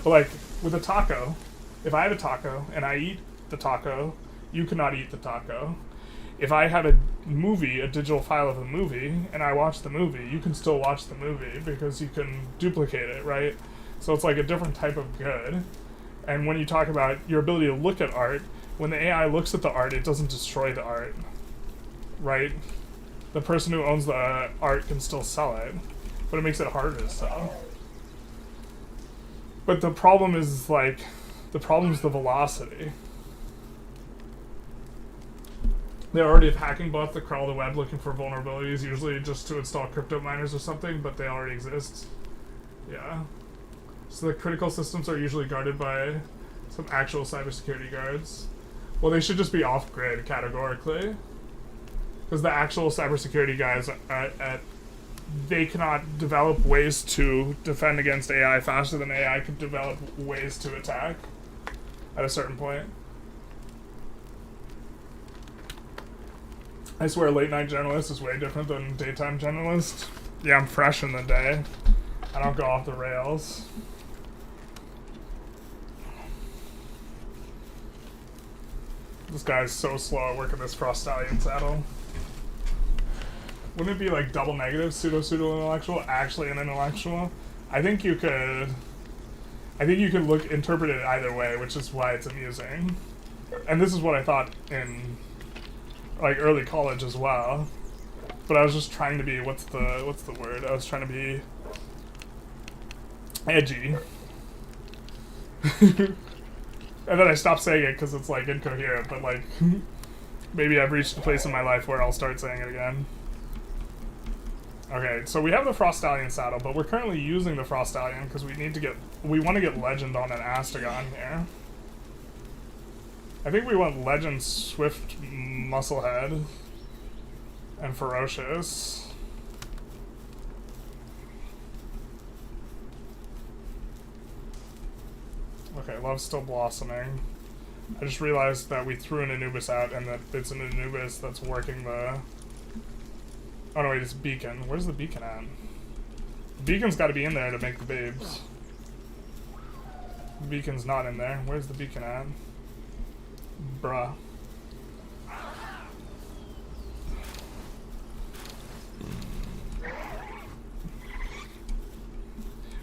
But like, with a taco, if I have a taco and I eat the taco, you cannot eat the taco. If I have a movie, a digital file of a movie, and I watch the movie, you can still watch the movie because you can duplicate it, right? So it's like a different type of good. And when you talk about your ability to look at art, when the AI looks at the art, it doesn't destroy the art, right? The person who owns the art can still sell it, but it makes it harder to sell. But the problem is like, the problem is the velocity. They already have hacking bots that crawl the web looking for vulnerabilities, usually just to install crypto miners or something, but they already exist. Yeah. So the critical systems are usually guarded by some actual cybersecurity guards. Well, they should just be off-grid, categorically. Because the actual cybersecurity guys, they cannot develop ways to defend against AI faster than AI could develop ways to attack at a certain point. I swear late-night Generalist is way different than daytime Generalist. Yeah, I'm fresh in the day. I don't go off the rails. This guy's so slow at working this Frost Stallion saddle. Wouldn't it be like double negative, pseudo-intellectual, actually an intellectual? I think you could interpret it either way, which is why it's amusing. And this is what I thought in like early college as well. But I was just trying to be, what's the word? I was trying to be edgy. And then I stopped saying it because it's like incoherent, but like maybe I've reached a place in my life where I'll start saying it again. Okay, so we have the Frost Stallion saddle, but we're currently using the Frost Stallion because we want to get Legend on an Astragon here. I think we want Legend, Swift, Musclehead, and Ferocious. Okay, Love's still blossoming. I just realized that we threw an Anubis out and that it's an Anubis that's working the... Oh no, wait, it's Beacon. Where's the Beacon at? The Beacon's gotta be in there to make the babes. The Beacon's not in there. Where's the Beacon at? Bruh.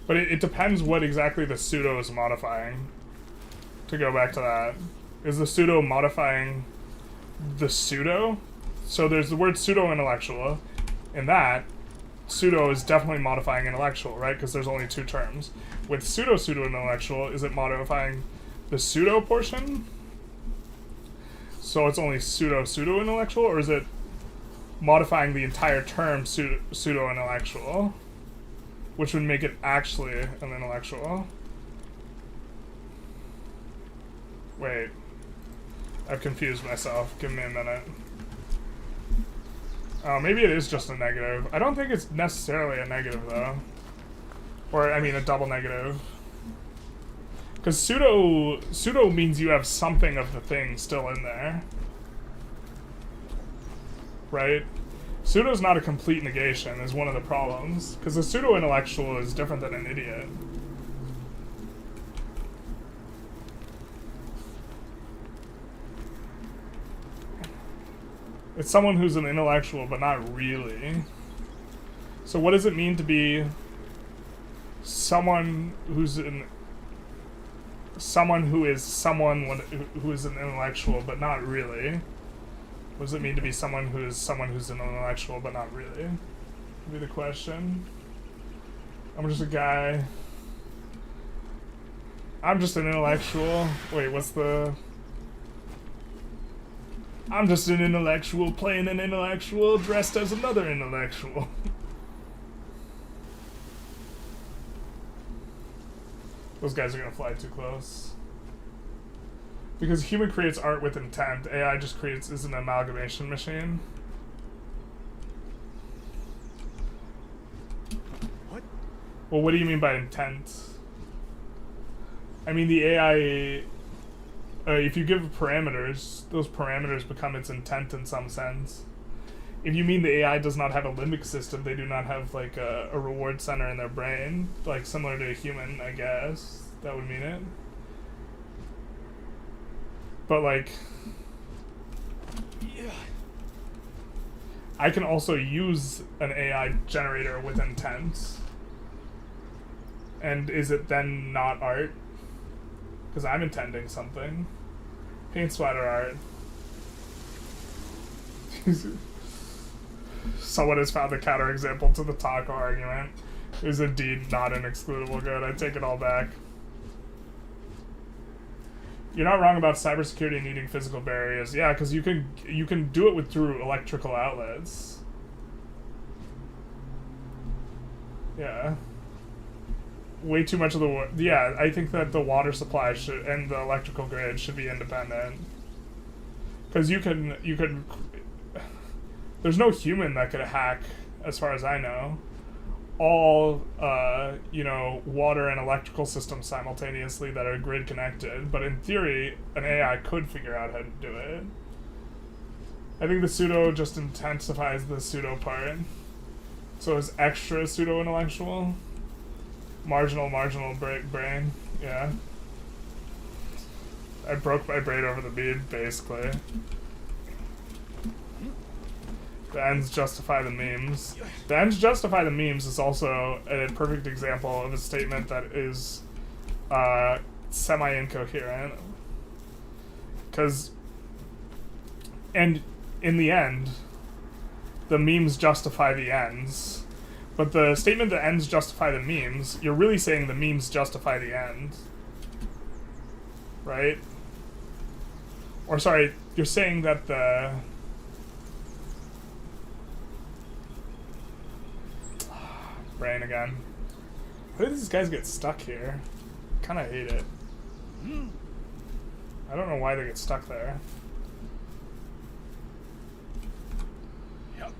But it depends what exactly the pseudo is modifying. To go back to that. Is the pseudo modifying the pseudo? So there's the word pseudo-intellectual. In that, pseudo is definitely modifying intellectual, right? Because there's only two terms. With pseudo-intellectual, is it modifying the pseudo portion? So it's only pseudo-intellectual, or is it modifying the entire term pseudo-intellectual, which would make it actually an intellectual. Wait. I've confused myself. Give me a minute. Oh, maybe it is just a negative. I don't think it's necessarily a negative, though. Or, I mean, a double negative. Because pseudo means you have something of the thing still in there. Right? Pseudo's not a complete negation, is one of the problems. Because a pseudo-intellectual is different than an idiot. It's someone who's an intellectual, but not really. So what does it mean to be someone who's an... Someone who is someone who is an intellectual, but not really? What does it mean to be someone who's an intellectual, but not really? Would be the question. I'm just a guy. I'm just an intellectual. Wait, what's the... I'm just an intellectual playing an intellectual dressed as another intellectual. Those guys are gonna fly too close. Because human creates art with intent, AI just is an amalgamation machine. What? Well, what do you mean by intent? I mean, the AI... if you give parameters, those parameters become its intent in some sense. If you mean the AI does not have a limbic system, they do not have like a reward center in their brain, like similar to a human, I guess. That would mean it. But like, Yeah. I can also use an AI generator with intent. And is it then not art? Because I'm intending something. Paint splatter art. Someone has found a counterexample to the taco argument. Is indeed not an excludable good. I take it all back. You're not wrong about cybersecurity needing physical barriers. Yeah, because you can do it through electrical outlets. Yeah. Way too much of the yeah, I think that the water supply should and the electrical grid should be independent. Because you can there's no human that could hack, as far as I know, all water and electrical systems simultaneously that are grid connected. But in theory, an AI could figure out how to do it. I think the pseudo just intensifies the pseudo part, so it's extra pseudo intellectual. Marginal brain, yeah. I broke my brain over the bead, basically. The ends justify the memes. The ends justify the memes is also a perfect example of a statement that is semi-incoherent. And in the end, the memes justify the ends. But the statement that ends justify the memes, you're really saying the memes justify the end. Right? Or sorry, you're saying that the... Brain again. How did these guys get stuck here? Kinda hate it. I don't know why they get stuck there. Yep.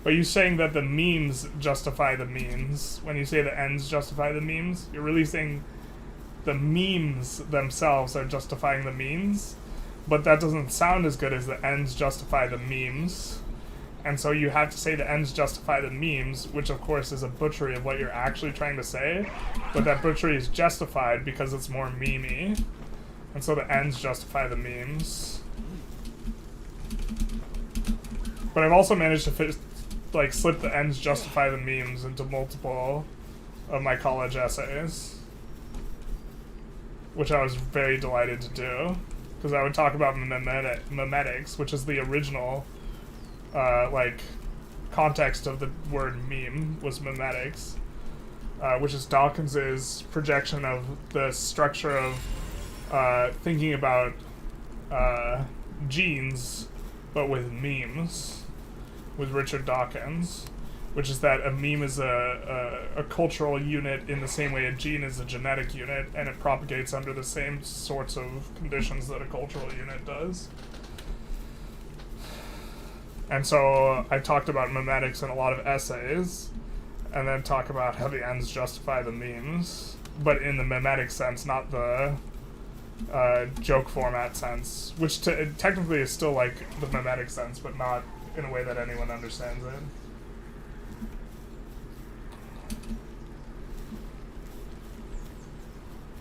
But you're saying that the memes justify the memes. When you say the ends justify the memes, you're really saying the memes themselves are justifying the memes. But that doesn't sound as good as the ends justify the memes. And so you have to say the ends justify the memes, which of course is a butchery of what you're actually trying to say. But that butchery is justified because it's more memey. And so the ends justify the memes. But I've also managed to slip the ends justify the memes into multiple of my college essays. Which I was very delighted to do. Because I would talk about memetics, which is the original, context of the word meme was memetics, which is Dawkins's projection of the structure of thinking about genes, but with memes, with Richard Dawkins, which is that a meme is a cultural unit in the same way a gene is a genetic unit, and it propagates under the same sorts of conditions that a cultural unit does. And so I talked about memetics in a lot of essays, and then talk about how the ends justify the memes, but in the memetic sense, not the joke format sense, which technically is still like the memetic sense, but not in a way that anyone understands it.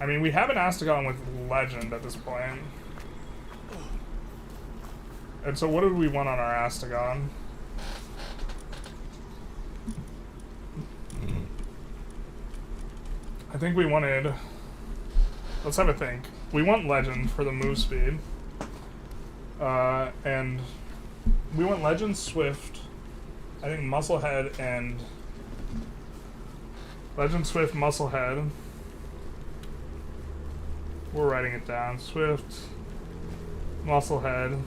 I mean, we have an Astagon with Legend at this point. And so what did we want on our Astagon? I think we wanted... Let's have a think. We want Legend for the move speed. And we want Legend, Swift, I think Musclehead, and... Legend, Swift, Musclehead. We're writing it down. Swift, Musclehead,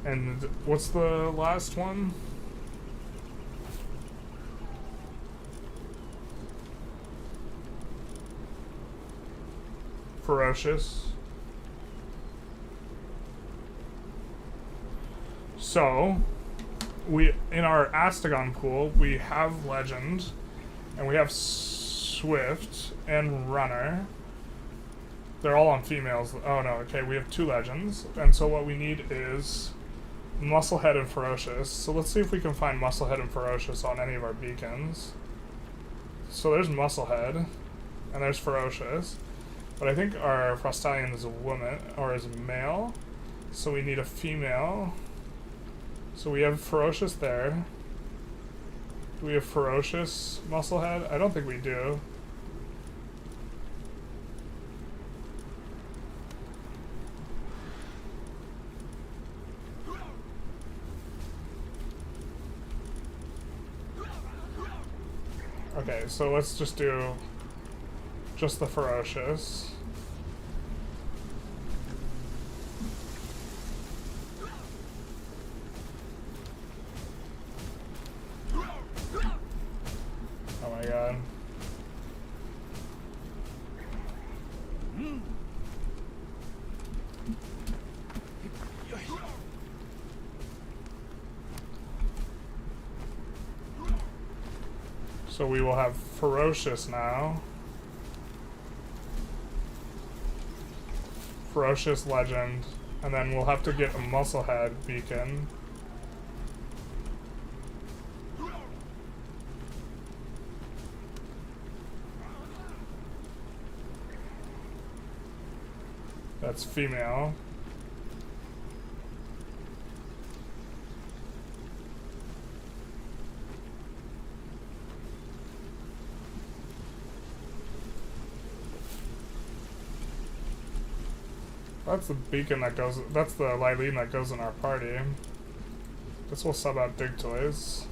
and what's the last one? Ferocious. So, we in our Astagon pool, we have Legend, and we have Swift and Runner. They're all on females. Oh no, okay, we have 2 Legends. And so what we need is Musclehead and Ferocious. So let's see if we can find Musclehead and Ferocious on any of our beacons. So there's Musclehead, and there's Ferocious. But I think our Frostallion is a woman, or is a male. So we need a female. So we have Ferocious there. Do we have Ferocious Musclehead? I don't think we do. Okay, so let's just do just the Ferocious. Oh my god. So we will have Ferocious now. Ferocious Legend. And then we'll have to get a Musclehead beacon. That's female. That's the beacon that goes, that's the Lylene that goes in our party. This will sub out Dig Toys.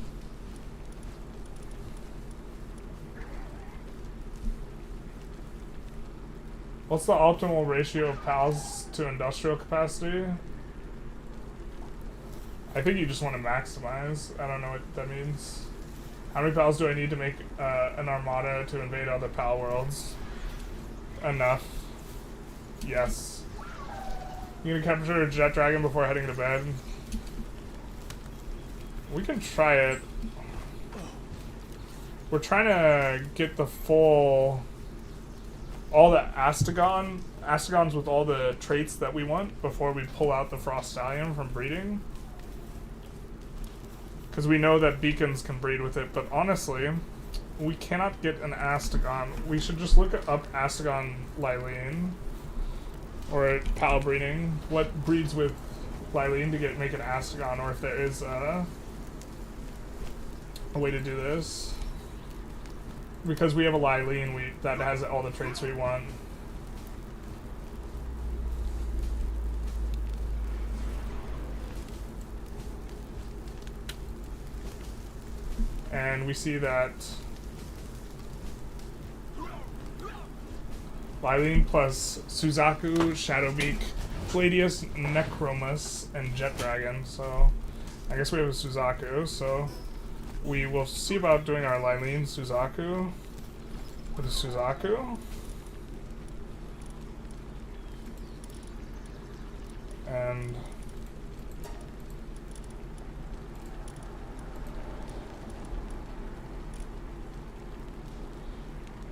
What's the optimal ratio of PALs to industrial capacity? I think you just want to maximize. I don't know what that means. How many PALs do I need to make an armada to invade other PAL worlds? Enough. Yes. You gonna capture a jet dragon before heading to bed? We can try it. We're trying to get the full... all the Astagons with all the traits that we want before we pull out the Frost Stallion from breeding. Because we know that beacons can breed with it, but honestly, we cannot get an Astagon. We should just look up Astagon Lylene. Or PAL breeding. What breeds with Lylene to make an Astagon, or if there is a way to do this. Because we have a Lylene that has all the traits we want. And we see that Lylene plus Suzaku, Shadowbeak, Palladius, Necromus, and Jet Dragon. So I guess we have a Suzaku, so we will see about doing our Lylene Suzaku with a Suzaku. And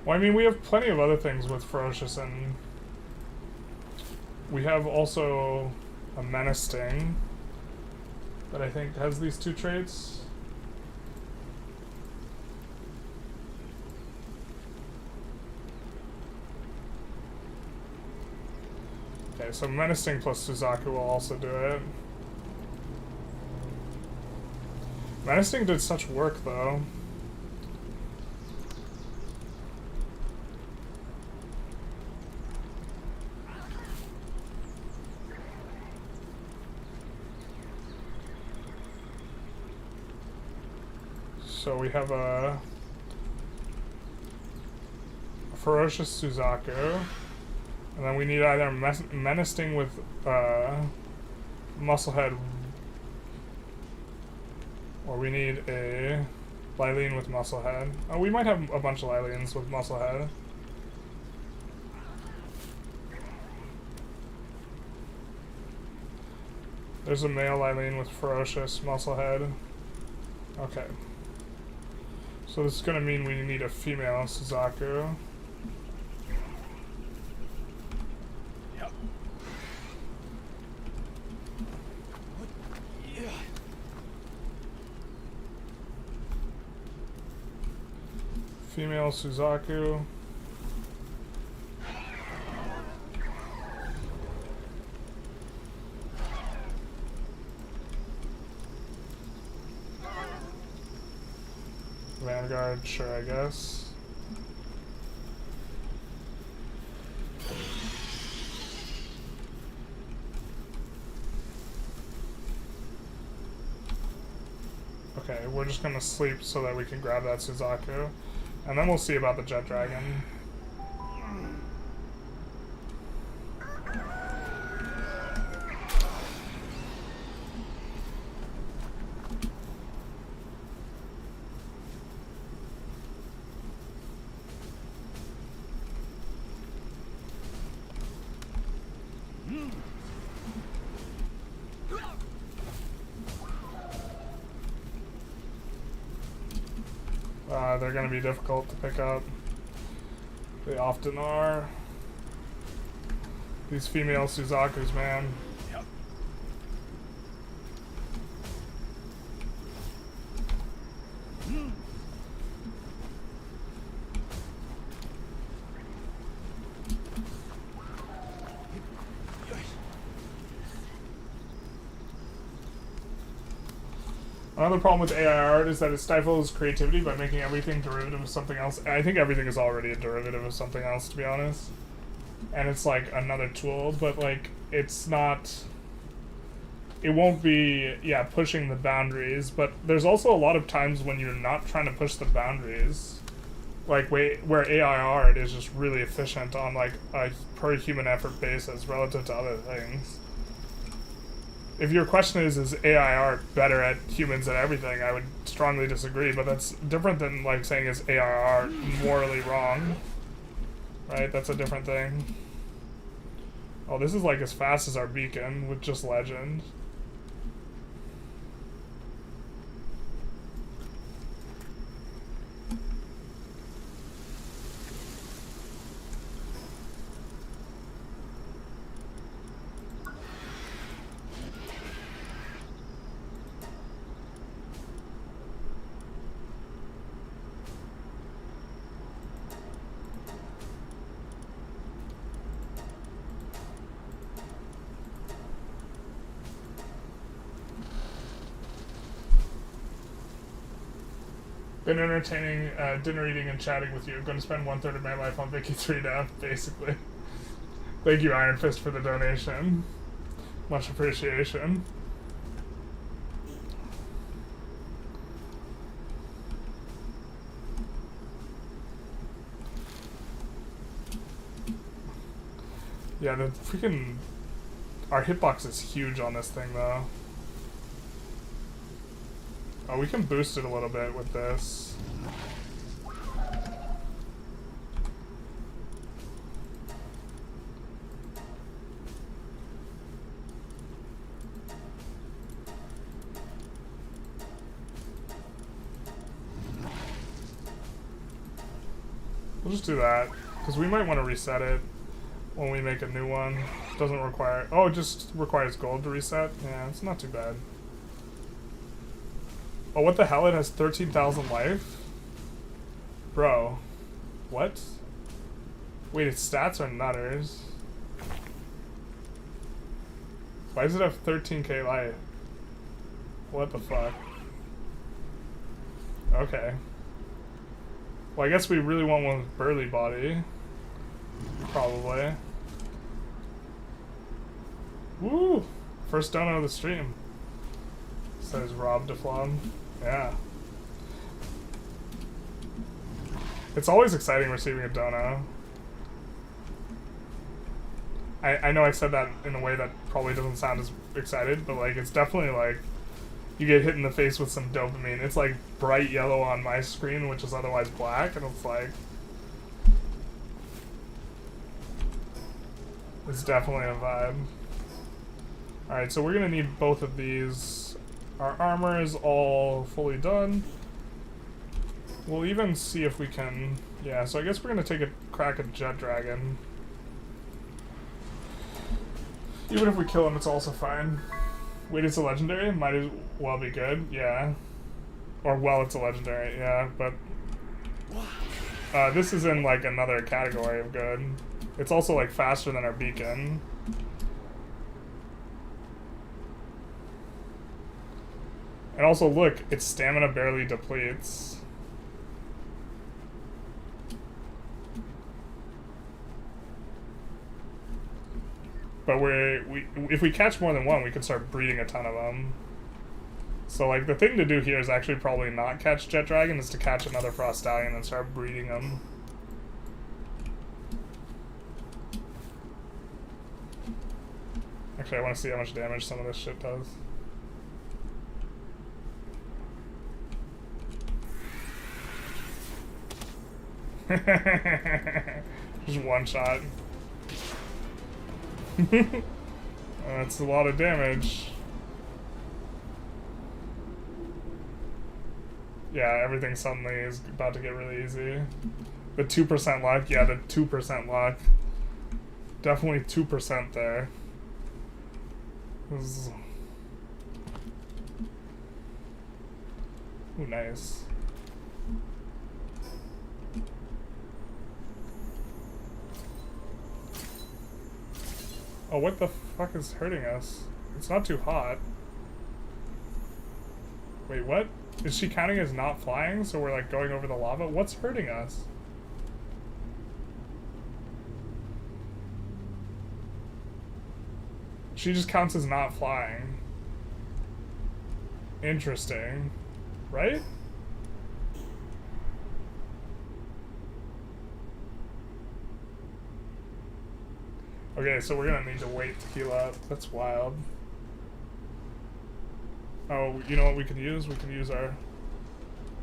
well, I mean, we have plenty of other things with Ferocious, and we have also a Menacing that I think has these two traits. Okay, so Menacing plus Suzaku will also do it. Menacing did such work, though. So we have a Ferocious Suzaku, and then we need either Menacing with Musclehead, or we need a Lylene with Musclehead. Oh, we might have a bunch of Lylenes with Musclehead. There's a male Lylene with Ferocious Musclehead. Okay. So this is going to mean we need a female Suzaku. Yep. What? Yeah. Female Suzaku. Vanguard, sure, I guess. Okay, we're just gonna sleep so that we can grab that Suzaku. And then we'll see about the Jet Dragon. They're going to be difficult to pick up. They often are. These female Suzakus, man. Yep. Another problem with AI art is that it stifles creativity by making everything derivative of something else. I think everything is already a derivative of something else, to be honest. And it's like another tool, but like it's not... It won't be, yeah, pushing the boundaries, but there's also a lot of times when you're not trying to push the boundaries. Like where AI art is just really efficient on like a per human effort basis relative to other things. If your question is AI art better at humans at everything, I would strongly disagree, but that's different than like saying is AI art morally wrong, right? That's a different thing. Oh, this is like as fast as our beacon with just legend. Been entertaining, dinner eating and chatting with you. Going to spend 1/3 of my life on Vicky 3 now, basically. Thank you, Iron Fist, for the donation. Much appreciation. Yeah, the freaking... Our hitbox is huge on this thing, though. Oh, we can boost it a little bit with this. We'll just do that, because we might want to reset it when we make a new one. Doesn't require... Oh, it just requires gold to reset? Yeah, it's not too bad. Oh, what the hell? It has 13,000 life? Bro. What? Wait, its stats are nutters. Why does it have 13k life? What the fuck? Okay. Well, I guess we really want one with burly body. Probably. Woo! First dono of the stream. Says Rob DeFlom. Yeah. It's always exciting receiving a dono. I know I said that in a way that probably doesn't sound as excited, but like it's definitely like you get hit in the face with some dopamine. It's like bright yellow on my screen, which is otherwise black, and it's like... It's definitely a vibe. Alright, so we're gonna need both of these. Our armor is all fully done. We'll even see if we can... Yeah, so I guess we're gonna take a crack at Jet Dragon. Even if we kill him, it's also fine. Wait, it's a legendary? Might as well be good, yeah. Or, well, it's a legendary, yeah, but... this is in, like, another category of good. It's also, like, faster than our beacon. And also, look, its stamina barely depletes. But if we catch more than one, we can start breeding a ton of them. So, like, the thing to do here is actually probably not catch Jet Dragon, is to catch another Frost Stallion and start breeding them. Actually, I want to see how much damage some of this shit does. Just one shot. That's a lot of damage. Yeah, everything suddenly is about to get really easy. The 2% luck, yeah, the 2% luck. Definitely 2% there. This is... Ooh, nice. Oh, what the fuck is hurting us? It's not too hot. Wait, what? Is she counting as not flying, so we're like going over the lava? What's hurting us? She just counts as not flying. Interesting. Right? Okay, so we're gonna need to wait to heal up. That's wild. Oh, you know what we could use? We could use our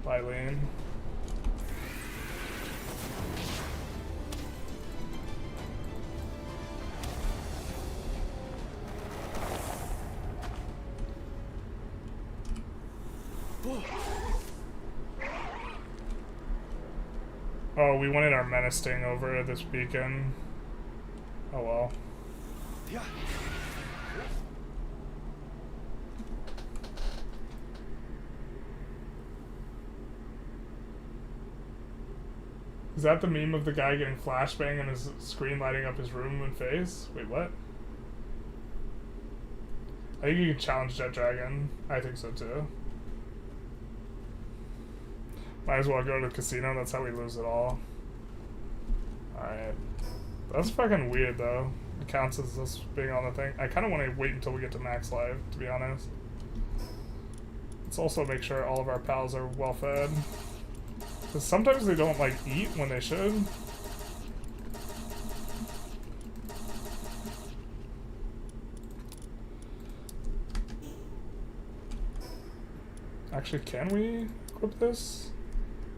Lylene. Oh, we wanted our menacing over this beacon. Oh well. Yeah. Is that the meme of the guy getting flashbang and his screen lighting up his room and face? Wait, what? I think you can challenge Jet Dragon. I think so too. Might as well go to the casino, that's how we lose it all. Alright. That's fucking weird though. It counts as us being on the thing. I kind of want to wait until we get to max life, to be honest. Let's also make sure all of our pals are well fed. Because sometimes they don't like eat when they should. Actually, can we equip this?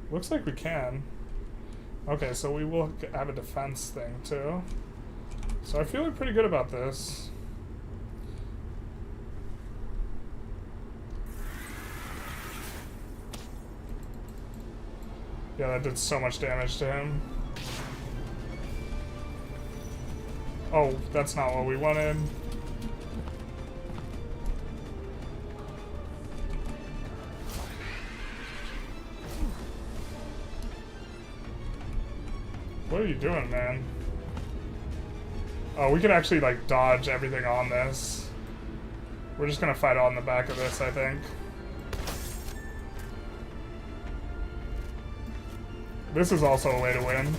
Looks like we can. Okay, so we will have a defense thing too. So I feel like pretty good about this. Yeah, that did so much damage to him. Oh, that's not what we wanted. What are you doing, man? Oh, we can actually, like, dodge everything on this. We're just gonna fight on the back of this, I think. This is also a way to win.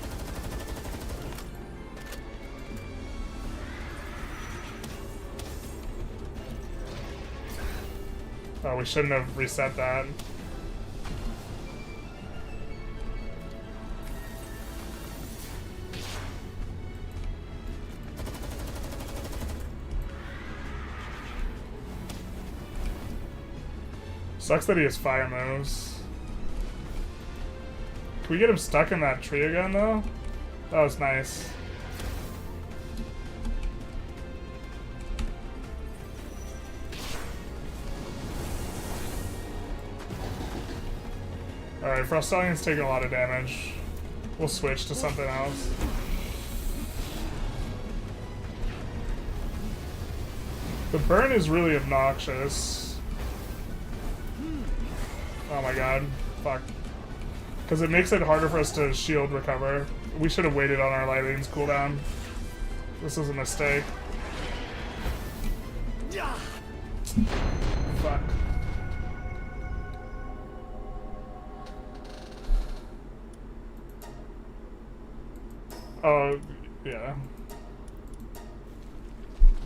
Oh, we shouldn't have reset that. Sucks that he has fire moves. Can we get him stuck in that tree again, though? That was nice. Alright, Frost Stallion's taking a lot of damage. We'll switch to something else. The burn is really obnoxious. Oh my god. Fuck. Because it makes it harder for us to shield recover. We should have waited on our Lyleen's cooldown. This is a mistake. Fuck. Oh, yeah.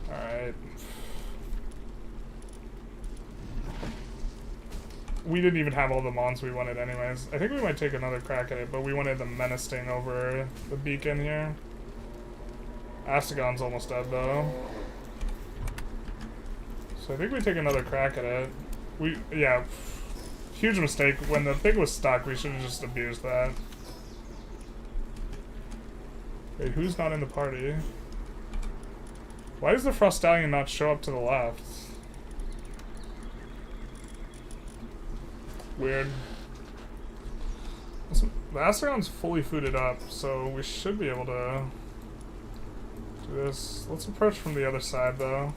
Alright. We didn't even have all the mons we wanted anyways. I think we might take another crack at it, but we wanted the menacing over the beacon here. Astagon's almost dead though. So I think we take another crack at it. Yeah, huge mistake. When the thing was stuck, we should have just abused that. Wait, who's not in the party? Why does the Frost Stallion not show up to the left? Weird. The Astragon's fully fooded up, so we should be able to do this. Let's approach from the other side, though.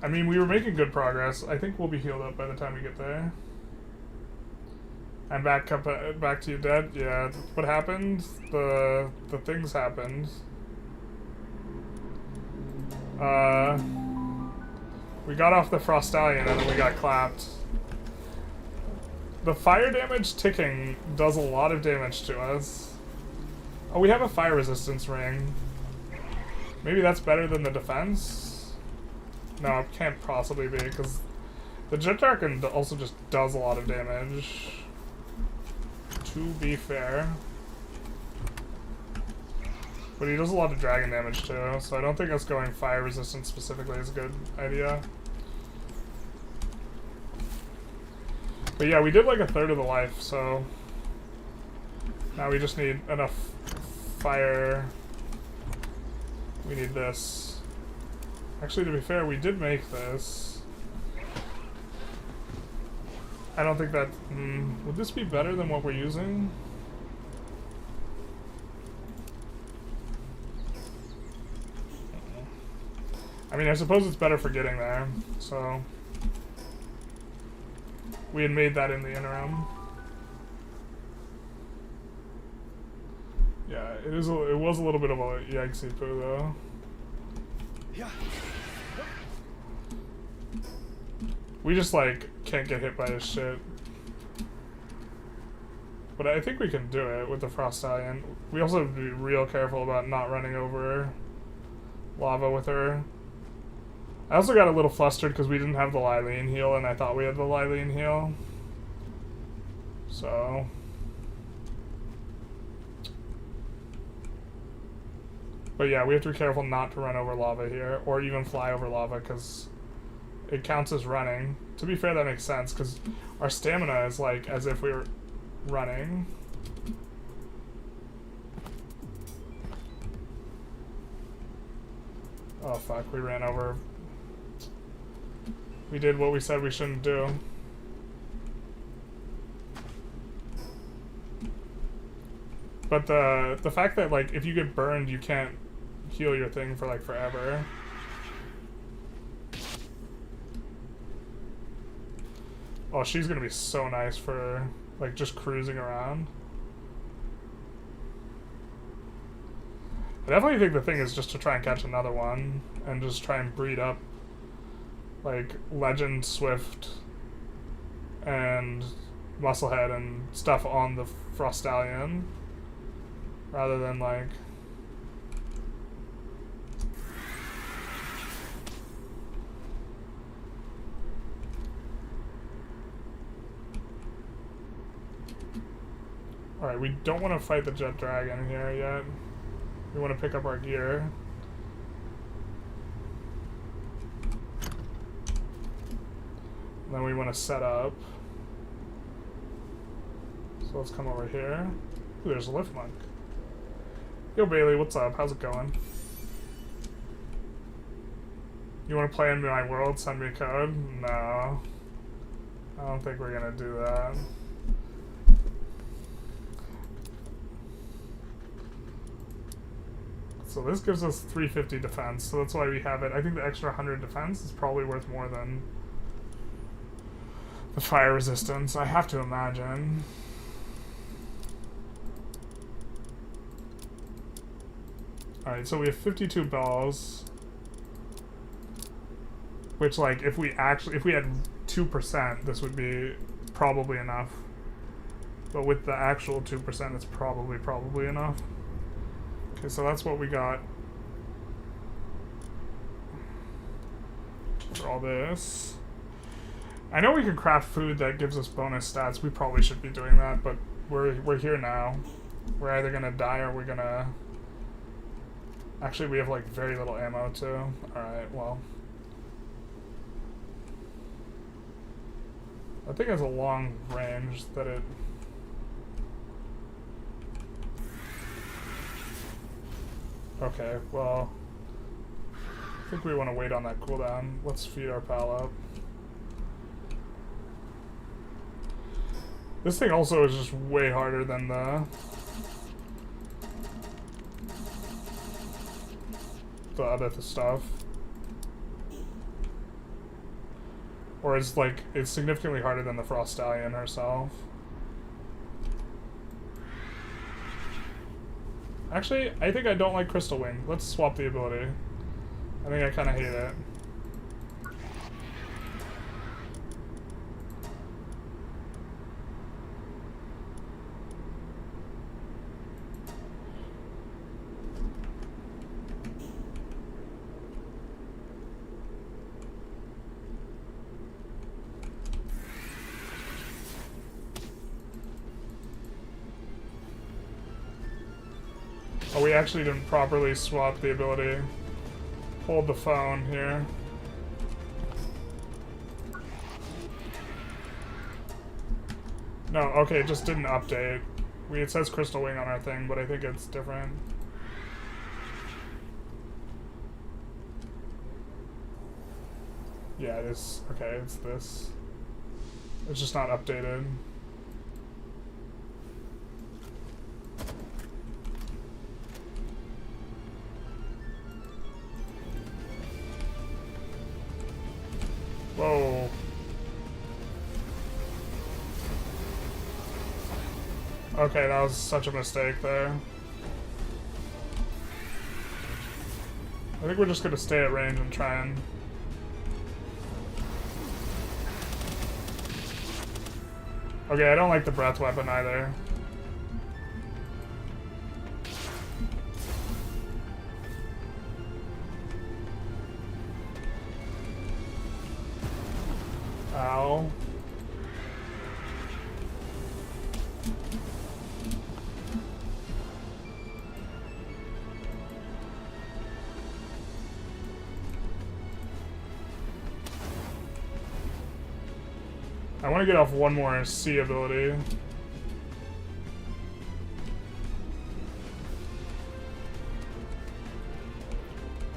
I mean, we were making good progress. I think we'll be healed up by the time we get there. I'm back to you dead. Yeah, what happened? The things happened. We got off the Frost Stallion and then we got clapped. The fire damage ticking does a lot of damage to us. Oh, we have a fire resistance ring. Maybe that's better than the defense? No, it can't possibly be, because the Jet Darkin also just does a lot of damage. To be fair. But he does a lot of dragon damage too, so I don't think us going fire resistance specifically is a good idea. But yeah, we did like a third of the life, so now we just need enough fire. We need this. Actually, to be fair, we did make this. I don't think that... would this be better than what we're using? I mean, I suppose it's better for getting there, so... We had made that in the interim. Yeah, it was a little bit of a yikesy poo, though. Yeah. We just, like, can't get hit by his shit. But I think we can do it with the Frost Stallion. We also have to be real careful about not running over lava with her. I also got a little flustered because we didn't have the Lyleen heal, and I thought we had the Lyleen heal. So... But yeah, we have to be careful not to run over lava here, or even fly over lava, because it counts as running. To be fair, that makes sense, because our stamina is like as if we were running. Oh fuck, we ran over. We did what we said we shouldn't do. But the fact that like if you get burned you can't heal your thing for like forever. Oh, she's gonna be so nice for like just cruising around. I definitely think the thing is just to try and catch another one and just try and breed up like Legend, Swift, and Musclehead and stuff on the Frost Stallion rather than like Alright, we don't want to fight the Jet Dragon here yet. We want to pick up our gear. And then we want to set up. So let's come over here. Ooh, there's a lift monk. Yo Bailey, what's up? How's it going? You want to play in my world? Send me a code? No. I don't think we're gonna do that. So this gives us 350 defense, so that's why we have it. I think the extra 100 defense is probably worth more than the fire resistance, I have to imagine. Alright, so we have 52 bells. Which, like, if we had 2%, this would be probably enough. But with the actual 2%, it's probably enough. Okay, so that's what we got for all this. I know we can craft food that gives us bonus stats. We probably should be doing that, but we're here now. We're either gonna die or we're gonna... Actually, we have, like, very little ammo, too. Alright, well... I think it has a long range that it... Okay, well... I think we want to wait on that cooldown. Let's feed our pal up. This thing also is just way harder than the other stuff. Or it's like, it's significantly harder than the Frost Stallion herself. Actually, I think I don't like Crystal Wing. Let's swap the ability. I think I kind of hate it. Oh, we actually didn't properly swap the ability. Hold the phone here. No, okay, it just didn't update. It says Crystal Wing on our thing, but I think it's different. Yeah, it is. Okay, it's this. It's just not updated. Whoa. Okay, that was such a mistake there. I think we're just gonna stay at range and try and... Okay, I don't like the breath weapon either. Ow. I want to get off one more C ability.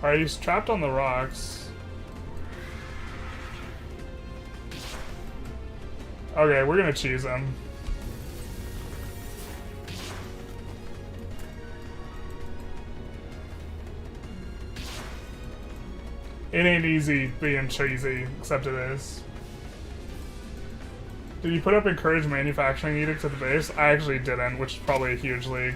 Alright, he's trapped on the rocks. Okay, we're gonna cheese him. It ain't easy being cheesy, except it is. Did you put up Encourage Manufacturing Edict at the base? I actually didn't, which is probably a huge league.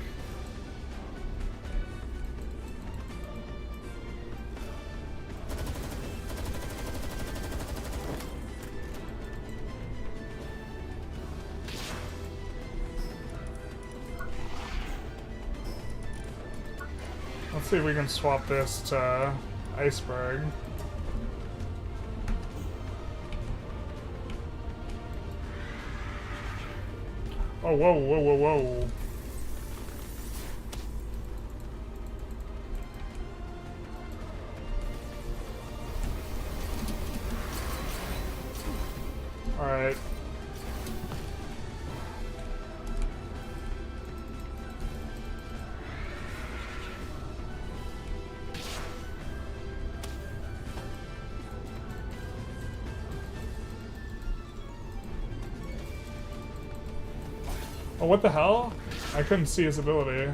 Let's see if we can swap this to Iceberg. Oh, whoa, whoa, whoa, whoa. Alright. Oh, what the hell? I couldn't see his ability.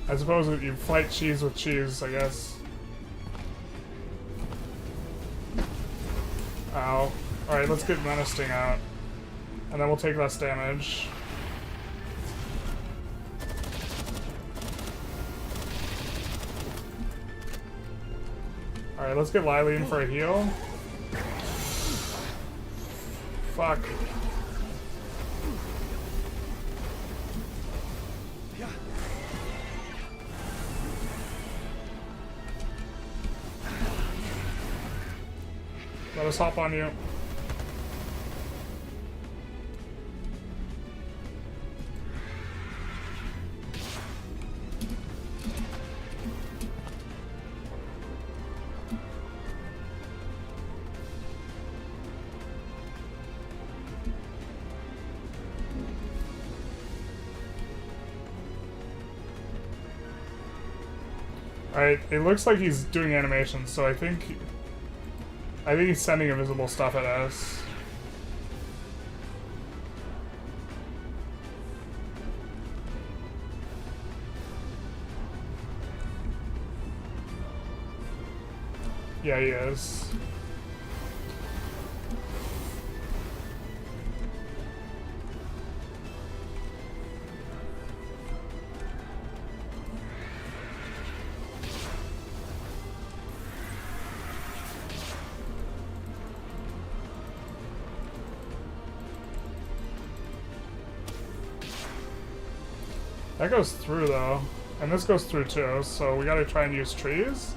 I suppose if you fight cheese with cheese, I guess. Ow. Alright, let's get Menacing out. And then we'll take less damage. Alright, let's get Lily in for a heal. Fuck. Let us hop on you. Alright, it looks like he's doing animations, so I think he's sending invisible stuff at us. Yeah, he is. That goes through though, and this goes through too, so we gotta try and use trees.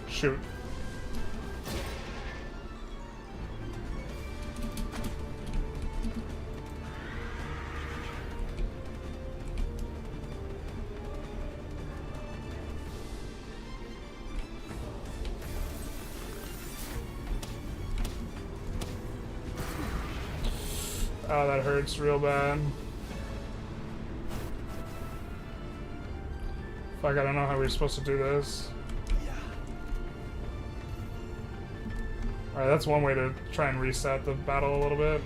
Shoot. Oh, that hurts real bad. Fuck, I don't know how we're supposed to do this. Alright, that's one way to try and reset the battle a little bit.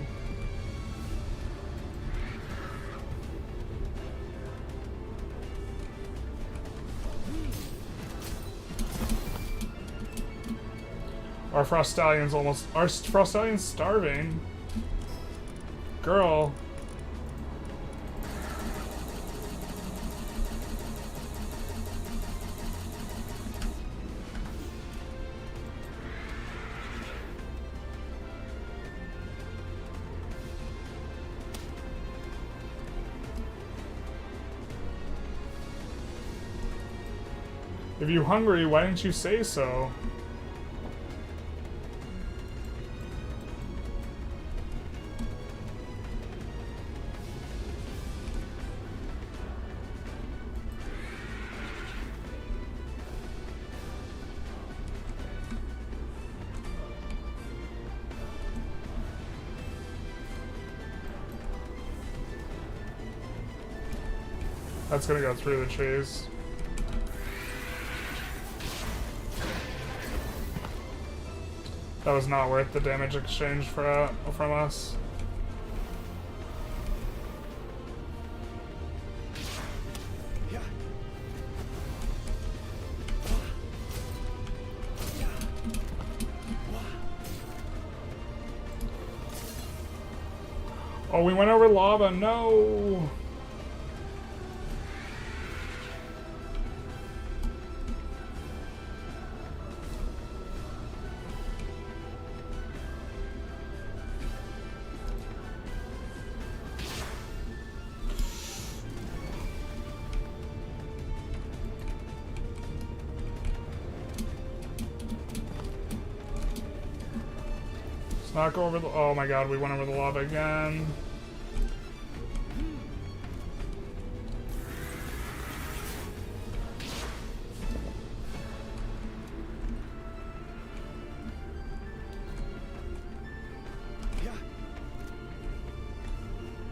Our Frost Stallion's almost... Our Frost Stallion's starving. Girl. If you hungry, why didn't you say so? That's gonna go through the trees. That was not worth the damage exchange from us. Oh, we went over lava, no! Let's not go over the... Oh my god, we went over the lava again.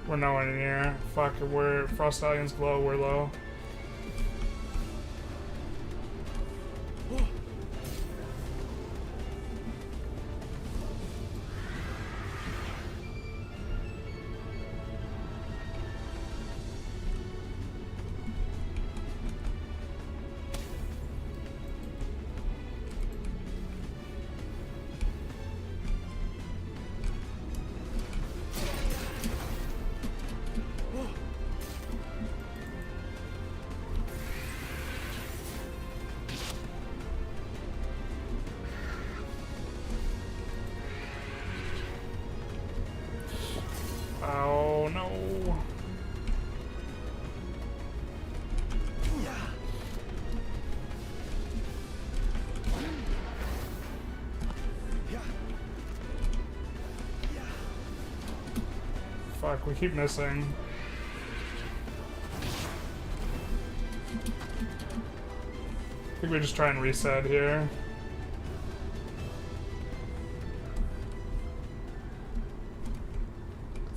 We're nowhere near. Fuck, we're... Frost Stallion's low, we're low. Oh no. Fuck, we keep missing. I think we just try and reset here.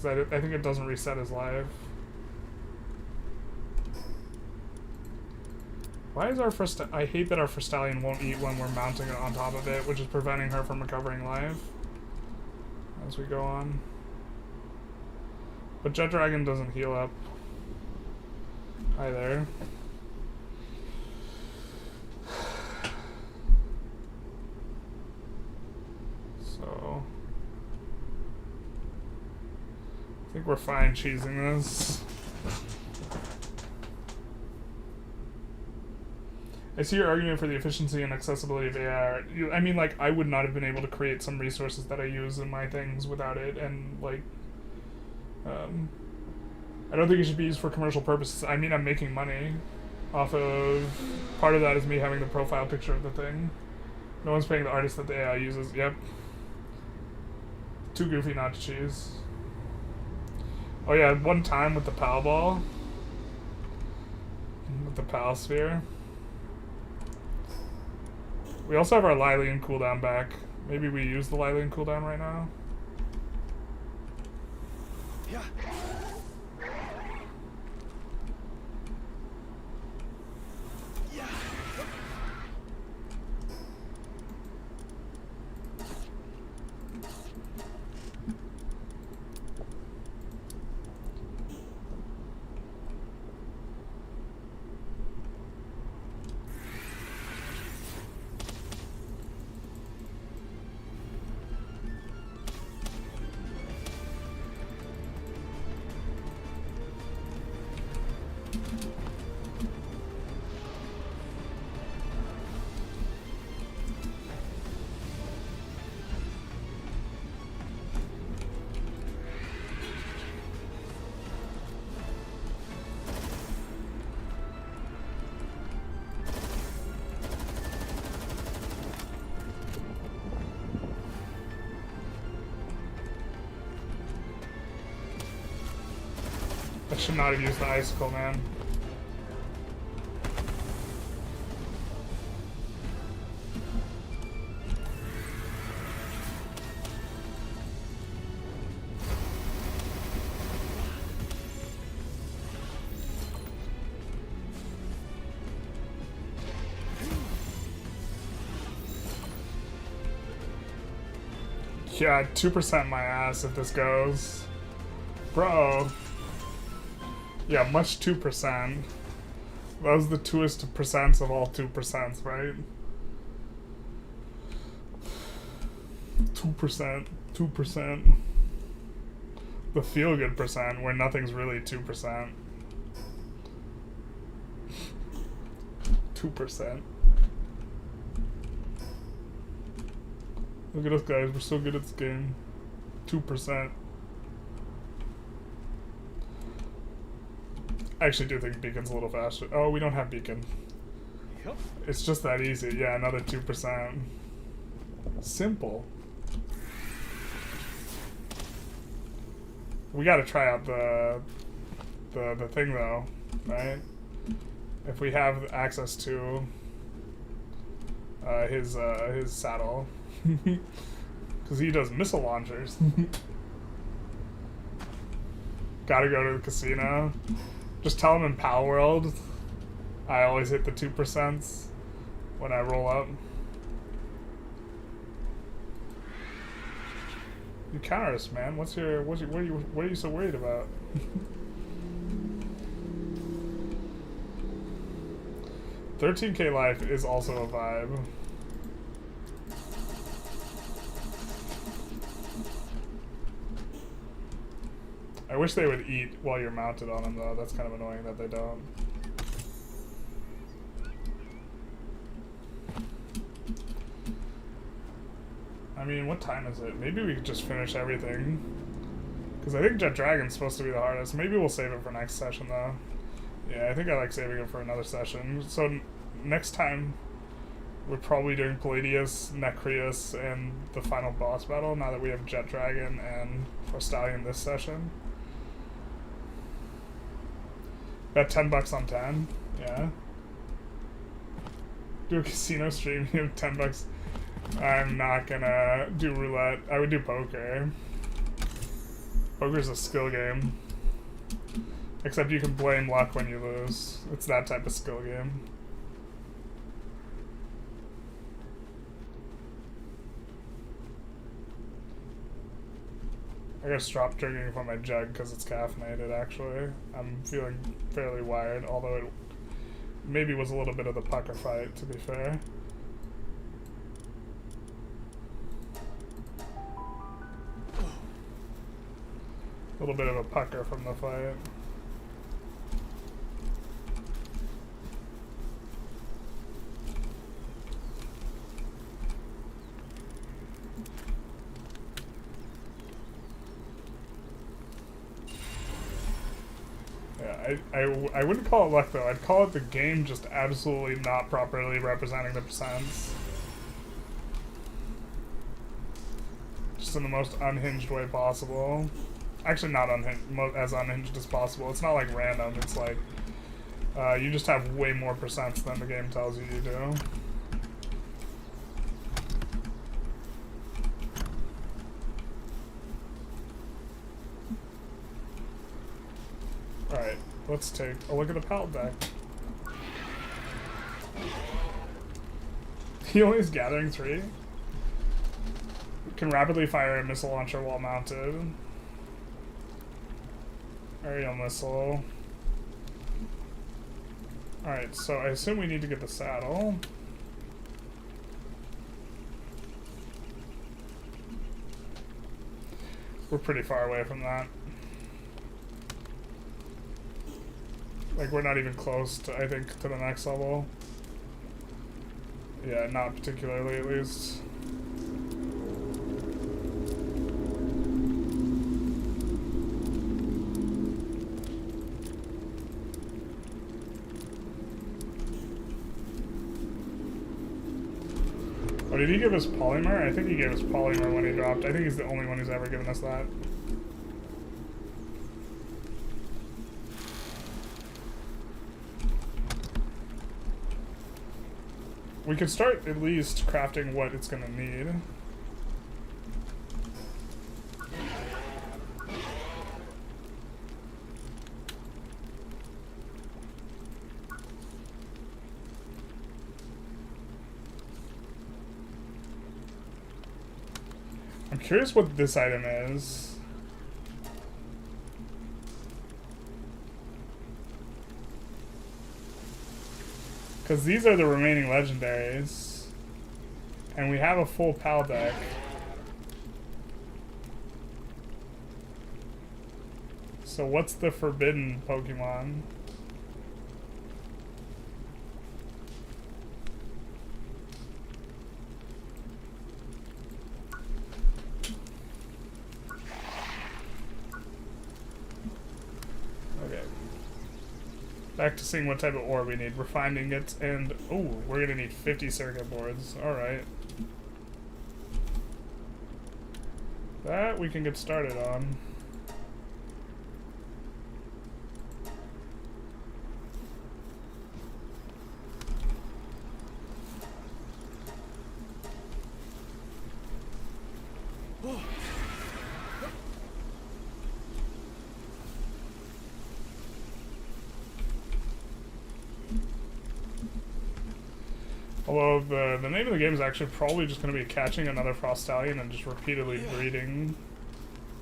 I think it doesn't reset as live. Why is our first... I hate that our first stallion won't eat when we're mounting it on top of it, which is preventing her from recovering life as we go on. But Jet Dragon doesn't heal up either. So... I think we're fine cheesing this. I see your argument for the efficiency and accessibility of AI. I mean, like, I would not have been able to create some resources that I use in my things without it, and, like, I don't think it should be used for commercial purposes. I mean, I'm making money off of... Part of that is me having the profile picture of the thing. No one's paying the artist that the AI uses. Yep. Too goofy not to cheese. Oh yeah, one time with the Pal Ball. With the Pal Sphere. We also have our Lilian cooldown back. Maybe we use the Lilian cooldown right now? Yeah. I should not have used the icicle, man. Yeah, 2% my ass if this goes. Bro. Yeah, much 2%. That was the 2% of all 2%, right? 2%, 2%. The feel-good percent, where nothing's really 2%. 2%. Look at us, guys. We're so good at this game. 2%. I actually do think Beacon's a little faster. Oh, we don't have Beacon. Yep. It's just that easy. Yeah, another 2%. Simple. We gotta try out the thing though, right? If we have access to his saddle. Because he does missile launchers. Gotta go to the casino. Just tell him in Palworld I always hit the 2% when I roll up. You counter us, man. What are you so worried about? $13K life is also a vibe. I wish they would eat while you're mounted on them, though. That's kind of annoying that they don't. I mean, what time is it? Maybe we could just finish everything. Because I think Jet Dragon's supposed to be the hardest. Maybe we'll save it for next session, though. Yeah, I think I like saving it for another session. So next time, we're probably doing Palladius, Necreus, and the final boss battle, now that we have Jet Dragon and Stallion this session. Got $10 on 10. Yeah. Do a casino stream. You have $10. I'm not gonna do roulette. I would do poker. Poker's a skill game. Except you can blame luck when you lose. It's that type of skill game. I gotta stop drinking from my jug because it's caffeinated, actually. I'm feeling fairly wired, although it maybe was a little bit of the pucker fight, to be fair. A little bit of a pucker from the fight. I wouldn't call it luck, though. I'd call it the game just absolutely not properly representing the percents. Just in the most unhinged way possible. Actually, not as unhinged as possible. It's not like random. It's like you just have way more percents than the game tells you do. Alright, let's take a look at the pallet deck. He only is gathering 3. Can rapidly fire a missile launcher while mounted. Aerial missile. Alright, so I assume we need to get the saddle. We're pretty far away from that. Like, we're not even close to, I think, to the next level. Yeah, not particularly, at least. Oh, did he give us polymer? I think he gave us polymer when he dropped. I think he's the only one who's ever given us that. We could start at least crafting what it's gonna need. I'm curious what this item is. Because these are the remaining legendaries. And we have a full PAL deck. So what's the forbidden Pokemon? Back to seeing what type of ore we need. Refined ingots and... oh, we're gonna need 50 circuit boards. Alright. That we can get started on. Although the name of the game is actually probably just going to be catching another frost stallion and just repeatedly breeding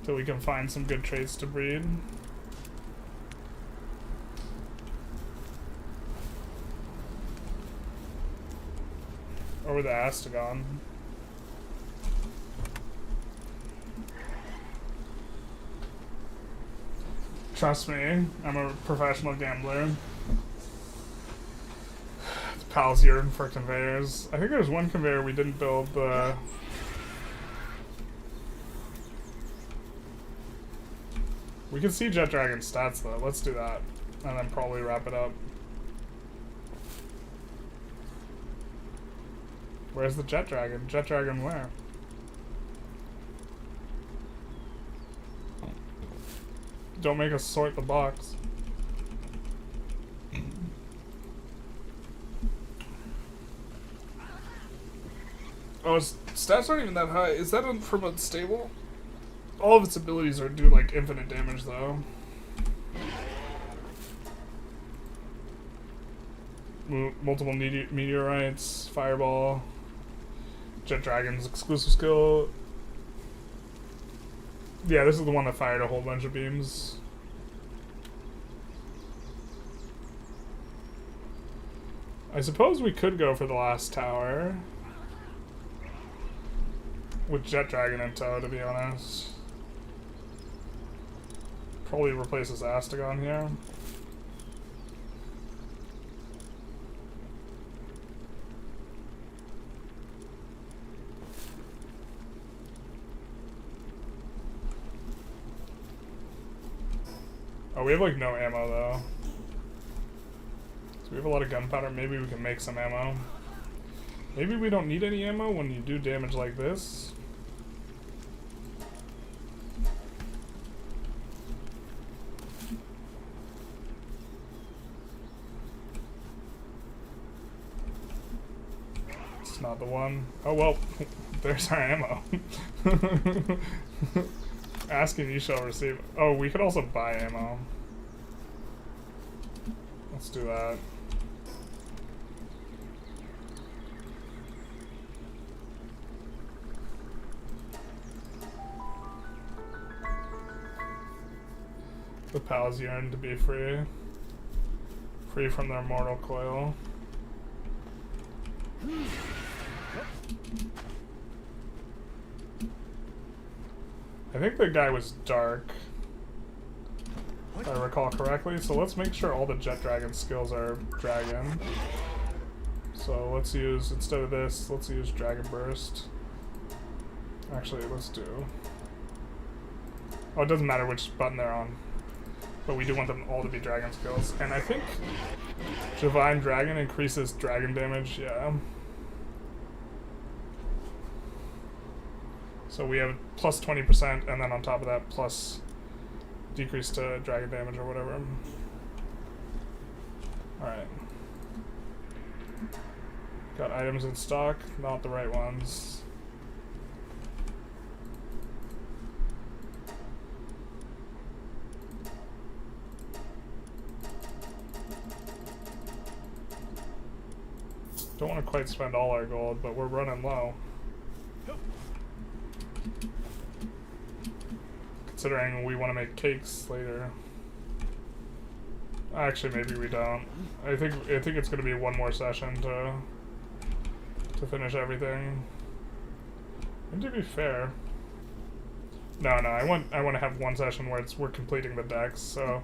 till we can find some good traits to breed. Over the Astagon. Trust me, I'm a professional gambler. Pal's urine for conveyors. I think there's one conveyor we didn't build the... we can see Jet Dragon's stats though. Let's do that. And then probably wrap it up. Where's the Jet Dragon? Jet Dragon where? Don't make us sort the box. Oh, his stats aren't even that high. Is that from a stable? All of its abilities do like infinite damage though. Multiple meteorites, fireball, Jet Dragon's exclusive skill. Yeah, this is the one that fired a whole bunch of beams. I suppose we could go for the last tower. With Jet Dragon in tow, to be honest. Probably replace this Astagon here. Oh, we have like no ammo though. So we have a lot of gunpowder. Maybe we can make some ammo. Maybe we don't need any ammo when you do damage like this. It's not the one. Oh well, there's our ammo. Ask and you shall receive. Oh, we could also buy ammo. Let's do that. The pals yearn to be free. Free from their mortal coil. I think the guy was dark, if I recall correctly, so let's make sure all the Jet Dragon skills are dragon. So let's use, instead of this, let's use Dragon Burst. Actually, let's do... oh, it doesn't matter which button they're on. But we do want them all to be dragon skills. And I think Divine Dragon increases dragon damage, yeah. So we have plus 20%, and then on top of that, plus decrease to dragon damage or whatever. Alright. Got items in stock, not the right ones. Don't want to quite spend all our gold, but we're running low. Considering we want to make cakes later. Actually, maybe we don't. I think it's going to be one more session to finish everything. And to be fair, no, I want to have one session where we're completing the decks, so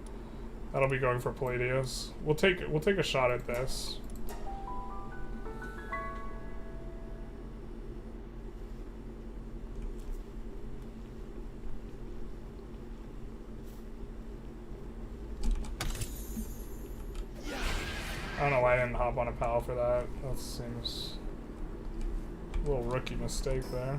that'll be going for Palladius. We'll take a shot at this. I don't know why I didn't hop on a pal for that. That seems a little rookie mistake there.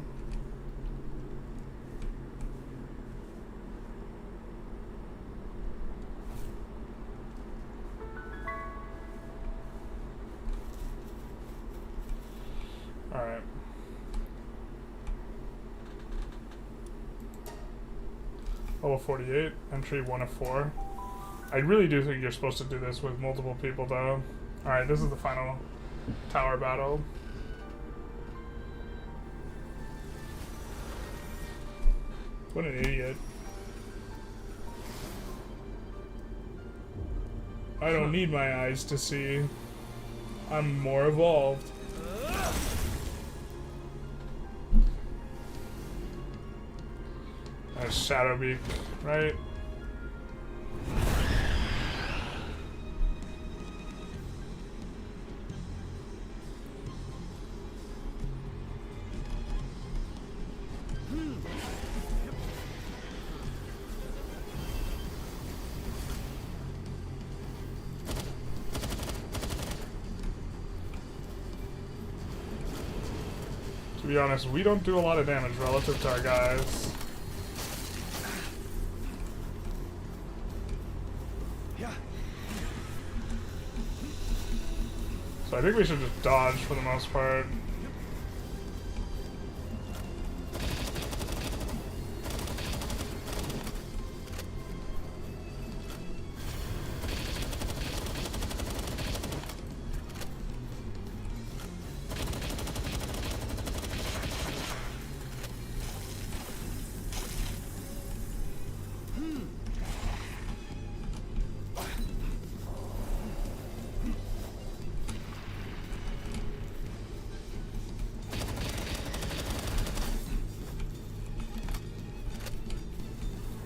Alright. Level 48, entry 1 of 4. I really do think you're supposed to do this with multiple people, though. Alright, this is the final tower battle. What an idiot. I don't need my eyes to see. I'm more evolved. That's Shadowbeak, right? To be honest, we don't do a lot of damage relative to our guys. So I think we should just dodge for the most part.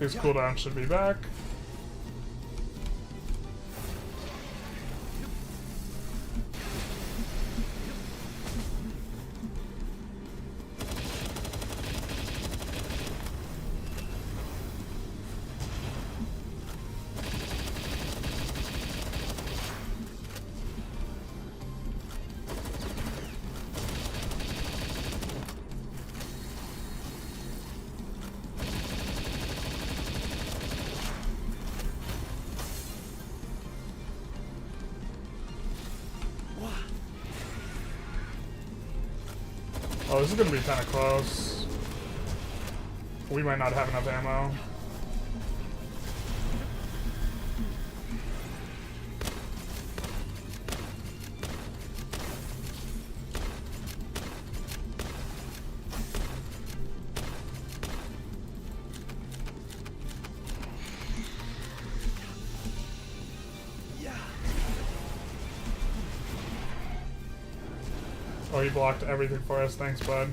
His cooldown should be back. Oh, this is gonna be kind of close. We might not have enough ammo. Oh, he blocked everything for us. Thanks, bud.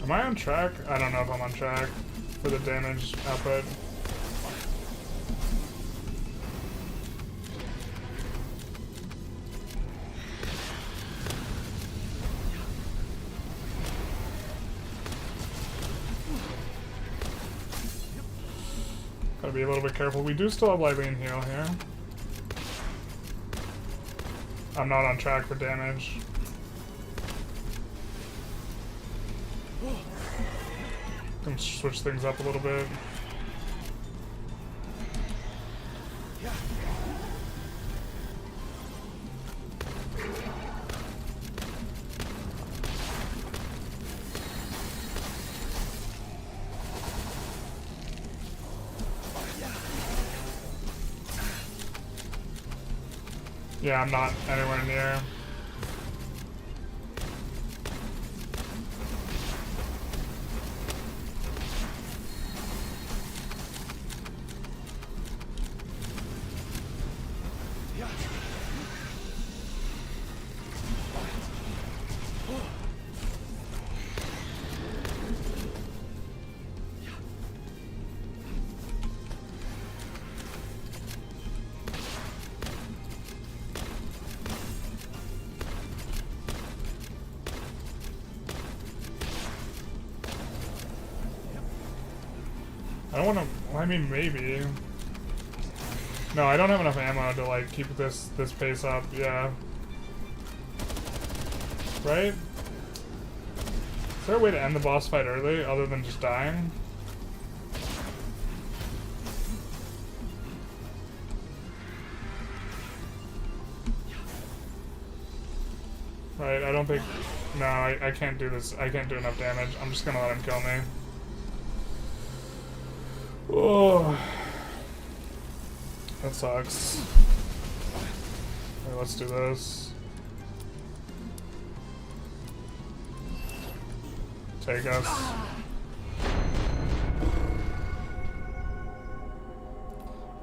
Am I on track? I don't know if I'm on track for the damage output. Gotta be a little bit careful. We do still have Lightning Heal here. I'm not on track for damage. Can switch things up a little bit. Yeah, I'm not anywhere near. I don't want to. I mean, maybe. No, I don't have enough ammo to like keep this pace up. Yeah. Right? Is there a way to end the boss fight early other than just dying? Right, I don't think... No, I can't do this. I can't do enough damage. I'm just gonna let him kill me. Oh, that sucks. Okay, let's do this. Take us.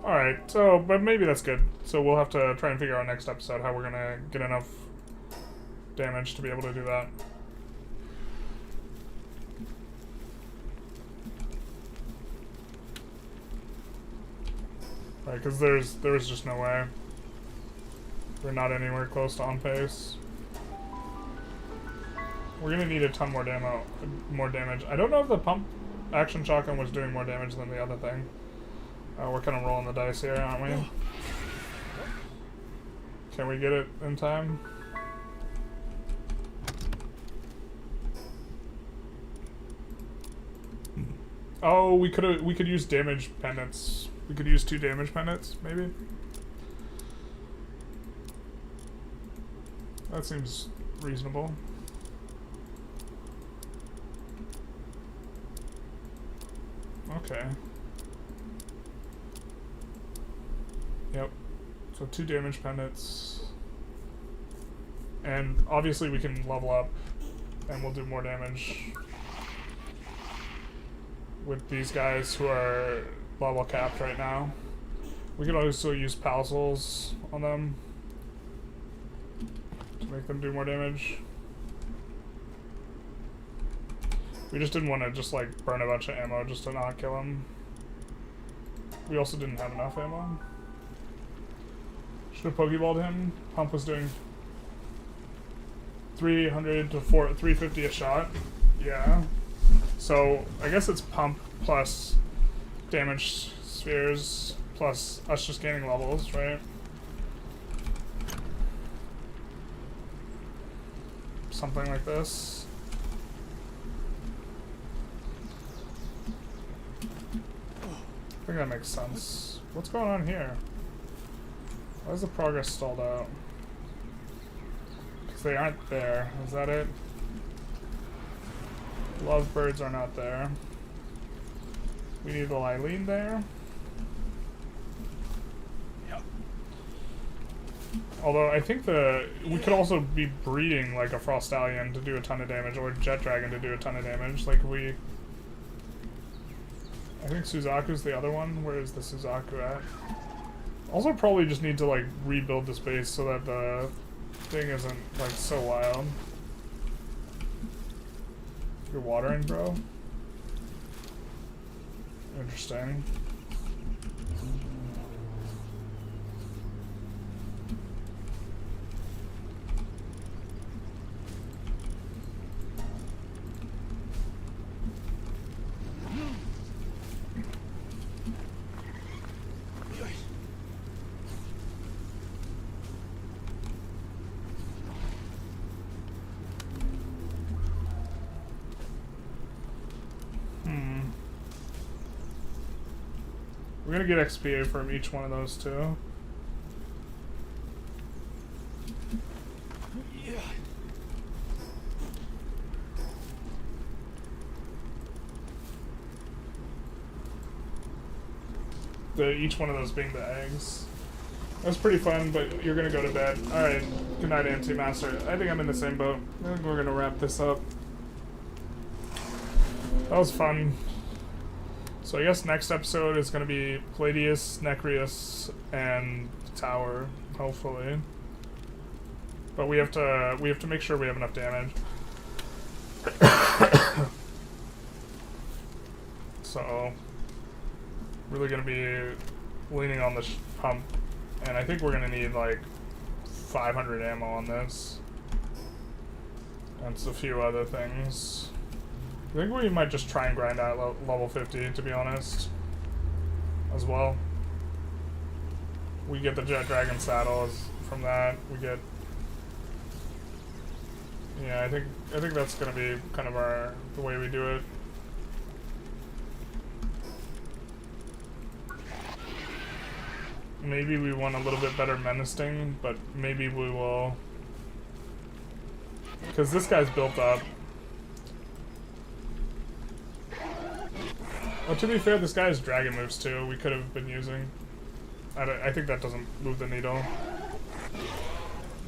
Alright, so, but maybe that's good. So we'll have to try and figure out next episode how we're gonna get enough damage to be able to do that. Right, because there was just no way. We're not anywhere close to on pace. We're gonna need a ton more damage. I don't know if the pump action shotgun was doing more damage than the other thing. We're kind of rolling the dice here, aren't we? Can we get it in time? Oh, we could use damage pendants. We could use 2 damage pendants, maybe? That seems reasonable. Okay. Yep. So 2 damage pendants. And obviously we can level up and we'll do more damage with these guys who are level capped right now. We could also use Palworld on them to make them do more damage. We just didn't want to just like burn a bunch of ammo just to not kill him. We also didn't have enough ammo. Should have Pokeballed him. Pump was doing 300 to 350 a shot. Yeah. So I guess it's pump plus damage spheres plus us just gaining levels, right? Something like this. I think that makes sense. What's going on here? Why is the progress stalled out? Because they aren't there. Is that it? Lovebirds are not there. We need the Lylene there. Yep. Although I think we could also be breeding like a Frost Stallion to do a ton of damage, or Jet Dragon to do a ton of damage. Like I think Suzaku's the other one. Where is the Suzaku at? Also probably just need to like rebuild the space so that the thing isn't like so wild. You're watering, bro? Interesting. We're gonna get XP from each one of those too. Each one of those being the eggs. That's pretty fun, but you're gonna go to bed. Alright, good night, Anti-Master. I think I'm in the same boat. I think we're gonna wrap this up. That was fun. So I guess next episode is gonna be Palladius, Necrius, and Tower, hopefully. But we have to make sure we have enough damage. So really gonna be leaning on the pump, and I think we're gonna need like 500 ammo on this, and a few other things. I think we might just try and grind out level 50, to be honest, as well. We get the Jet Dragon saddles from that. We get, yeah, I think that's gonna be kind of the way we do it. Maybe we want a little bit better menacing, but maybe we will, because this guy's built up. Well, to be fair, this guy has dragon moves too. We could have been using. I think that doesn't move the needle.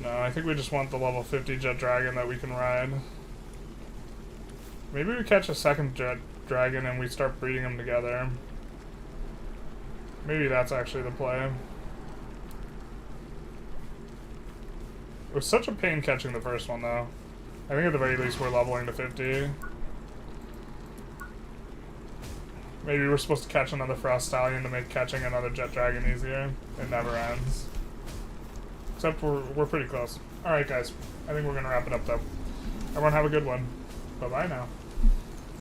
No, I think we just want the level 50 jet dragon that we can ride. Maybe we catch a second jet dragon and we start breeding them together. Maybe that's actually the play. It was such a pain catching the first one, though. I think at the very least we're leveling to 50. Maybe we're supposed to catch another Frost Stallion to make catching another Jet Dragon easier. It never ends. Except we're pretty close. Alright, guys. I think we're going to wrap it up, though. Everyone have a good one. Bye-bye now.